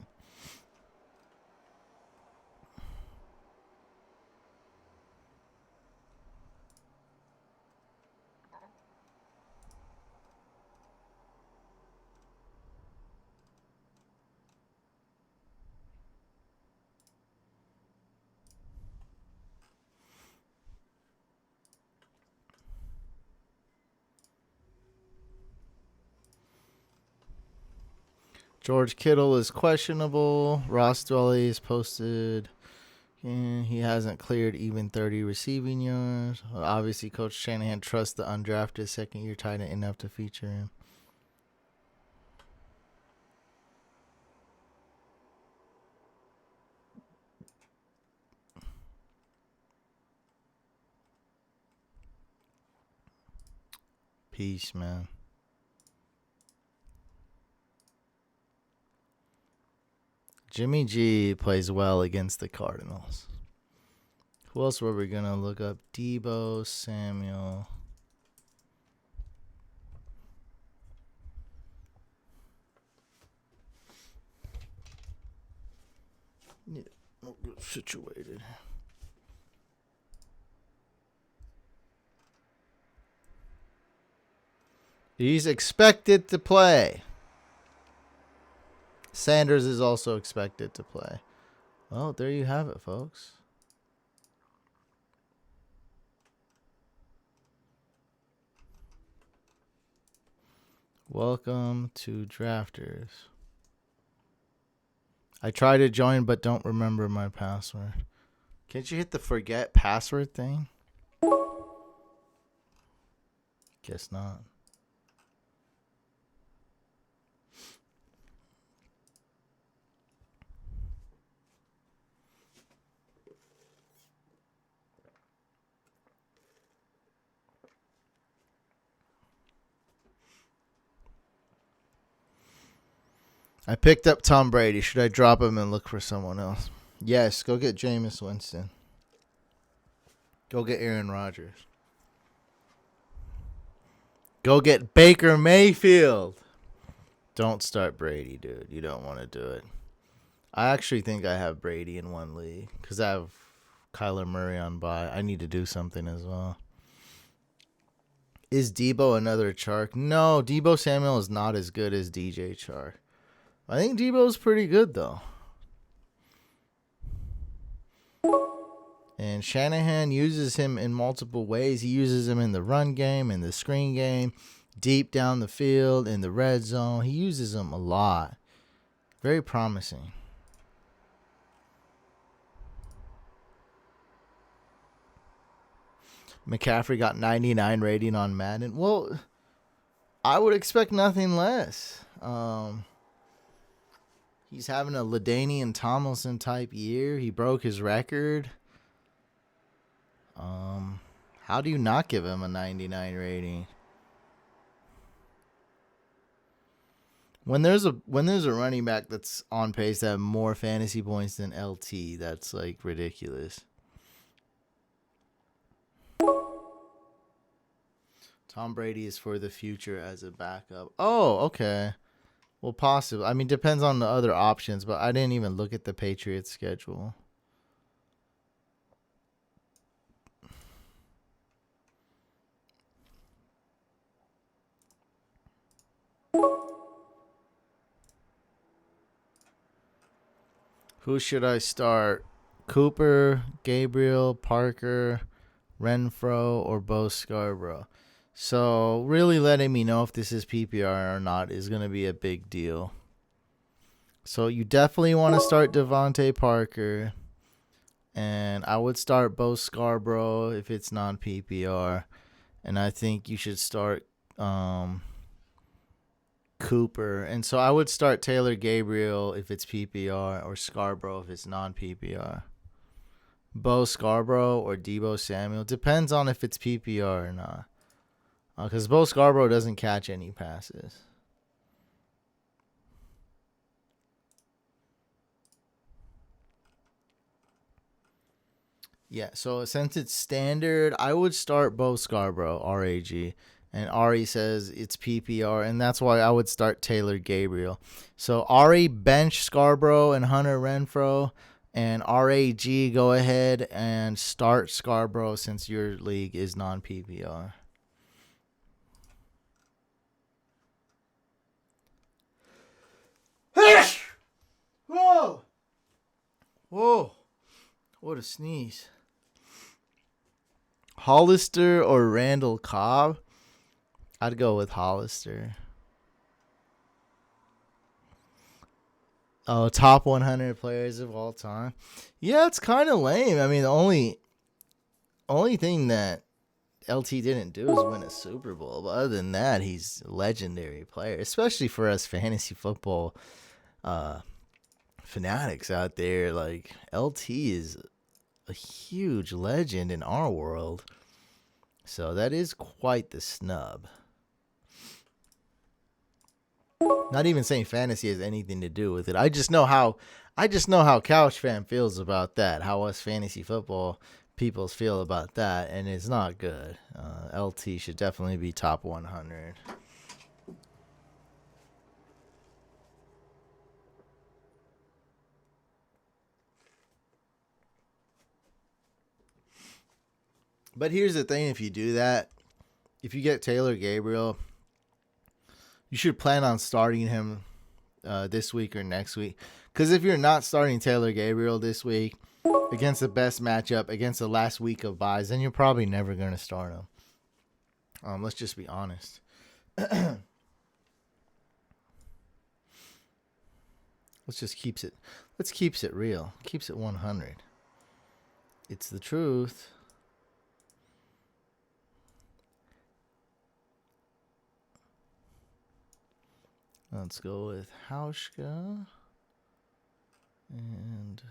George Kittle is questionable. Ross Dwelly is posted. He hasn't cleared even 30 receiving yards. Well, obviously, Coach Shanahan trusts the undrafted second-year tight end enough to feature him. Peace, man. Jimmy G plays well against the Cardinals. Who else were we going to look up? Debo Samuel. Yeah, we'll get situated. He's expected to play. Sanders is also expected to play. Well, there you have it, folks. Welcome to Drafters. I try to join but don't remember my password. Can't you hit the forget password thing? Guess not. I picked up Tom Brady. Should I drop him and look for someone else? Yes, go get Jameis Winston. Go get Aaron Rodgers. Go get Baker Mayfield. Don't start Brady, dude. You don't want to do it. I actually think I have Brady in one league because I have Kyler Murray on bye. I need to do something as well. Is Debo another Chark? No, Debo Samuel is not as good as DJ Chark. I think Debo's pretty good, though. And Shanahan uses him in multiple ways. He uses him in the run game, in the screen game, deep down the field, in the red zone. He uses him a lot. Very promising. McCaffrey got 99 rating on Madden. Well, I would expect nothing less. He's having a LaDainian Tomlinson type year. He broke his record. How do you not give him a 99 rating? When there's a running back that's on pace to have more fantasy points than LT, that's like ridiculous. Tom Brady is for the future as a backup. Oh, okay. Well, possibly. I mean, depends on the other options, but I didn't even look at the Patriots schedule. Who should I start? Cooper, Gabriel, Parker, Renfro, or Bo Scarborough? So really letting me know if this is PPR or not is going to be a big deal. So you definitely want to start Devontae Parker. And I would start Bo Scarborough if it's non-PPR. And I think you should start Cooper. And so I would start Taylor Gabriel if it's PPR or Scarborough if it's non-PPR. Bo Scarborough or Deebo Samuel. Depends on if it's PPR or not. Because Bo Scarborough doesn't catch any passes. Yeah, so since it's standard, I would start Bo Scarborough, RAG. And Ari says it's PPR, and that's why I would start Taylor Gabriel. So Ari bench Scarborough and Hunter Renfro, and RAG go ahead and start Scarborough since your league is non-PPR. Whoa! Whoa! What a sneeze. Hollister or Randall Cobb? I'd go with Hollister. Oh, top 100 players of all time. Yeah, it's kind of lame. I mean, the only thing that LT didn't do is win a Super Bowl. But other than that, he's a legendary player, especially for us fantasy football fanatics out there. Like, LT is a huge legend in our world. So that is quite the snub. Not even saying fantasy has anything to do with it. I just know how Couch Fan feels about that. How us fantasy football people feel about that, and it's not good. LT should definitely be top 100. But here's the thing: if you do that, if you get Taylor Gabriel, you should plan on starting him this week or next week. Because if you're not starting Taylor Gabriel this week against the best matchup, against the last week of buys, then you're probably never going to start him. Let's just be honest. Let's keep it real. Keeps it 100. It's the truth. Let's go with Hauschka. And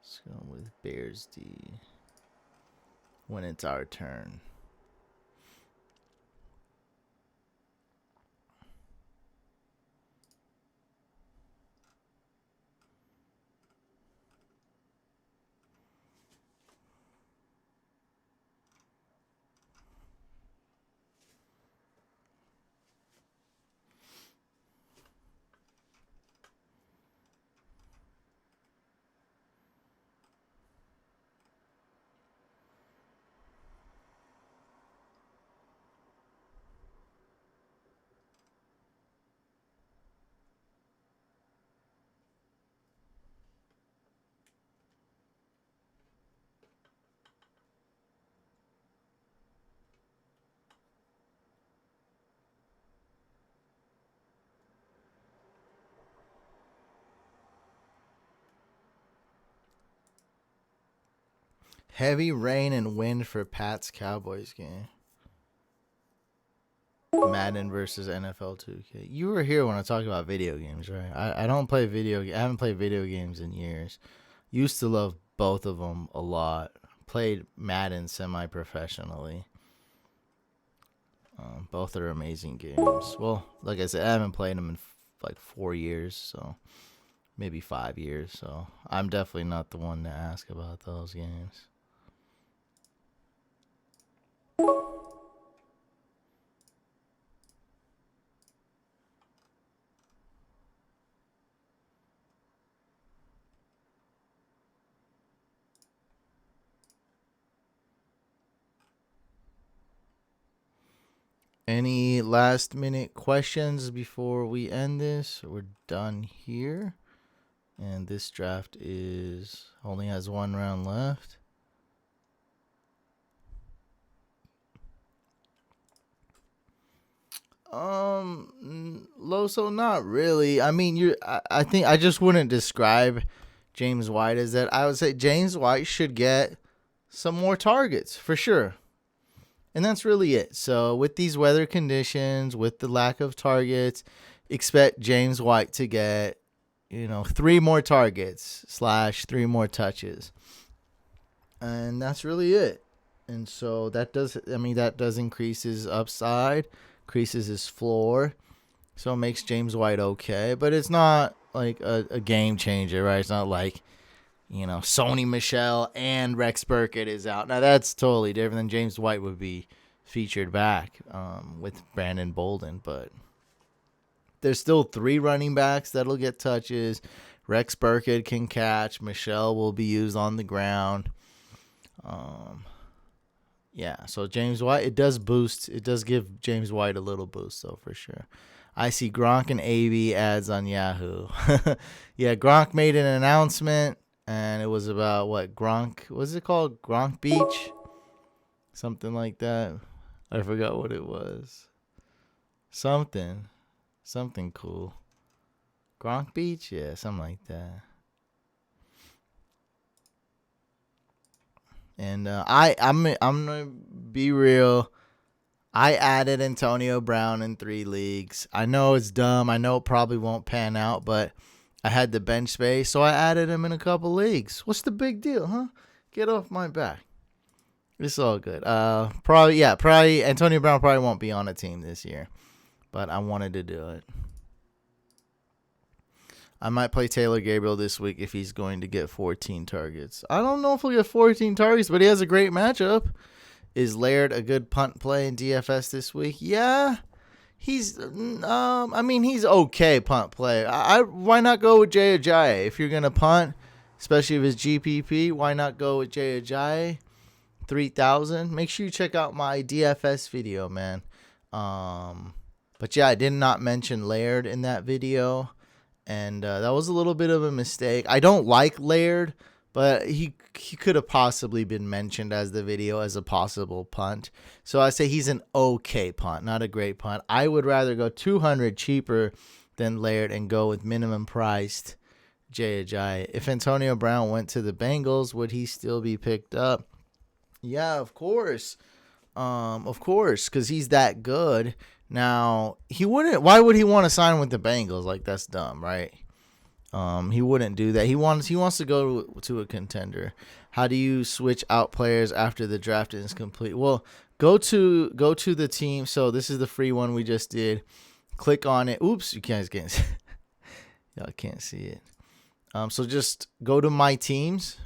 let's go with Bears D when it's our turn. Heavy rain and wind for Pats Cowboys game. Madden versus NFL 2K. You were here when I talked about video games, right? I don't play I haven't played video games in years. Used to love both of them a lot. Played Madden semi-professionally. Both are amazing games. Well, like I said, I haven't played them in like 4 years, so maybe 5 years. So I'm definitely not the one to ask about those games. Any last minute questions before we end this? We're done here. And this draft only has 1 round left. Loso, not really. I mean, I think I just wouldn't describe James White as that. I would say James White should get some more targets for sure. And that's really it. So with these weather conditions, with the lack of targets, expect James White to get, 3 more targets / 3 more touches. And that's really it. And so that does increase his upside, increases his floor. So it makes James White okay. But it's not like a game changer, right? It's not like, Sony Michel and Rex Burkhead is out. Now, that's totally different than James White would be featured back with Brandon Bolden. But there's still 3 running backs that'll get touches. Rex Burkhead can catch. Michel will be used on the ground. Yeah, so James White, it does give James White a little boost, though, for sure. I see Gronk and AB ads on Yahoo. Yeah, Gronk made an announcement. And it was about Gronk, what's it called? Gronk Beach? Something like that. I forgot what it was. Something cool. Gronk Beach? Yeah, something like that. And I'm gonna be real. I added Antonio Brown in 3 leagues. I know it's dumb. I know it probably won't pan out, but I had the bench space, so I added him in a couple leagues. What's the big deal, huh? Get off my back. It's all good. Probably Antonio Brown probably won't be on a team this year, but I wanted to do it. I might play Taylor Gabriel this week if he's going to get 14 targets. I don't know if he'll get 14 targets, but he has a great matchup. Is Laird a good punt play in DFS this week? Yeah. He's okay punt play. Why not go with Jay Ajayi? If you're going to punt, especially if it's GPP, why not go with Jay Ajayi? 3,000. Make sure you check out my DFS video, man. But yeah, I did not mention Laird in that video. And that was a little bit of a mistake. I don't like Laird, but he could have possibly been mentioned as the video as a possible punt. So I say he's an okay punt, not a great punt. I would rather go 200 cheaper than Laird and go with minimum priced Jay Ajayi. If Antonio Brown went to the Bengals, would he still be picked up? Yeah, of course. Because he's that good. Now, he wouldn't. Why would he want to sign with the Bengals? Like, that's dumb, right? He wouldn't do that. He wants to go to a contender. How do you switch out players after the draft is complete? Well, go to the team. So this is the free one we just did. Click on it. Oops, you guys can't see. Y'all can't see it. So just go to my teams.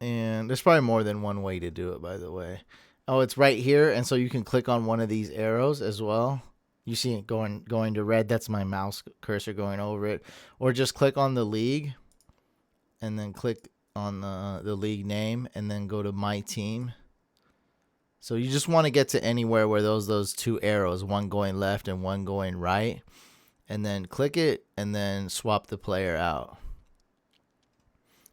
And there's probably more than one way to do it, by the way. Oh, it's right here. And so you can click on one of these arrows as well. You see it going to red. That's my mouse cursor going over it. Or just click on the league and then click on the league name and then go to my team. So you just want to get to anywhere where those 2 arrows, one going left and one going right. And then click it and then swap the player out.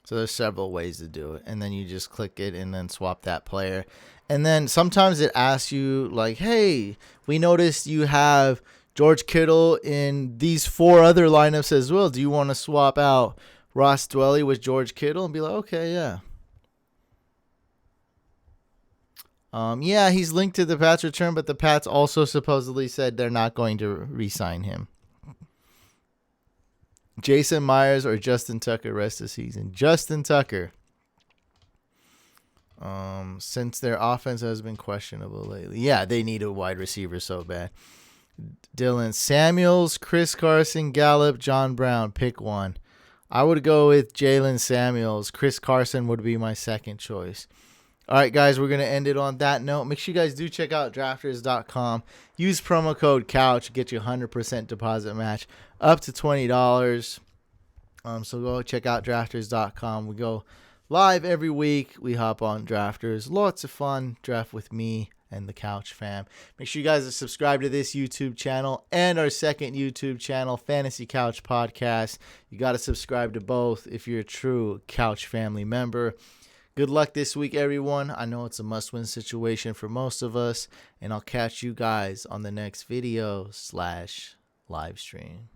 So there's several ways to do it. And then you just click it and then swap that player. And then sometimes it asks you like, hey, we noticed you have George Kittle in these 4 other lineups as well. Do you want to swap out Ross Dwelly with George Kittle? And be like, okay, yeah. Yeah, he's linked to the Pats return, but the Pats also supposedly said they're not going to re-sign him. Jason Myers or Justin Tucker rest of the season? Justin Tucker. Since their offense has been questionable lately. Yeah, they need a wide receiver so bad. Dylan Samuels, Chris Carson, Gallup, John Brown. Pick one. I would go with Jalen Samuels. Chris Carson would be my second choice. All right, guys, we're going to end it on that note. Make sure you guys do check out drafters.com. Use promo code COUCH. Get you 100% deposit match up to $20. So go check out drafters.com. We go live every week. We hop on Drafters. Lots of fun. Draft with me and the Couch Fam. Make sure you guys are subscribed to this YouTube channel and our second YouTube channel, Fantasy Couch Podcast. You got to subscribe to both if you're a true Couch Family member. Good luck this week, everyone. I know it's a must-win situation for most of us, and I'll catch you guys on the next video / live stream.